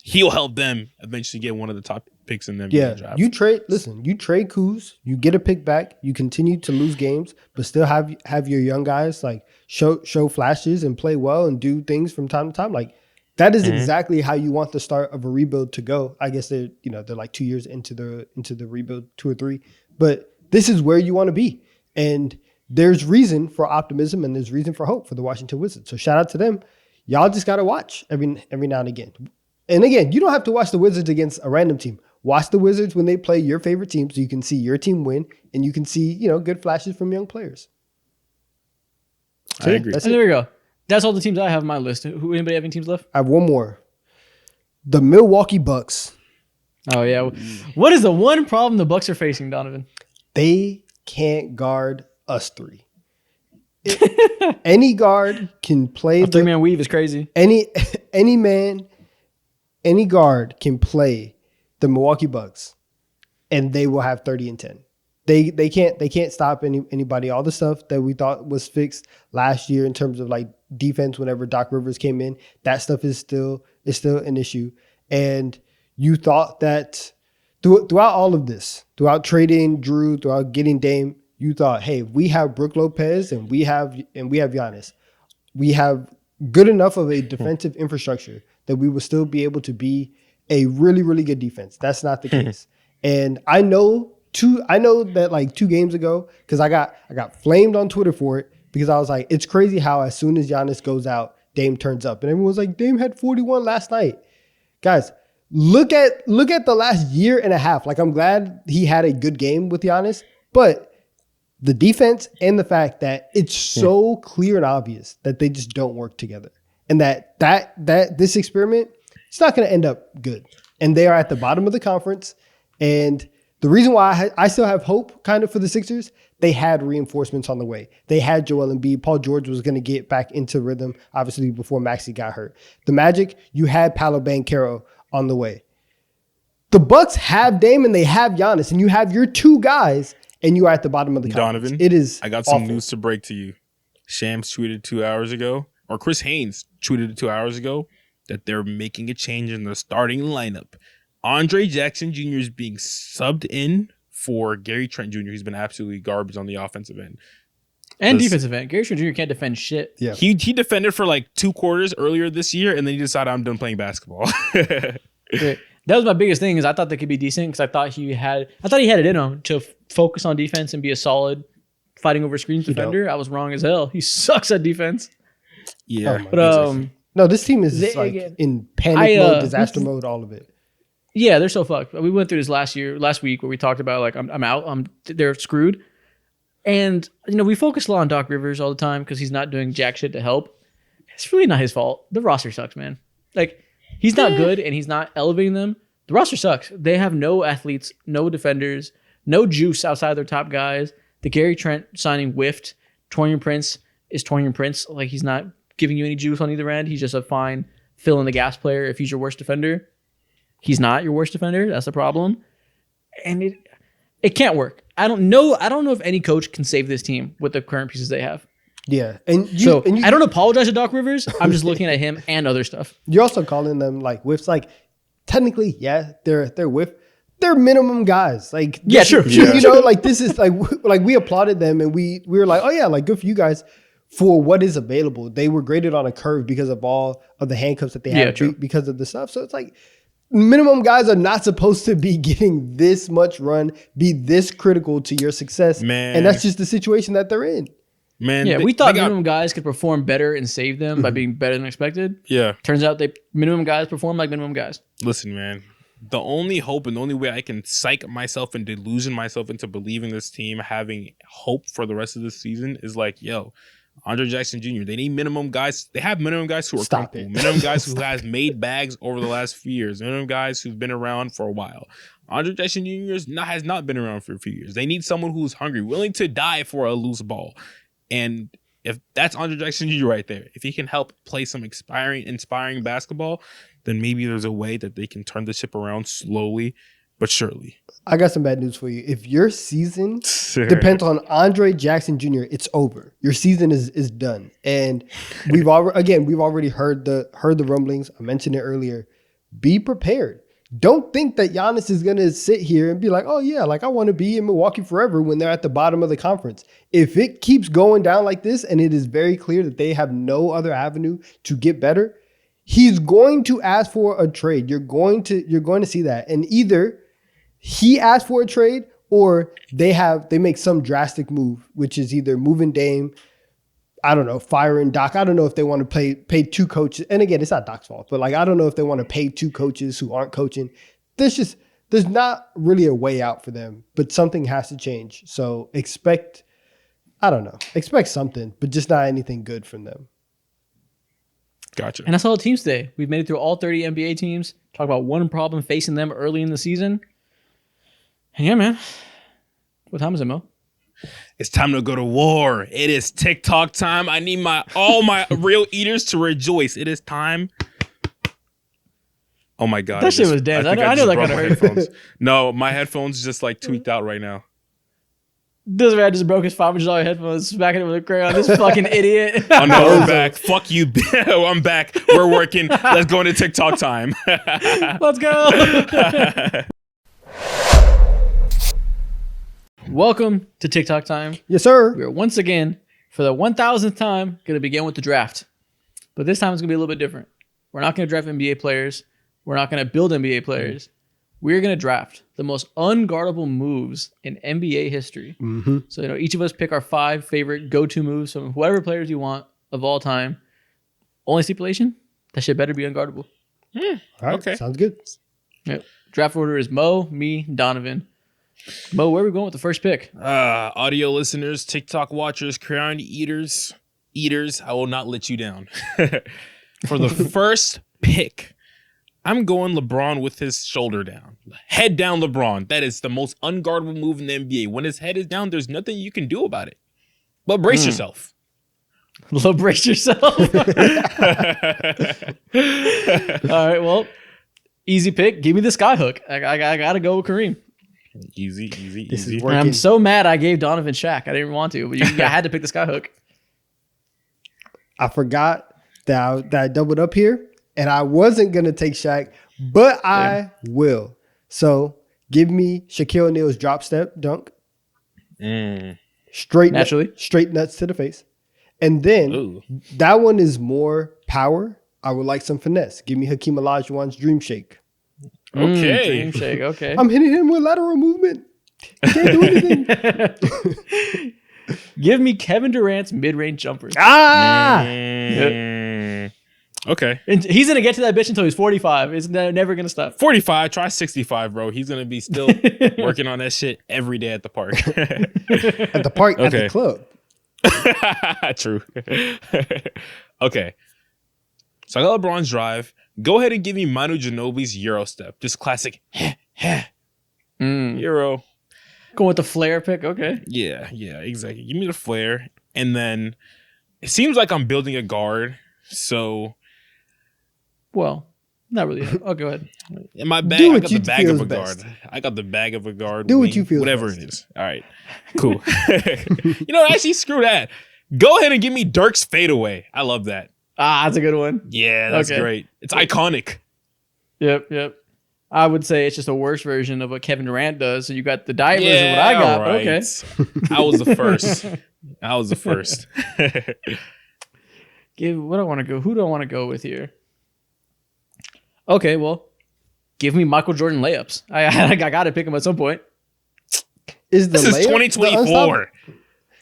He'll help them eventually get one of the top picks in them. Yeah, you trade Kuz, you get a pick back, you continue to lose games, but still have your young guys like show flashes and play well and do things from time to time. Like that is exactly how you want the start of a rebuild to go. I guess they're like 2 years into the rebuild, 2 or 3, but this is where you want to be. And there's reason for optimism and there's reason for hope for the Washington Wizards. So shout out to them. Y'all just got to watch every now and again. And again, you don't have to watch the Wizards against a random team. Watch the Wizards when they play your favorite team so you can see your team win and you can see, good flashes from young players. I agree. And there we go. That's all the teams I have on my list. Anybody have any teams left? I have one more. The Milwaukee Bucks. Oh, yeah. What is the one problem the Bucks are facing, Donovan? They can't guard us three. Any guard can play. A three-man weave is crazy. Any guard can play the Milwaukee Bucks, and they will have 30 and 10. They can't stop anybody. All the stuff that we thought was fixed last year in terms of like defense, whenever Doc Rivers came in, that stuff is still an issue. And you thought that throughout all of this, throughout trading Drew, throughout getting Dame, you thought, hey, we have Brook Lopez and we have Giannis. We have good enough of a defensive infrastructure that we will still be able to be a really, really good defense. That's not the case. And I know that like 2 games ago, because I got flamed on Twitter for it, because I was like, it's crazy how as soon as Giannis goes out, Dame turns up. And everyone was like, Dame had 41 last night. Guys, look at the last year and a half. Like, I'm glad he had a good game with Giannis, but the defense and the fact that it's so clear and obvious that they just don't work together. And that this experiment, it's not going to end up good. And they are at the bottom of the conference. And the reason why I still have hope kind of for the Sixers, they had reinforcements on the way. They had Joel Embiid. Paul George was going to get back into rhythm, obviously, before Maxey got hurt. The Magic, you had Paolo Banchero on the way. The Bucks have Dame and they have Giannis, and you have your 2 guys, and you are at the bottom of the conference. Donovan, I got some awful news to break to you. Shams tweeted 2 hours ago, or Chris Haynes tweeted 2 hours ago, that they're making a change in the starting lineup. Andre Jackson Jr. is being subbed in for Gary Trent Jr. He's been absolutely garbage on the offensive end. And defensive end. Gary Trent Jr. can't defend shit. Yeah. He defended for like 2 quarters earlier this year, and then he decided, I'm done playing basketball. That was my biggest thing is I thought they could be decent because I thought he had it in him to focus on defense and be a solid fighting over screens defender. I was wrong as hell. He sucks at defense. Yeah. But no, this team is in panic mode, disaster mode, all of it. Yeah, they're so fucked. We went through this last week where we talked about like I'm out. They're screwed. And we focus a lot on Doc Rivers all the time because he's not doing jack shit to help. It's really not his fault. The roster sucks, man. Like he's not good and he's not elevating them. The roster sucks. They have no athletes, no defenders, no juice outside their top guys. The Gary Trent signing whiffed. Torian Prince is Torian Prince. Like he's not giving you any juice on either end. He's just a fine fill in the gas player if he's your worst defender. He's not your worst defender. That's the problem. And it can't work. I don't know if any coach can save this team with the current pieces they have. Yeah. I don't apologize to Doc Rivers. I'm just looking at him and other stuff. You're also calling them like whiffs. Like technically, yeah, they're whiff. They're minimum guys. Like sure. Like this is like we applauded them and we were like, oh yeah, like good for you guys for what is available. They were graded on a curve because of all of the handcuffs that they have because of the stuff. So it's like minimum guys are not supposed to be getting this much run, be this critical to your success. Man. And that's just the situation that they're in. Man, we thought minimum guys could perform better and save them by being better than expected. Yeah. Turns out minimum guys perform like minimum guys. Listen, man. The only hope and the only way I can psych myself and delusion myself into believing this team having hope for the rest of the season is like, Andre Jackson Jr. They need minimum guys. They have minimum guys who are comfortable. Minimum guys who has made bags over the last few years. Minimum guys who've been around for a while. Andre Jackson Jr. has not been around for a few years. They need someone who's hungry, willing to die for a loose ball. And if that's Andre Jackson Jr. right there, if he can help play some inspiring basketball, then maybe there's a way that they can turn the ship around slowly but surely. I got some bad news for you. If your season depends on Andre Jackson Jr., it's over. Your season is done. And we've already heard the rumblings. I mentioned it earlier. Be prepared. Don't think that Giannis is going to sit here and be like, oh yeah, like I want to be in Milwaukee forever when they're at the bottom of the conference. If it keeps going down like this and it is very clear that they have no other avenue to get better, he's going to ask for a trade. You're going to see that. And either he asked for a trade or they make some drastic move, which is either moving Dame, I don't know, firing Doc. I don't know if they want to pay two coaches. And again, it's not Doc's fault, but like I don't know if they want to pay two coaches who aren't coaching. There's not really a way out for them, but something has to change. So expect something, but just not anything good from them. Gotcha. And that's all the teams today. We've made it through all 30 NBA teams. Talk about one problem facing them early in the season. And yeah, man. What time is it, Mo? It's time to go to war. It is TikTok time. I need all my real eaters to rejoice. It is time. Oh my God. That shit was dead. I know that kind of hurt. No, my headphones just like tweaked out right now. This man just broke his $500 headphones, smacking it with a crayon. This fucking idiot. Oh no, we're back. Fuck you. I'm back. We're working. Let's go into TikTok time. Let's go. Welcome to TikTok time. Yes, sir. We are once again, for the 1,000th time, going to begin with the draft. But this time it's going to be a little bit different. We're not going to draft NBA players. We're not going to build NBA players. We're going to draft the most unguardable moves in NBA history. Mm-hmm. So, each of us pick our 5 favorite go-to moves from whatever players you want of all time. Only stipulation, that shit better be unguardable. All right. Okay. Sounds good. Yep. Draft order is Mo, me, Donovan. Mo, where are we going with the first pick? Audio listeners, TikTok watchers, crayon eaters, I will not let you down. For the first pick, I'm going LeBron with his shoulder down. Head down LeBron. That is the most unguardable move in the NBA. When his head is down, there's nothing you can do about it. But brace yourself. Brace yourself. All right, well, easy pick. Give me the skyhook. I got to go with Kareem. Easy. This is And working. I'm so mad I gave Donovan Shaq. I didn't want to, but I had to pick the skyhook. I forgot that I doubled up here, and I wasn't going to take Shaq, but I will. So give me Shaquille O'Neal's drop step dunk. Straight nuts to the face. And then that one is more power. I would like some finesse. Give me Hakeem Olajuwon's dream shake. Okay. Dream shake. Okay. I'm hitting him with lateral movement. He can't do anything. Give me Kevin Durant's mid-range jumper. Okay. And he's gonna get to that bitch until he's 45. It's never gonna stop. 45. Try 65, bro. He's gonna be still working on that shit every day at the park. At the park, at the club. True. Okay. So I got LeBron's drive. Go ahead and give me Manu Ginobili's Euro step. Just classic Euro. Going with the flare pick. Okay. Yeah, exactly. Give me the flare. And then it seems like I'm building a guard. So well, not really. Oh, go ahead. in my bag, Do I what got you the bag feel of a is best. guard. I got the bag of a guard. Do what wing, you feel is whatever best. it is. All right. Cool. Actually, screw that. Go ahead and give me Dirk's fadeaway. I love that. That's a good one. Yeah, that's great. It's iconic. Yep. I would say it's just a worse version of what Kevin Durant does. So you got the diet version of what I got. Right. Okay. I was the first. What do I want to go? Who do I want to go with here? Okay, well, give me Michael Jordan layups. I got to pick him at some point. This is 2024.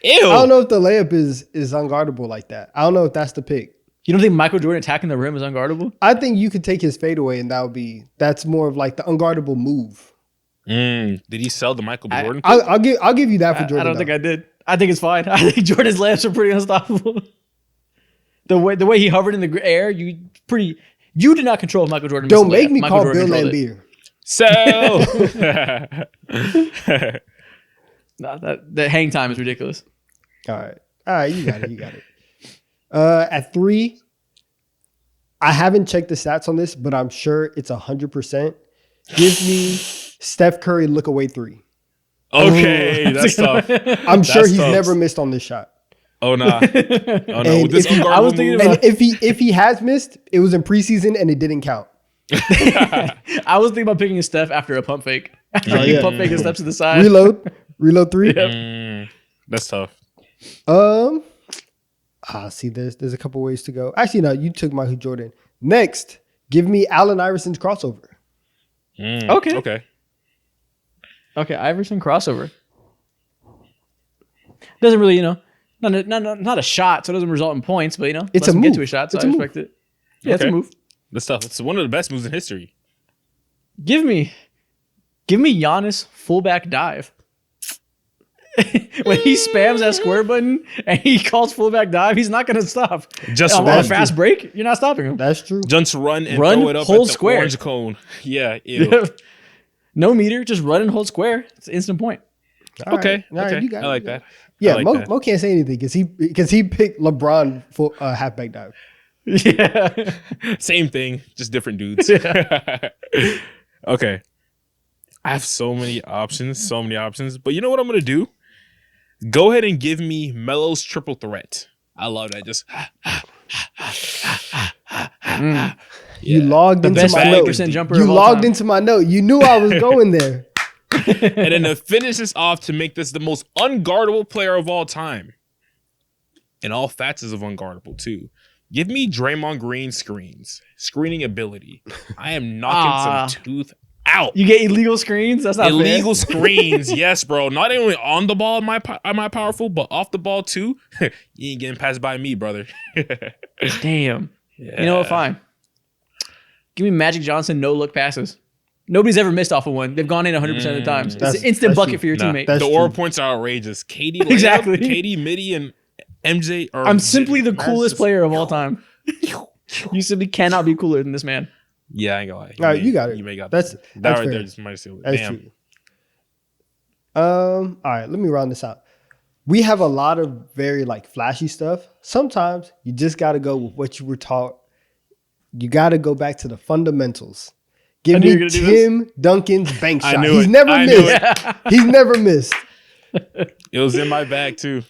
Ew. I don't know if the layup is unguardable like that. I don't know if that's the pick. You don't think Michael Jordan attacking the rim is unguardable? I think you could take his fadeaway, and that's more of like the unguardable move. Did he sell the Michael Jordan? I'll give you that for Jordan. I don't think I did. I think it's fine. I think Jordan's layups are pretty unstoppable. The way he hovered in the air, you did not control Michael Jordan. Don't make me call Bill Lambier. So the hang time is ridiculous. All right, you got it. At 3, I haven't checked the stats on this, but I'm sure it's 100%. Give me Steph Curry look away 3. Okay, that's tough. I'm sure he's never missed on this shot. Oh nah. And if he has missed, it was in preseason and it didn't count. I was thinking about picking a Steph after a pump fake. Pump fake and steps to the side. Reload 3. Yep. That's tough. See, there's a couple ways to go. Actually, no, you took Michael Jordan. Next, give me Allen Iverson's crossover. Okay, Iverson crossover. Doesn't really, not a shot, so it doesn't result in points, but it's lets a him move. get to a shot, so I respect it. Yeah, it's a move. That's tough. It's one of the best moves in history. Give me Giannis fullback dive. When he spams that square button and he calls fullback dive, he's not going to stop. Just on a fast break, you're not stopping him. That's true. Just run and throw it up hold at the square. orange cone. Yeah, ew. No meter, just run and hold square. It's an instant point. Okay, All right, you got I like that. Yeah, I like Mo, that. Mo can't say anything because he picked LeBron for halfback dive. Yeah. Same thing, just different dudes. Okay. I have so many options. But you know what I'm going to do? Go ahead and give me Melo's triple threat. I love that. Just You logged into best my 50% note. jumper You of all logged time. into my note. You knew I was going there. and then to finish this off, to make this the most unguardable player of all time. And all facets of unguardable too. Give me Draymond Green screening ability. I am knocking some tooth out. You get illegal screens? That's not Illegal fair. screens, yes, bro. Not only on the ball am I powerful, but off the ball too. You ain't getting passed by me, brother. Damn. Yeah. You know what? Fine. Give me Magic Johnson no-look passes. Nobody's ever missed off of one. They've gone in 100% of the times. It's an instant bucket for your teammate. The aura points are outrageous. KD, Exactly. KD, Midi, and MJ. I'm simply the coolest player of all time. You simply cannot be cooler than this man. Yeah, I ain't gonna lie. All right, you got it. You may got That's that fair. right there. Just might steal it. That's Damn. true. All right, let me round this out. We have a lot of very flashy stuff. Sometimes you just got to go with what you were taught. You got to go back to the fundamentals. Give knew you were me gonna do this. Tim Duncan's bank I shot. knew He's it. never I knew missed. He's never missed. It was in my bag too.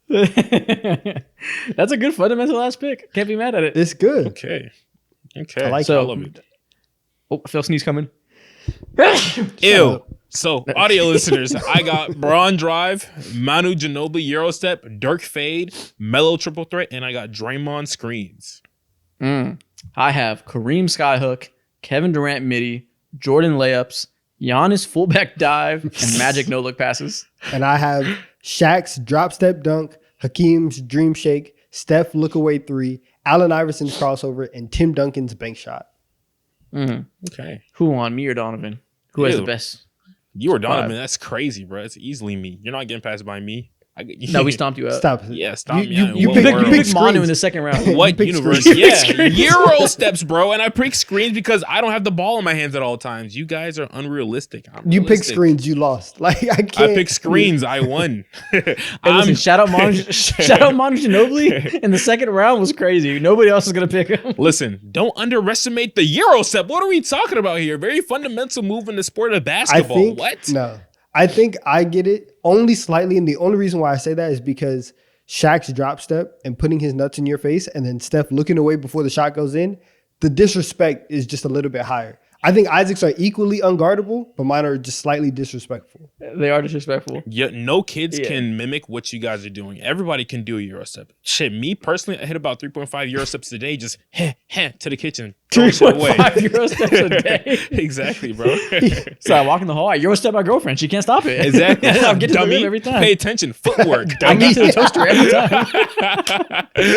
That's a good fundamental ass pick. Can't be mad at it. It's good. Okay. I like I so. love it. Oh, I feel a sneeze coming. Ew. So, audio listeners, I got Braun Drive, Manu Ginobili Euro Step, Dirk Fade, Melo Triple Threat, and I got Draymond Screens. I have Kareem Skyhook, Kevin Durant Midi, Jordan layups, Giannis fullback dive, and Magic no look passes. And I have Shaq's drop step dunk, Hakeem's dream shake, Steph look away three, Allen Iverson's crossover, and Tim Duncan's bank shot. Okay. Who won, me or Donovan? Who has the best? You or Donovan? That's crazy, bro. It's easily me. You're not getting passed by me. No, we stomped you out. Stop. Yeah, stop me. You picked Manu in the second round. What pick universe? screens. Yeah, Euro steps, bro. And I pick screens because I don't have the ball in my hands at all times. You guys are unrealistic. You picked screens, you lost. Like I can't. I picked screens, I won. Hey, listen, shout out Manu Ginobili in the second round was crazy. Nobody else is gonna pick him. Listen, don't underestimate the Euro step. What are we talking about here? Very fundamental move in the sport of basketball. I think I get it only slightly, and the only reason why I say that is because Shaq's drop step and putting his nuts in your face, and then Steph looking away before the shot goes in, the disrespect is just a little bit higher. I think Isaac's are equally unguardable, but mine are just slightly disrespectful. They are disrespectful. Yeah, no kids can mimic what you guys are doing. Everybody can do a Euro step. Shit, me personally, I hit about 3.5 Euro steps a day, just to the kitchen. 3.5 Euro steps a day. Exactly, bro. So I walk in the hall, I Euro step my girlfriend. She can't stop it. Exactly. I'll get to the rim every time. Pay attention. Footwork. I get to the toaster every time.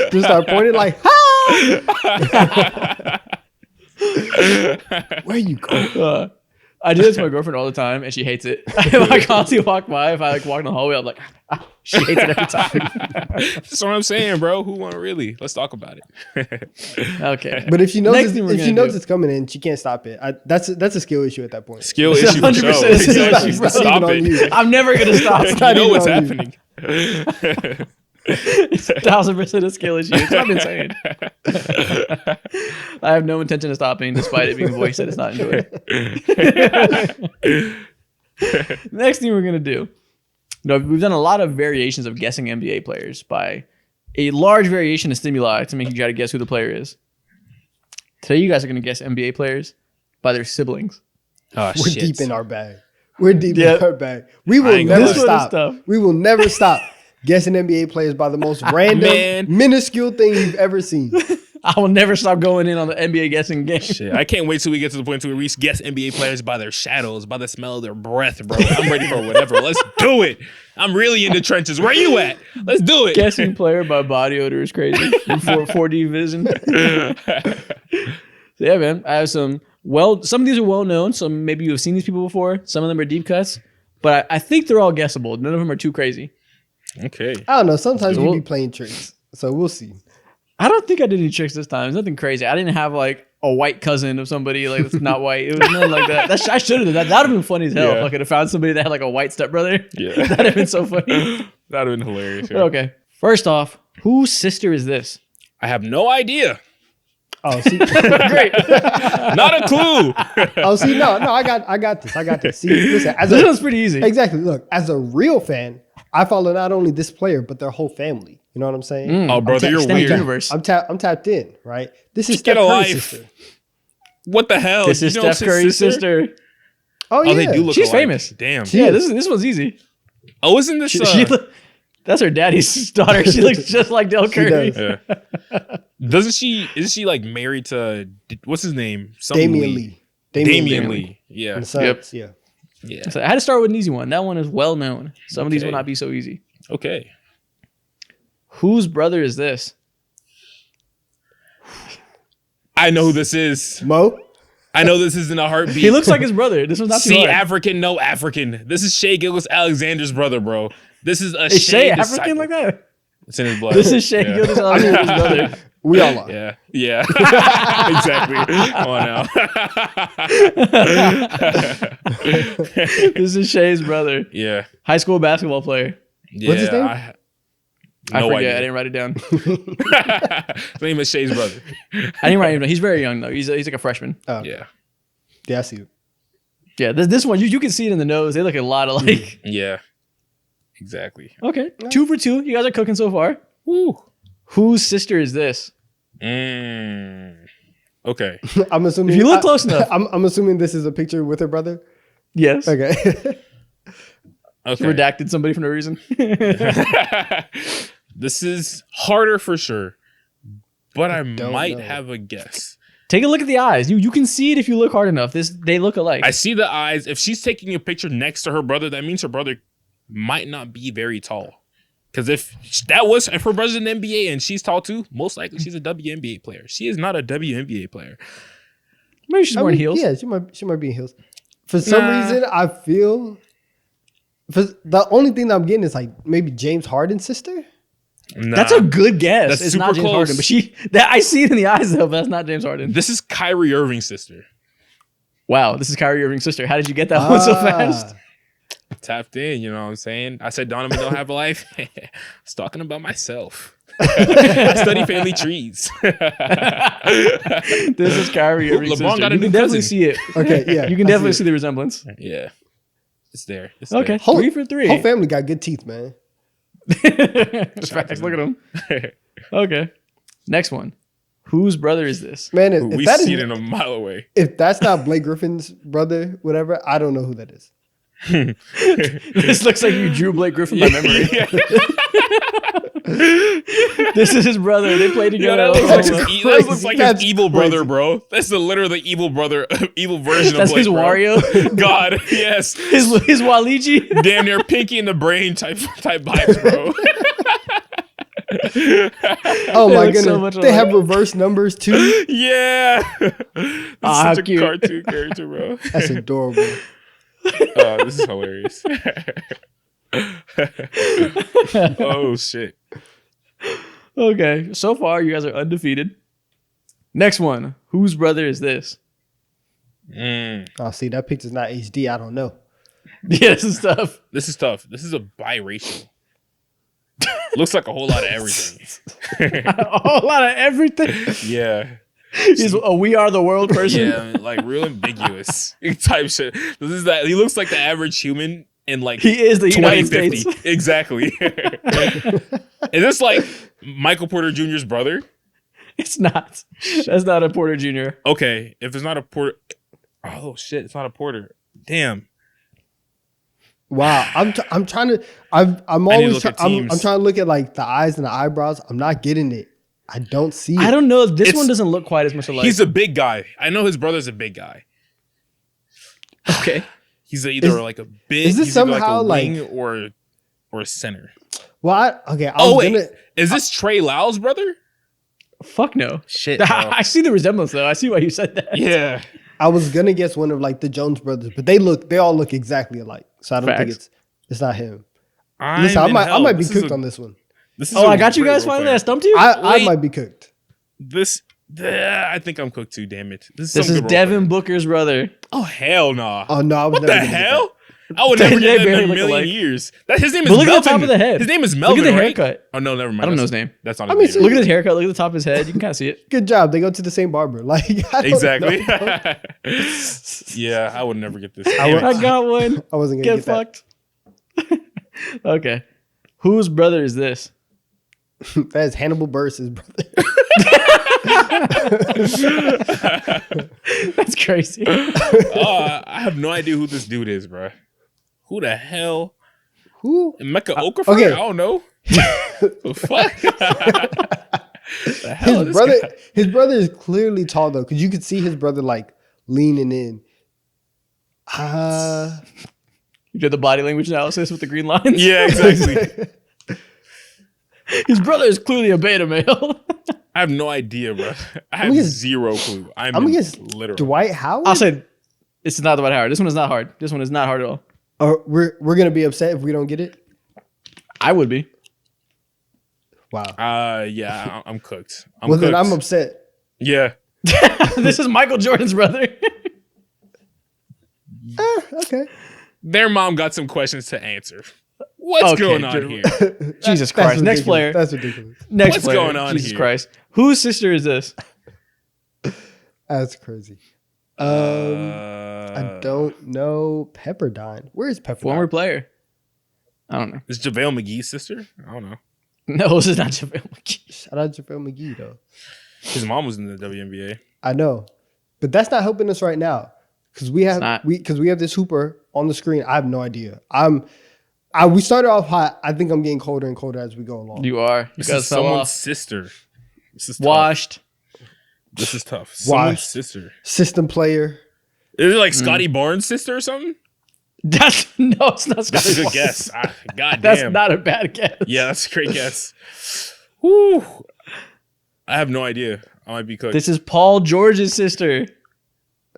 Just start pointing like, ha! Where you go? I do this to my girlfriend all the time, and she hates it. I constantly walk by. If I walk in the hallway, I'm like, she hates it every time. That's what I'm saying, bro. Who won really? Let's talk about it. Okay. But if she knows, Next it's coming in, she can't stop it. That's a skill issue at that point. Skill issue for 100% sure. skill issue. Exactly. It's not Stop even on it. you. I'm never gonna stop. You know what's even on happening. It's 1,000% a skill issue. It's not insane. I have no intention of stopping, despite it being a voice that is not enjoyed. Next thing we're gonna do. We've done a lot of variations of guessing NBA players by a large variation of stimuli to make you try to guess who the player is. Today, you guys are gonna guess NBA players by their siblings. Oh, We're shit. deep in our bag. In our bag. We will ain't never gonna- stop. We will never stop guessing NBA players by the most random, minuscule thing you've ever seen. I will never stop going in on the NBA guessing game. Shit, I can't wait till we get to the point where we guess NBA players by their shadows, by the smell of their breath, bro. I'm ready for whatever. Let's do it. I'm really in the trenches. Where you at? Let's do it. Guessing player by body odor is crazy. 4D vision. So yeah, man. I have some of these are well known, so maybe you've seen these people before. Some of them are deep cuts, but I think they're all guessable. None of them are too crazy. Okay. I don't know. Sometimes we be playing tricks, so we'll see. I don't think I did any tricks this time. It's nothing crazy. I didn't have like a white cousin of somebody like that's not white. It was nothing like that. I should have done that. That would have been funny as hell if I could have found somebody that had like a white stepbrother. Yeah. That'd have been so funny. That'd have been hilarious. Yeah. Okay. First off, whose sister is this? I have no idea. Oh, see, Great. Not a clue. no, I got this. See, listen, This one's pretty easy. exactly. Look, as a real fan, I follow not only this player but their whole family. You know what I'm saying? Oh, brother, you're Extended weird. universe. I'm tapped in, right? This is Get Steph a Curry's life. sister. What the hell? This is You know Steph Curry's sister. Oh, yeah. Oh, they do look She's alike. famous. Damn. Yeah, this one's easy. Oh, isn't this? That's her daddy's daughter. She looks just like Del She Curry. does. Yeah. Doesn't she? Isn't she like married to what's his name? Damian Lee. Damian Lee. Yeah. And the Suns, yeah. Yeah. So I had to start with an easy one. That one is well known. Some of these will Okay. not be so easy. Okay. Whose brother is this? I know who this is. Mo? I know this isn't a heartbeat. He looks like his brother. This one's not too See, hard. African, no African. This is Shea Gilgeous-Alexander's brother, bro. This is a Is Shea disciple. African like that? It's in his blood. This is Shea Yeah. Gilgeous-Alexander's brother. We all are. Yeah. Yeah. Exactly. Come on now. This is Shea's brother. Yeah. High school basketball player. Yeah. What's his name? I No forget. idea. I didn't write it down. His name is Shea's brother. I didn't write it down. He's very young though. He's like a freshman. Yeah. Yeah, I see it. Yeah, this one you can see it in the nose. They look a lot alike. Yeah. Exactly. Okay, 2 for 2. You guys are cooking so far. Woo. Whose sister is this? Okay. I'm assuming If you look close enough. I'm assuming this is a picture with her brother. Yes. Okay. Okay. Redacted somebody for no reason. This is harder for sure, but I don't might know. have a guess. Take a look at the eyes. You can see it if you look hard enough. They look alike. I see the eyes. If she's taking a picture next to her brother, that means her brother might not be very tall. Because if her brother's in the NBA and she's tall too, most likely she's a WNBA player. She is not a WNBA player. Maybe she's wearing heels. Yeah, she might be in heels. For some reason, I feel the only thing that I'm getting is like maybe James Harden's sister. Nah, That's a good guess. That's it's super not James close. Harden, but I see it in the eyes though. But that's not James Harden. This is Kyrie Irving's sister. Wow, this is Kyrie Irving's sister. How did you get that one so fast? Tapped in, you know what I'm saying? I said Donovan don't have a life. I was talking about myself. I study family trees. This is Kyrie Irving's LeBron sister. got a You new can definitely cousin. see it. Okay, yeah. You can I definitely see see the resemblance. Yeah. It's there. It's Okay, Whole- 3 for 3. Whole family got good teeth, man. Facts. Look at him. there. Okay, next one. Whose brother is this? Man, if We that see is, it in a mile away. if that's not Blake Griffin's brother, whatever, I don't know who that is. This looks like you drew Blake Griffin by memory. Yeah. This is his brother. They play Yeah, together. that looks like his, Crazy. that looks like his That's evil brother, crazy. bro. That's literally the evil brother, evil version That's of Blake, his bro. Wario. God, yes. His Waluigi. Damn near Pinky in the Brain type vibes, bro. Oh my look so goodness. much They alike. have reverse numbers too. Yeah. This is Ah, such a cute. cartoon character, bro. That's adorable. Oh, this is hilarious. Oh, shit. Okay, so far you guys are undefeated. Next one. Whose brother is this? Oh, see, that picture's not HD. I don't know. Yeah, this is tough. This is tough. This is a biracial. Looks like a whole lot of everything. A whole lot of everything. Yeah. He's a We Are the World person. Yeah, like real ambiguous type shit. This is that he looks like the average human in like He is the United 2050. States. Exactly. Is this like Michael Porter Jr.'s brother? It's not. That's not a Porter Jr. Okay, if it's not a Porter, oh shit, it's not a Porter. Damn. Wow, I'm trying to. I'm I need to always look at I'm teams. trying to look at like the eyes and the eyebrows. I'm not getting it. I don't see it. I don't know. This It's- one doesn't look quite as much alike. He's a big guy. I know his brother's a big guy. okay. He's either Is- like a big, is this he's either somehow, like a like- wing or a center. Well, okay. Oh wait, is this Trey Lyle's brother? Fuck no. Shit. bro. I see the resemblance though. I see why you said that. Yeah. I was gonna guess one of like the Jones brothers, but they all look exactly alike. So I don't think Facts. it's not him. I'm Listen, I in might hell. be This is cooked a- on this one. This is Oh, a I got you great guys role finally. player. I stumped you. I Wait. might be cooked. I think I'm cooked too. Damn it! This This some is good role Devin player. Booker's brother. Oh hell no! Oh no, I was What never the gonna get hell? I would They never get that barely in a look million alike. years. His name is But look Melvin. at the top of the head. His name is Look Melvin. at the right? haircut. Oh no, never mind. I don't know That's- his name. That's not I his mean, name. so Look at his haircut. Look at the top of his head. You can kind of see it. that. Good job. They go to the same barber. Like I don't Exactly. know. Yeah, I would never get this. I would- I got one. I wasn't gonna Get get, fucked. Okay. Whose brother is this? that. That's Hannibal Buress's brother. That's crazy. I have no idea who this dude is, bro. Who the hell? Who? Mecca Okafor? okay. I don't know. The fuck? The hell is His this brother. guy? His brother is clearly tall though, because you could see his brother like leaning in. You did the body language analysis with the green lines. Yeah, exactly. His brother is clearly a beta male. I have no idea, bro. I have gonna guess- zero clue. I'm I'm gonna guess literal. Dwight Howard. I'll say it's not Dwight Howard. This one is not hard. This one is not hard at all. Or we're gonna be upset if we don't get it. I would be. Wow. Yeah, I'm cooked. Well, then I'm upset. Yeah. This is Michael Jordan's brother. Okay. Their mom got some questions to answer. What's Okay, going on good. here? Jesus That's Christ. Next ridiculous. player. That's ridiculous. Next What's player. going on Jesus here? Christ. Whose sister is this? That's crazy. I don't know. Pepperdine. Where is Pepperdine? Former player. I don't know. Is JaVale McGee's sister? I don't know. No, this is not JaVale McGee. Shout out to JaVale McGee though. His mom was in the WNBA. I know, but that's not helping us right now because we have not. we have this hooper on the screen. I have no idea. We started off hot. I think I'm getting colder and colder as we go along. You are. You This guys is fell someone's off. sister. This is tough. Washed. This is tough. Why? Someone's sister. System player. Is it like Scotty Barnes' sister or something? No, it's not. That's a good guess. God damn. That's not a bad guess. Yeah, that's a great guess. Whew. I have no idea. I might be cooked. This is Paul George's sister.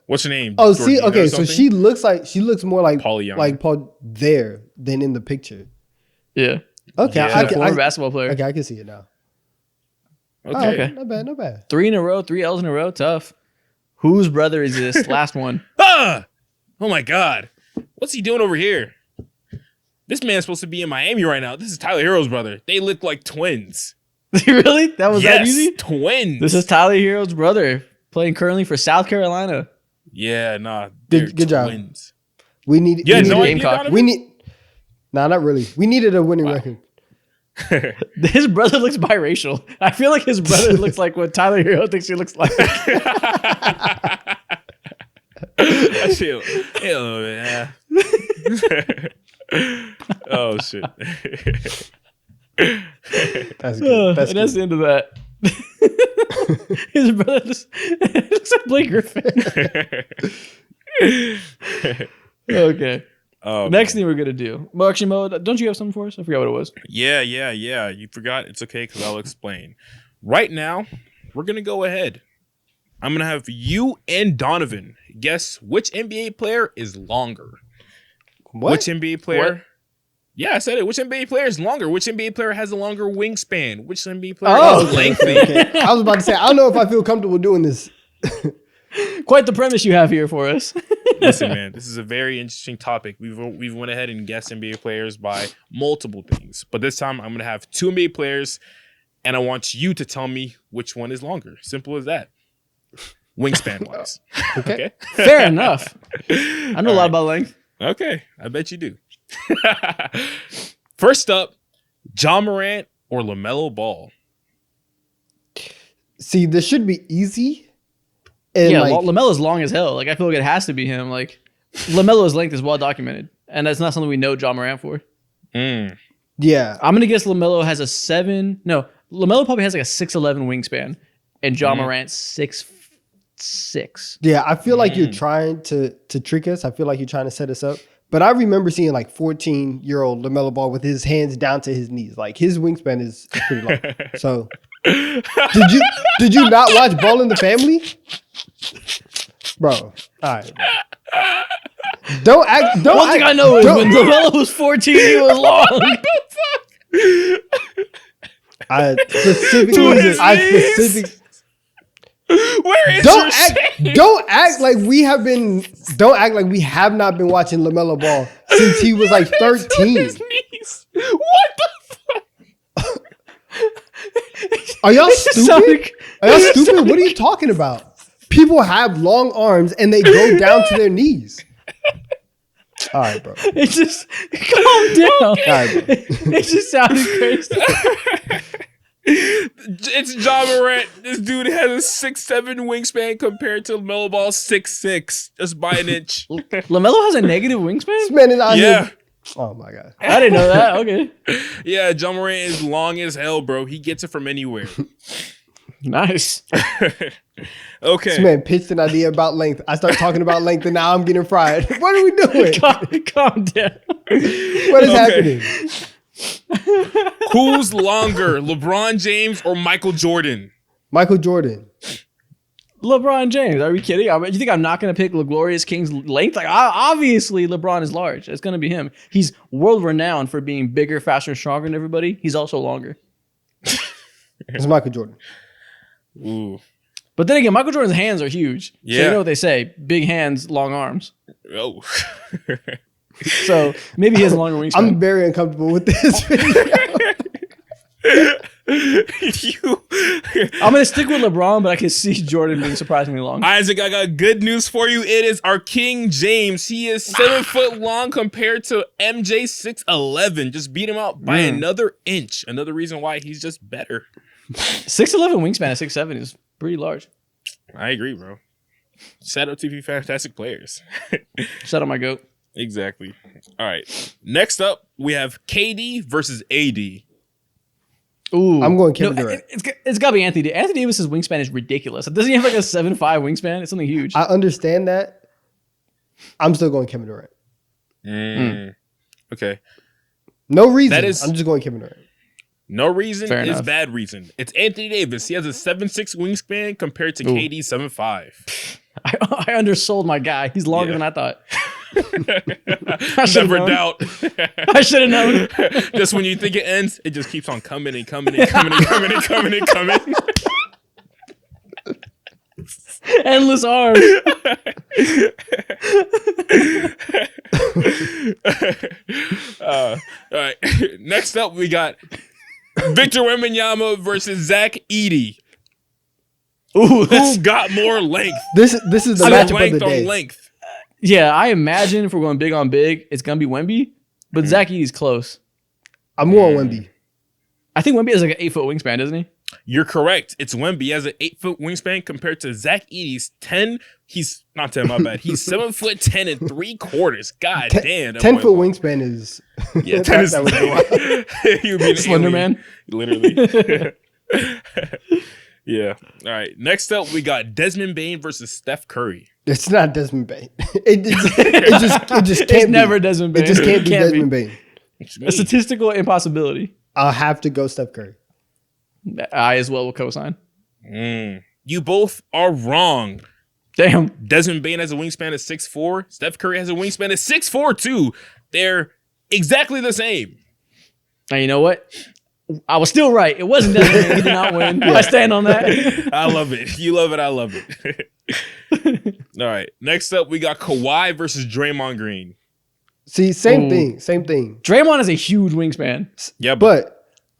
What's your name? Oh, see, Georgina okay, or so something? she looks more like Pauliana. like Paul there than in the picture. Yeah. Okay, Yeah. She's a former basketball player. okay, I can see it now. Okay. Oh, okay, not bad, not bad. 3 in a row, 3 L's in a row. Tough. Whose brother is this? Last one. Ah! Oh my God. What's he doing over here? This man's supposed to be in Miami right now. This is Tyler Hero's brother. They look like twins. Really? That was that easy? Twins. This is Tyler Hero's brother playing currently for South Carolina. Yeah, nah. Good job. Twins. We need. Yeah, we no needed- idea, Gamecock. Donovan? We need. Nah, not really. We needed a winning record. His brother looks biracial. I feel like his brother looks like what Tyler Hero thinks he looks like. I feel. Yeah. Oh shit. That's good. That's and that's good. the end of that. His brother just looks like Blake Griffin. Okay. Next thing we're gonna do. Well, actually, Mo, don't you have something for us? I forgot what it was. Yeah. You forgot. It's okay because I'll explain. Right now, we're gonna go ahead. I'm gonna have you and Donovan guess which NBA player is longer. What? Which NBA player? What? Yeah, I said it. Which NBA player is longer? Which NBA player has a longer wingspan? Which NBA player Oh, is lengthy? Okay. I was about to say, I don't know if I feel comfortable doing this. Quite the premise you have here for us. Listen, man, this is a very interesting topic. We've went ahead and guessed NBA players by multiple things, but this time I'm gonna have 2 NBA players, and I want you to tell me which one is longer. Simple as that. Wingspan wise. Okay. Fair enough. I know a lot about length. Okay, I bet you do. First up, John Morant or LaMelo Ball. See, this should be easy. And Yeah, like, LaMelo's long as hell. Like I feel like it has to be him. Like LaMelo's length is well documented, and that's not something we know John Morant for. yeah, I'm gonna guess LaMelo has a 7. No, LaMelo probably has like a 6'11" wingspan, and John Morant 6'6". yeah. I feel like you're trying to trick us. I feel like you're trying to set us up. But I remember seeing like 14-year-old LaMelo Ball with his hands down to his knees. Like his wingspan is pretty long. So did you not watch Ball in the Family? Bro. All right. Bro. Don't act. Don't One thing act, I know is don't- when LaMelo was 14, he was long. I specific. Where is Don't your act. shame? Don't act like we have been. Don't act like we have not been watching LaMelo Ball since he was like 13. His knees. What the fuck? Are y'all sounded- stupid? Are y'all stupid? What are you talking about? People have long arms and they go down to their knees. All right, bro. It just calm down. All right, bro. It just sounded crazy. It's John Morant. This dude has a 6'7" wingspan compared to LaMelo Ball's 6'6", just by an inch. LaMelo has a negative wingspan? This man is out Yeah. here. Oh my god. I didn't know that. Okay. Yeah, John Morant is long as hell, bro. He gets it from anywhere. Nice. Okay. This man pitched an idea about length. I start talking about length and now I'm getting fried. What are we doing? Calm down. What is happening? Who's longer, LeBron James or Michael Jordan? Michael Jordan. LeBron James. Are we kidding? You think I'm not going to pick LaGlorious King's length? Like, obviously, LeBron is large. It's going to be him. He's world renowned for being bigger, faster, and stronger than everybody. He's also longer. It's Michael Jordan. Ooh. But then again, Michael Jordan's hands are huge. So Yeah. you know what they say: big hands, long arms. Oh. So maybe he has a longer wingspan. I'm very uncomfortable with this video. I'm going to stick with LeBron, but I can see Jordan being surprisingly long. Isaac, I got good news for you. It is our King James. He is 7 foot long compared to MJ 6'11". Just beat him out by another inch. Another reason why he's just better. 6'11" wingspan at 6'7" is pretty large. I agree, bro. Shout out to you fantastic players. Shout out my goat. Exactly. All right. Next up, we have KD versus AD. Ooh, I'm going Kevin Durant. It's got to be Anthony Davis. Anthony Davis's wingspan is ridiculous. Doesn't he have like a 7'5" wingspan? It's something huge. I understand that. I'm still going Kevin Durant. Okay. No reason. I'm just going Kevin Durant. No reason Fair is enough. bad reason. It's Anthony Davis. He has a 7'6" wingspan compared to KD's 7'5". I undersold my guy. He's longer than I thought. Never doubt. I should have known. Just when you think it ends, it just keeps on coming and coming and coming and coming and coming and coming. Endless arms. All right. Next up, we got Victor Wembanyama versus Zach Edey. Ooh, Who got more length? This is the matchup of Length the on day. length. yeah, I imagine if we're going big on big, it's gonna be Wemby, but Zach Edey's close. I'm going Wemby. I think Wemby has like an 8-foot wingspan, doesn't he? You're correct. It's Wemby. He has an 8-foot wingspan compared to Zach Edey's 10. He's not 10, my bad. He's 7'10" and 3/4. God damn. 10-foot wingspan is. Yeah, 10 is. that would be wild. He would be an Slender alien. man. Literally. Yeah. All right. Next up, we got Desmond Bane versus Steph Curry. It's not Desmond Bane. It just can't It's be. never Desmond Bane. It just can't be Can't Desmond Bane. A statistical impossibility. I'll have to go Steph Curry. I as well will co-sign. You both are wrong. Damn. Desmond Bane has a wingspan of 6'4". Steph Curry has a wingspan of 6'4" too. They're exactly the same. Now you know what? I was still right. It wasn't Desmond Bane. He did not win. I stand on that. I love it. You love it. I love it. All right. Next up, we got Kawhi versus Draymond Green. See, same thing. Draymond has a huge wingspan. Yeah, But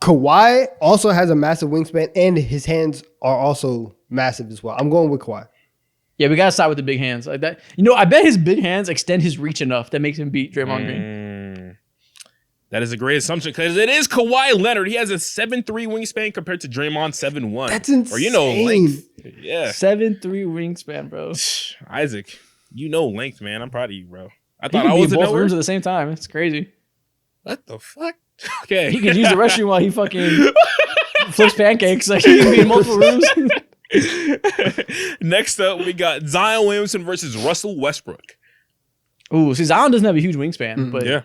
Kawhi also has a massive wingspan, and his hands are also massive as well. I'm going with Kawhi. Yeah, we gotta start with the big hands like that. You know, I bet his big hands extend his reach enough that makes him beat Draymond Green. that is a great assumption because it is Kawhi Leonard. He has a 7'3" wingspan compared to Draymond 7'1". That's insane. Or length. Yeah. 7'3" wingspan, bro. Isaac, length, man. I'm proud of you, bro. I He thought can I be in was in both nowhere. rooms at the same time. It's crazy. What the fuck? Okay. He can use the restroom while he fucking flips pancakes. Like he can be in multiple rooms. Next up, we got Zion Williamson versus Russell Westbrook. Ooh, see, Zion doesn't have a huge wingspan, but Yeah.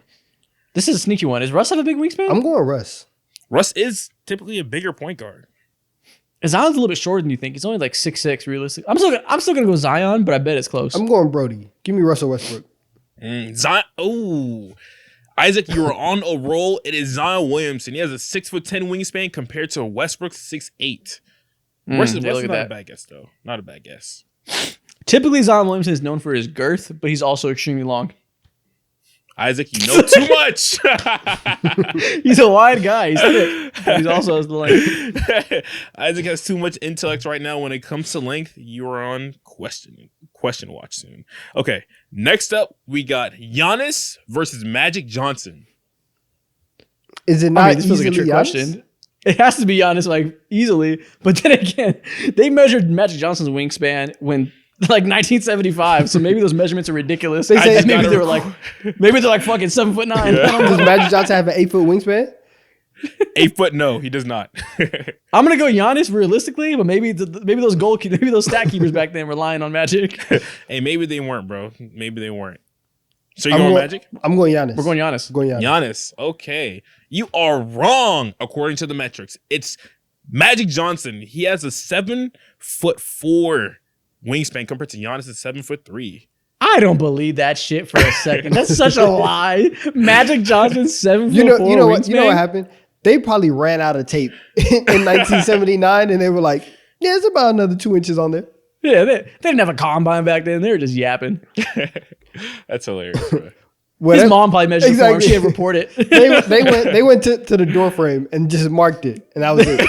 this is a sneaky one. Does Russ have a big wingspan? I'm going Russ. Russ is typically a bigger point guard. Zion's a little bit shorter than you think. He's only like 6'6", realistic. I'm still gonna go Zion, but I bet it's close. I'm going Brody. Give me Russell Westbrook. Zion. Oh, Isaac, you are on a roll. It is Zion Williamson. He has a 6'10" wingspan compared to Westbrook's 6'8". Russ is yeah, look not at a bad guess, though. Not a bad guess. Typically, Zion Williamson is known for his girth, but he's also extremely long. Isaac, you know too much. He's a wide guy. He's thick, but he's also has the length. Isaac has too much intellect right now. When it comes to length, you are on question watch soon. Okay, next up, we got Giannis versus Magic Johnson. Is it not this feels like a easily trick Giannis? question. It has to be Giannis, like easily. But then again, they measured Magic Johnson's wingspan when like 1975. So maybe those measurements are ridiculous. They say- maybe they're like fucking 7'9". I don't know. Does Magic Johnson have an 8-foot wingspan? 8 foot? No, he does not. I'm gonna go Giannis realistically, but maybe those stat keepers back then were lying on Magic. Hey, maybe they weren't, bro. Maybe they weren't. So you going Magic? I'm going Giannis. We're going Giannis. I'm going Giannis. Giannis. Okay. You are wrong according to the metrics. It's Magic Johnson. He has a 7'4" wingspan compared to Giannis at 7'3". I don't believe that shit for a second. That's such a lie. Magic Johnson 7'4" You know what? wingspan? You know what happened? They probably ran out of tape in 1979, and they were like, "Yeah, it's about another 2 inches on there." Yeah, they didn't have a combine back then. They were just yapping. That's hilarious, bro. His mom probably measured for him. Exactly. She didn't report it. They went to the door frame and just marked it, and that was it.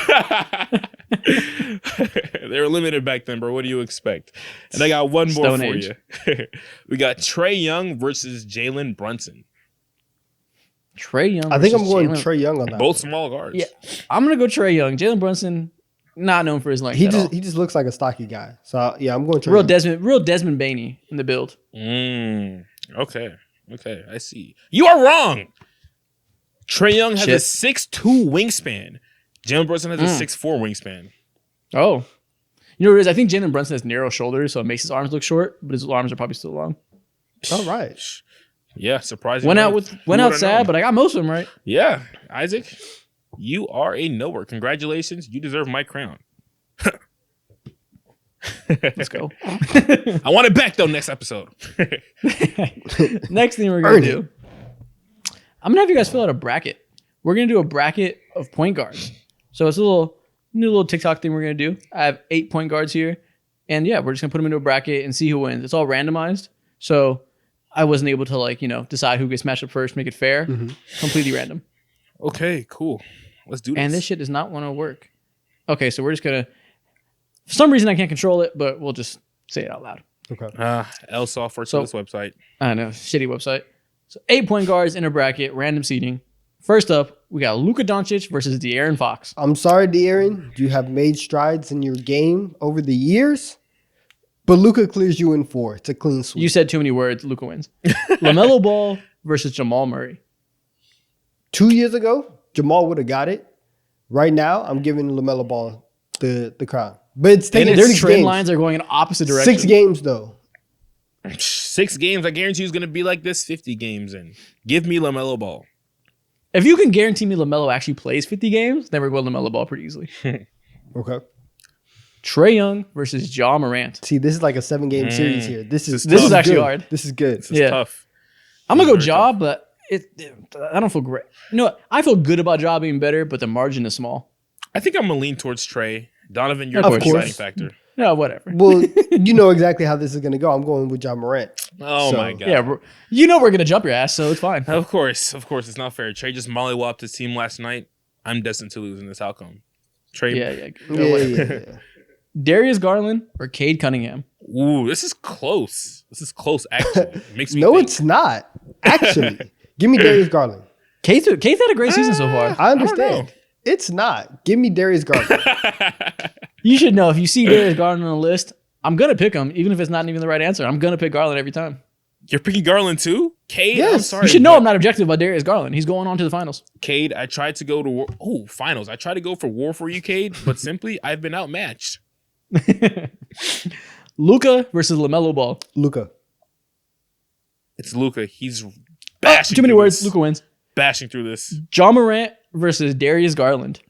They were limited back then, bro. What do you expect? And I got one more Stone for Age. you. We got Trae Young versus Jalen Brunson. Trae Young. I think I'm versus going Jalen. Trae Young on that. Both small guards. Yeah, I'm gonna go Trae Young. Jalen Brunson, not known for his length. He at all. just looks like a stocky guy. So yeah, I'm going Trae real Young. Desmond Baney in the build. Okay, I see. You are wrong. Trae Young has a 6'2" wingspan. Jalen Brunson has a 6'4" wingspan. Oh. You know what it is? I think Jalen Brunson has narrow shoulders, so it makes his arms look short, but his arms are probably still long. All right. Yeah, surprising. Went out sad, but I got most of them right. Yeah, Isaac, you are a knower. Congratulations. You deserve my crown. Let's go. I want it back, though, next episode. Next thing we're going to do, I'm going to have you guys fill out a bracket. We're going to do a bracket of point guards. So it's a new little TikTok thing we're going to do. I have 8 point guards here. And yeah, we're just going to put them into a bracket and see who wins. It's all randomized. So I wasn't able to decide who gets matched up first, make it fair. Completely random. Okay, cool. Let's do this. And this shit does not want to work. Okay, so we're just going to, for some reason I can't control it, but we'll just say it out loud. Okay. L software to this website. I know, shitty website. So 8 point guards in a bracket, random seating. First up, we got Luka Doncic versus De'Aaron Fox. I'm sorry, De'Aaron. You have made strides in your game over the years, but Luka clears you in 4. It's a clean sweep. You said too many words. Luka wins. LaMelo Ball versus Jamal Murray. 2 years ago, Jamal would have got it. Right now, I'm giving LaMelo Ball the crown. But it's taking Their 6 trend games. lines are going in opposite direction. 6 games, though. 6 games. I guarantee you it's going to be like this 50 games in. Give me LaMelo Ball. If you can guarantee me LaMelo actually plays 50 games, then we're going LaMelo Ball pretty easily. Okay. Trae Young versus Ja Morant. See, this is like a 7-game series here. This is actually good. hard. This is good. This is tough. I'm going to go Ja, but I don't feel great. You know what? I feel good about Ja being better, but the margin is small. I think I'm going to lean towards Trae. Donovan, you're Of the course. deciding factor. No, whatever. Well, you know exactly how this is going to go. I'm going with Ja Morant. Oh, So, my God. Yeah, you know we're going to jump your ass, so it's fine. Of course. It's not fair. Trae just mollywopped his team last night. I'm destined to lose in this outcome. Trae. Yeah. Darius Garland or Cade Cunningham? Ooh, this is close. Actually. Makes me No, think. it's not. Actually, give me Darius Garland. Cade's had a great season so far. I don't know. understand. It's not. Give me Darius Garland. You should know if you see Darius Garland on the list, I'm going to pick him, even if it's not even the right answer. I'm going to pick Garland every time. You're picking Garland too? Cade, Yes. I'm sorry. You should know I'm not objective about Darius Garland. He's going on to the finals. Cade, I tried to go to finals. I tried to go for war for you, Cade, but simply I've been outmatched. Luka versus LaMelo Ball. Luka. It's Luka. He's bashing Too many through words. this. Luka wins. Bashing through this. Ja Morant versus Darius Garland.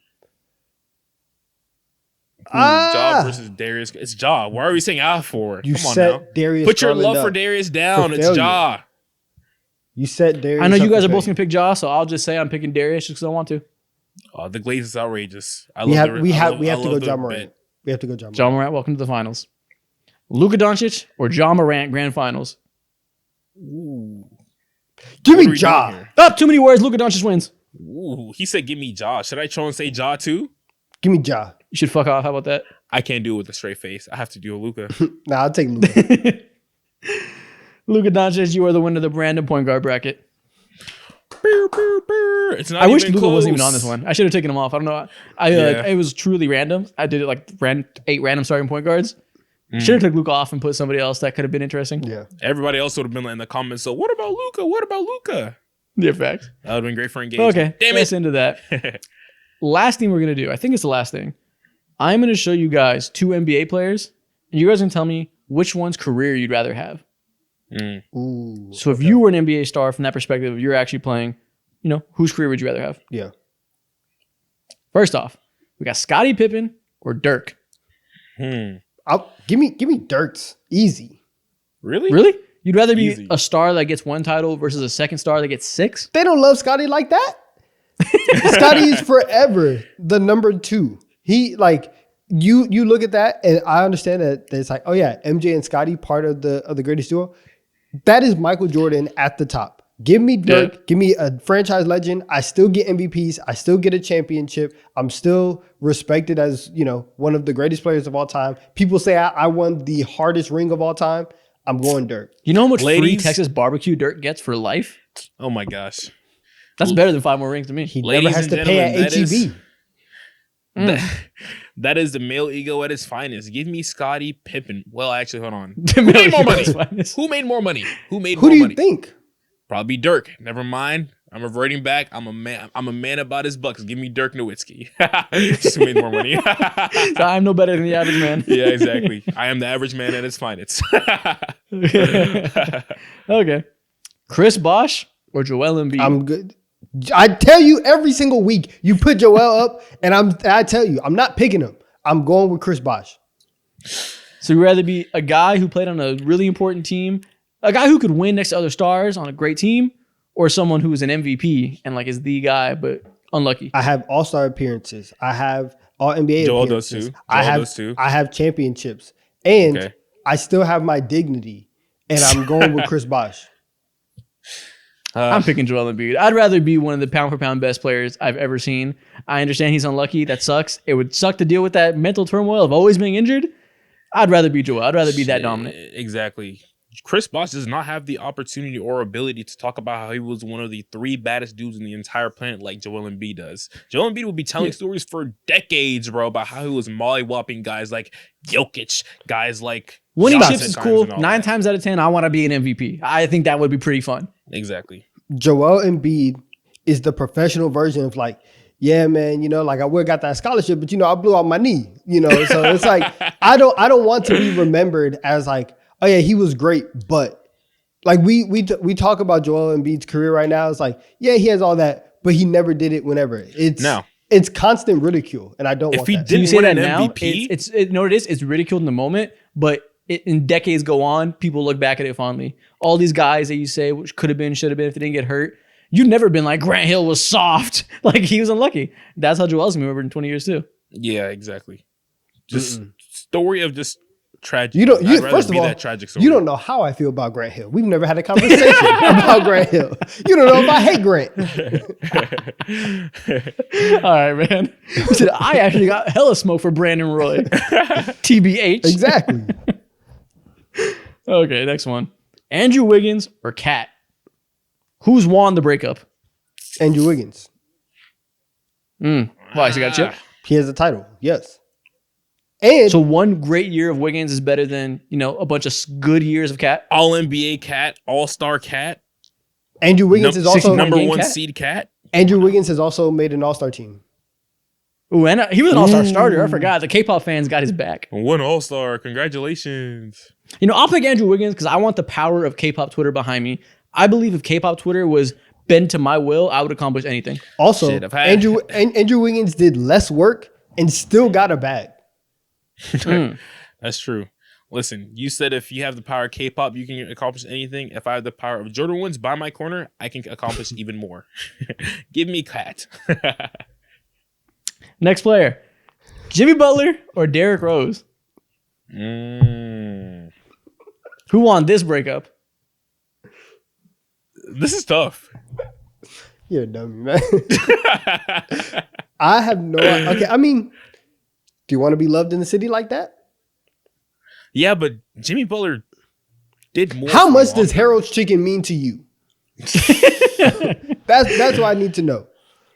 Ja versus Darius. It's Ja. Why are we saying for? You Come on set now. Darius Put your Garland love up for Darius down. for It's failure. Ja. You set Darius I know you up guys are for both failure. going to pick Ja, so I'll just say I'm picking Darius just because I want to. The glaze is outrageous. We have to go Ja Morant. We have to go Ja Morant. Ja Morant, welcome to the finals. Luka Doncic or Ja Morant grand finals. Give What are me we Ja. doing here? Up, too many words. Luka Doncic wins. Ooh, he said, "Give me Ja." Should I try and say Ja too? Give me Ja. You should fuck off. How about that? I can't do it with a straight face. I have to do a Luka. Nah, I'll take Luka. Luka Doncic, you are the winner of the random point guard bracket. It's not. I wish even Luka close. wasn't even on this one. I should have taken him off. I don't know. It was truly random. I did it like 8 random starting point guards. Should have took Luka off and put somebody else that could have been interesting. Yeah. Everybody else would have been in the comments. So what about Luka? What about Luka? Yeah, facts. That would have been great for engagement. Okay, Damn let's it. into that. Last thing we're gonna do. I think it's the last thing. I'm gonna show you guys 2 NBA players, and you guys can tell me which one's career you'd rather have. Ooh. So if you were an NBA star from that perspective, you're actually playing, whose career would you rather have? Yeah. First off, we got Scottie Pippen or Dirk. Give me Dirk's. Easy. Really? Really? You'd rather be Easy. a star that gets 1 title versus a second star that gets 6? They don't love Scotty like that. Scotty is forever the number 2. He you look at that and I understand that it's like, oh yeah, MJ and Scotty part of the greatest duo. That is Michael Jordan at the top. Give me Dirk. Yeah. Give me a franchise legend. I still get MVPs. I still get a championship. I'm still respected as, one of the greatest players of all time. People say I won the hardest ring of all time. I'm going Dirk. You know how much free Ladies? Texas barbecue Dirk gets for life? Oh my gosh. That's better than 5 more rings to me. He Ladies never has and to pay at gentlemen, that HEB. That is the male ego at its finest. Give me Scottie Pippen. Well, actually, hold on. Who made more money? Who made more money? Who made Who more do you money? think? Probably Dirk. Never mind. I'm reverting back. I'm a man about his bucks. Give me Dirk Nowitzki. Just made more money. So I'm no better than the average man. Yeah, exactly. I am the average man at its finest. Okay. Chris Bosh or Joel Embiid? I'm good. I tell you every single week, you put Joel up, and I tell you, I'm not picking him. I'm going with Chris Bosh. So you'd rather be a guy who played on a really important team, a guy who could win next to other stars on a great team, or someone who is an MVP and like is the guy but unlucky? I have all-star appearances. I have all NBA Joel appearances. does too. I have championships, and I still have my dignity. And I'm going with Chris Bosh. I'm picking Joel Embiid. I'd rather be one of the pound for pound best players I've ever seen. I understand he's unlucky. That sucks. It would suck to deal with that mental turmoil of always being injured. I'd rather be Joel. I'd rather be that dominant. Exactly. Chris Bosh does not have the opportunity or ability to talk about how he was one of the 3 baddest dudes in the entire planet like Joel Embiid does. Joel Embiid will be telling stories for decades, bro, about how he was mollywhopping guys like Jokic, guys like Winning Johnson chips is times cool. and all 9 that. times out of 10, I want to be an MVP. I think that would be pretty fun. Exactly. Joel Embiid is the professional version of like, yeah, man, like I would have got that scholarship, but I blew out my knee, So it's like I don't want to be remembered as like, oh yeah, he was great, but like we talk about Joel Embiid's career right now. It's like, yeah, he has all that, but he never did it whenever. It's constant ridicule, and I don't want he that. didn't You say win that an now, MVP, you know what it is? It's ridiculed in the moment, but in decades go on, people look back at it fondly. All these guys that you say, which could have been, should have been, if they didn't get hurt, you've never been like, Grant Hill was soft. Like, he was unlucky. That's how Joel's going to be remembered in 20 years, too. Yeah, exactly. Just story of just tragedy. You don't. I'd rather First of be all, that tragic story. you don't know how I feel about Grant Hill. We've never had a conversation about Grant Hill. You don't know if I hate Grant. All right, man. He said, I actually got hella smoke for Brandon Roy. TBH. Exactly. Okay, next one. Andrew Wiggins or Cat? Who's won the breakup? Andrew Wiggins. Why, so you got a chip? He has a title. Yes. And So one great year of Wiggins is better than, a bunch of good years of Cat? All NBA Cat, All Star Cat, Andrew Wiggins is also number game 1 Cat? seed Cat. Andrew Wiggins has also made an All-Star team. Ooh, and he was an all-star starter. I forgot. The K-pop fans got his back. 1 All Star. Congratulations. I'll pick Andrew Wiggins because I want the power of K-pop Twitter behind me. I believe if K-pop Twitter was bent to my will, I would accomplish anything. Also, Shit, I've had- Andrew Wiggins did less work and still got a bag. That's true. Listen, you said if you have the power of K-pop, you can accomplish anything. If I have the power of Jordan Woods by my corner, I can accomplish even more. Give me Cat. Next player. Jimmy Butler or Derrick Rose? This Who won this breakup? is tough. You're a dummy, man. I have no idea. Okay, I mean, do you want to be loved in the city like that? Yeah, but Jimmy Butler did more. How for much a does long Harold's Chicken mean to you? That's what I need to know.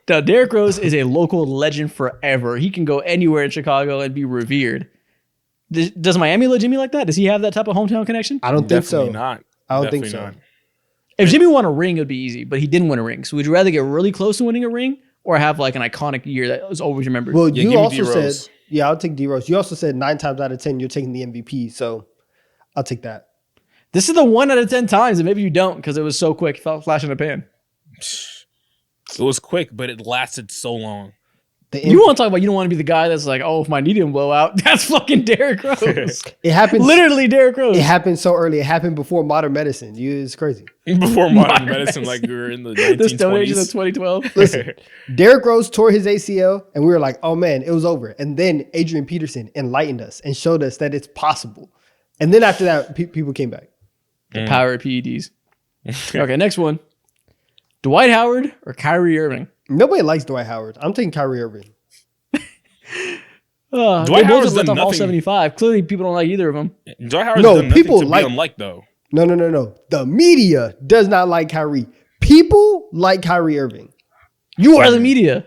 Now, Derrick Rose is a local legend forever. He can go anywhere in Chicago and be revered. Does Miami love Jimmy like that? Does he have that type of hometown connection? I don't think so. Definitely not. I don't think Definitely so. not. If Jimmy won a ring, it would be easy, but he didn't win a ring. So would you rather get really close to winning a ring or have like an iconic year that was always remembered? Well, Yeah, you give me also D-Rose. said, yeah, I'll take D-Rose. You also said 9 times out of 10, you're taking the MVP. So I'll take that. This is the 1 out of 10 times, and maybe you don't because it was so quick. It felt flash in the pan. It was quick, but it lasted so long. You want to talk about you don't want to be the guy that's like, oh, if my knee didn't blow out, that's fucking Derrick Rose. It happened. Literally Derrick Rose. It happened so early. It happened before modern medicine. It's crazy. Before modern medicine, like we were in the The Stone Age of 1920s. 2012. Listen, Derrick Rose tore his ACL, and we were like, oh man, it was over. And then Adrian Peterson enlightened us and showed us that it's possible. And then after that, people came back. The power of PEDs. Okay, next one. Dwight Howard or Kyrie Irving? Nobody likes Dwight Howard. I'm taking Kyrie Irving. Dwight Dwight Howard's Howard's left done off all nothing. 75. Clearly, people don't like either of them. Dwight Howard's No, done nothing people to like- be unliked, though. No. The media does not like Kyrie. People like Kyrie Irving. You are the media.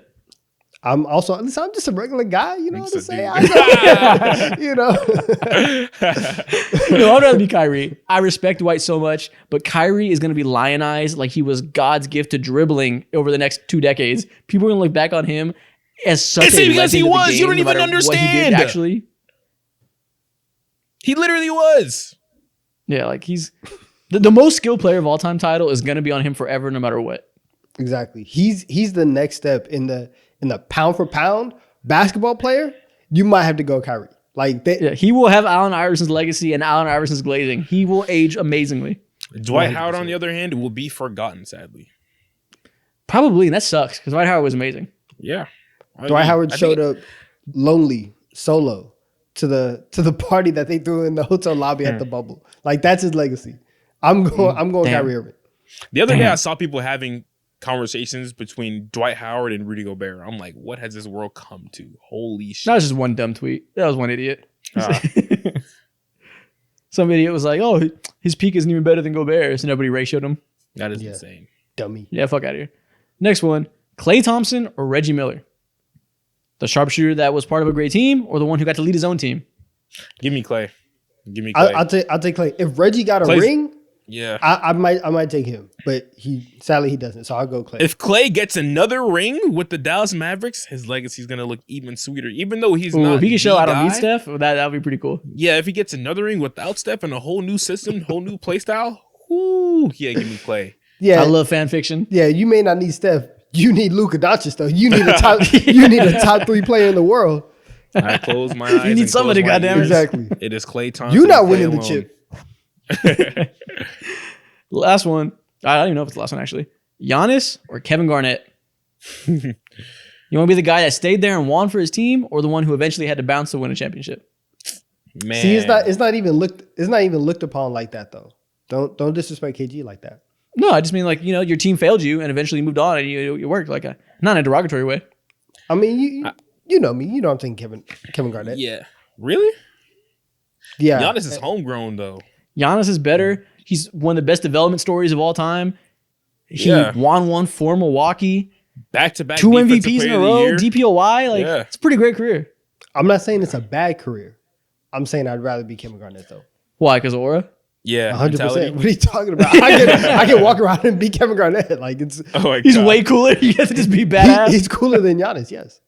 I'm just a regular guy. You know what I'm saying? You know. No, I'd rather be Kyrie. I respect Dwight so much, but Kyrie is going to be lionized like he was God's gift to dribbling over the next 2 decades. People are going to look back on him as such a because he legend of the was. game, You don't no even matter what he did, understand. actually. He literally was. Yeah, like he's the most skilled player of all time title is going to be on him forever, no matter what. Exactly. He's the next step in the pound for pound basketball player. You might have to go Kyrie. Yeah, he will have Allen Iverson's legacy and Allen Iverson's glazing. He will age amazingly. Dwight Howard, on the other hand, will be forgotten, sadly. Probably, and that sucks because Dwight Howard was amazing. Yeah. Dwight Howard showed up lonely, solo to the party that they threw in the hotel lobby at the bubble. Like that's his legacy. I'm going Kyrie Irving. The other day I saw people having conversations between Dwight Howard and Rudy Gobert. I'm like, what has this world come to? Holy shit. That was just one dumb tweet. That was one idiot. Some idiot was like, oh, his peak isn't even better than Gobert's, and nobody ratioed him. That is insane. Dummy. Yeah, fuck out of here. Next one, Klay Thompson or Reggie Miller? The sharpshooter that was part of a great team or the one who got to lead his own team? Give me Clay. I'll take Klay. If Reggie got a ring, yeah, I might take him, but sadly he doesn't. So I'll go Klay. If Klay gets another ring with the Dallas Mavericks, his legacy is gonna look even sweeter. Even though he's not, if he can show I don't need guy, Steph, that'd be pretty cool. Yeah, if he gets another ring without Steph and a whole new system, whole new play style, whoo, yeah, give me Klay. Yeah, I love fan fiction. Yeah, you may not need Steph. You need Luka Doncic though. You need a top 3 player in the world. I close my eyes. You need somebody, goddamn it. Exactly. It is Klay Thompson. You're not winning the chip. Last one. I don't even know if it's the last one actually. Giannis or Kevin Garnett? You want to be the guy that stayed there and won for his team, or the one who eventually had to bounce to win a championship? Man, see, it's not even looked upon like that though. Don't disrespect KG like that. No, I just mean like, your team failed you and eventually moved on and you worked like not in a derogatory way. I mean, you know me. You know I'm taking Kevin Garnett. Yeah. Really? Yeah. Giannis is homegrown though. Giannis is better. He's one of the best development stories of all time. He Yeah. won one for Milwaukee. Back-to-back 2 defensive MVPs in player a of the row. year. DPOY. It's a pretty great career. I'm not saying it's a bad career. I'm saying I'd rather be Kevin Garnett though. Why? Because of aura? Yeah. 100%. What are you talking about? I can walk around and be Kevin Garnett. Like it's He's way cooler. You get to just be badass. he's cooler than Giannis. Yes.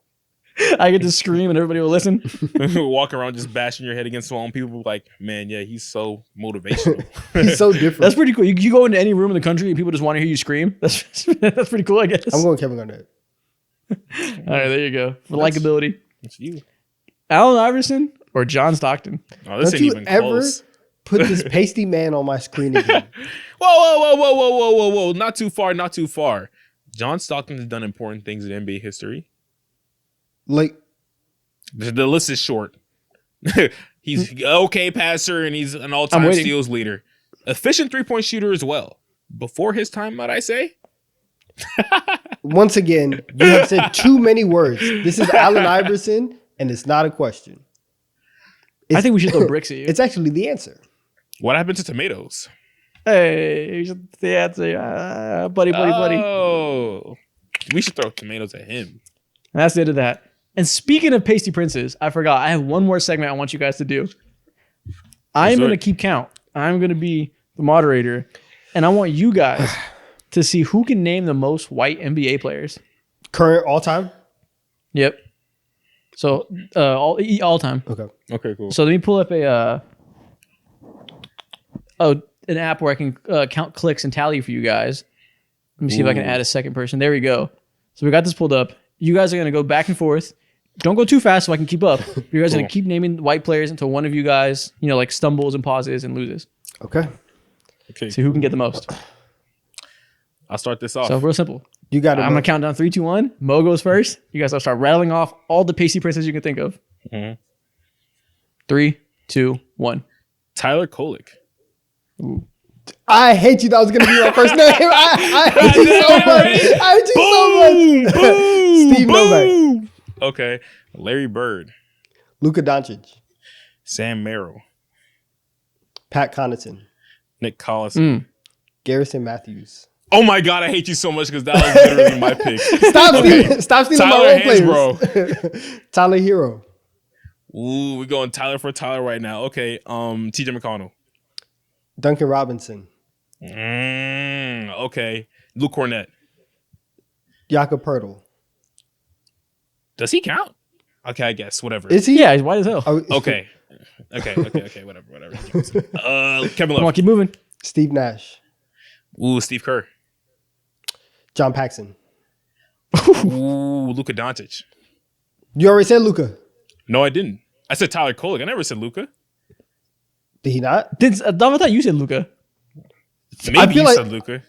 I get to scream and everybody will listen. Walk around just bashing your head against the wall and people like, man, yeah, he's so motivational. He's so different. That's pretty cool. You go into any room in the country and people just want to hear you scream. That's pretty cool, I guess. I'm going Kevin Garnett. All right, there you go. For likability. It's you. Allen Iverson or John Stockton? Oh, this Don't ain't you even ever close. put this pasty man on my screen again? Whoa. Not too far. John Stockton has done important things in NBA history. Like, The list is short. He's an okay passer and he's an all-time steals leader. Efficient three-point shooter as well. Before his time, might I say? once again, you have said too many words. This is Allen Iverson, and it's not a question. I think we should throw bricks at you. It's actually the answer. What happened to tomatoes? Hey, the answer. Buddy. Oh. We should throw tomatoes at him. That's the end of that. And speaking of pasty princes, I forgot. I have one more segment I want you guys to do. I'm going to keep count. I'm going to be the moderator. And I want you guys to see who can name the most white NBA players. Current all time? Yep. So all time. Okay, cool. So let me pull up an app where I can count clicks and tally for you guys. Let me see if I can add a second person. There we go. So we got this pulled up. You guys are going to go back and forth. Don't go too fast so I can keep up. You guys are going to keep naming white players until one of you guys, like stumbles and pauses and loses. Okay. See who can get the most. I'll start this off. So real simple. You got it. I'm going to count down 3, 2, 1. Mo goes first. You guys will start rattling off all the pasty princes you can think of. 3, 2, 1. Tyler Kolek. Ooh. I hate you. That was going to be my first name. I hate you so much. I hate you so much. Steve Novak. Okay. Larry Bird. Luka Doncic. Sam Merrill. Pat Connaughton. Nick Collison. Garrison Matthews. Oh my god, I hate you so much because that was literally my pick. Stop stealing my Tyler role Hayes, players. Tyler Hero. Ooh, we're going Tyler for Tyler right now. Okay, TJ McConnell. Duncan Robinson. Okay, Luke Cornett. Jakob Poeltl. Does he count? Okay, I guess whatever. Is he? Yeah, he's white as hell. Oh, Okay, whatever. Kevin Come on, Love. keep moving. Steve Nash. Ooh, Steve Kerr. John Paxson. Ooh, Luka Doncic. You already said Luka. No, I didn't. I said Tyler Kolek. I never said Luka. Did he not? Dom, I thought you said Luca. Maybe feel you like- said Luka.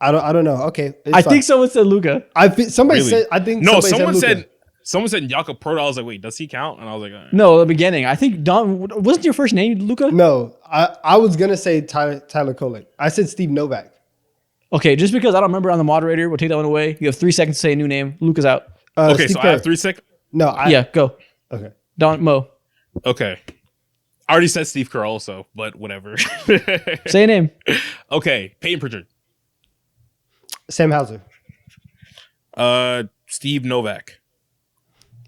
I don't know. Okay. it's I fine. think someone said Luca. Somebody Really? said. I think No, somebody someone Luka. said Jakob Poeltl. I was like, wait, does he count? And I was like, No, the beginning. I think Dom wasn't your first name Luca. No, I was gonna say Tyler Kolek. I said Steve Novak. Okay, just because I don't remember on the moderator, we'll take that one away. You have 3 seconds to say a new name. Luca's out. okay, Steve so Kerr. I have 3 seconds. No, Yeah, go. Okay. Don Mo. Okay. I already said Steve Kerr also, but whatever. Say a name. Okay, Peyton Pritchard. Sam Hauser. Steve Novak.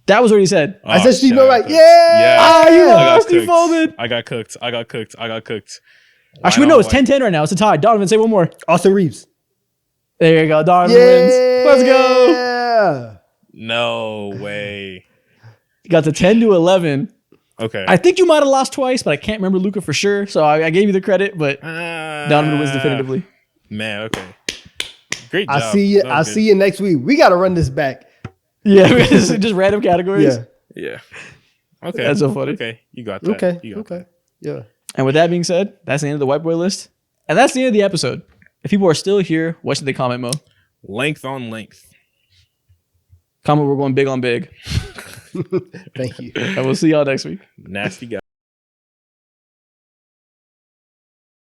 That was already said. I said Steve shit, Novak. cooked. Yeah. Ah, you I got lost. You cooked. folded. I got cooked. Actually, no, it's 10-10 right now. It's a tie. Donovan, say one more. Austin Reeves. There you go. Donovan Yeah. wins. Let's go. Yeah. No way. You got to 10-11. Okay. I think you might have lost twice, but I can't remember Luca for sure. So I gave you the credit, but Donovan wins definitively. Man, okay. Great job. I see you. That was I good. see you next week. We got to run this back. Yeah, just random categories. Yeah. Yeah. Okay. That's so funny. Okay. You got that. Okay. You got Okay. that. Yeah. And with that being said, that's the end of the white boy list. And that's the end of the episode. If people are still here, what should they comment, Mo? Length on length. Comment we're going big on big. Thank you. And we'll see y'all next week. Nasty guy.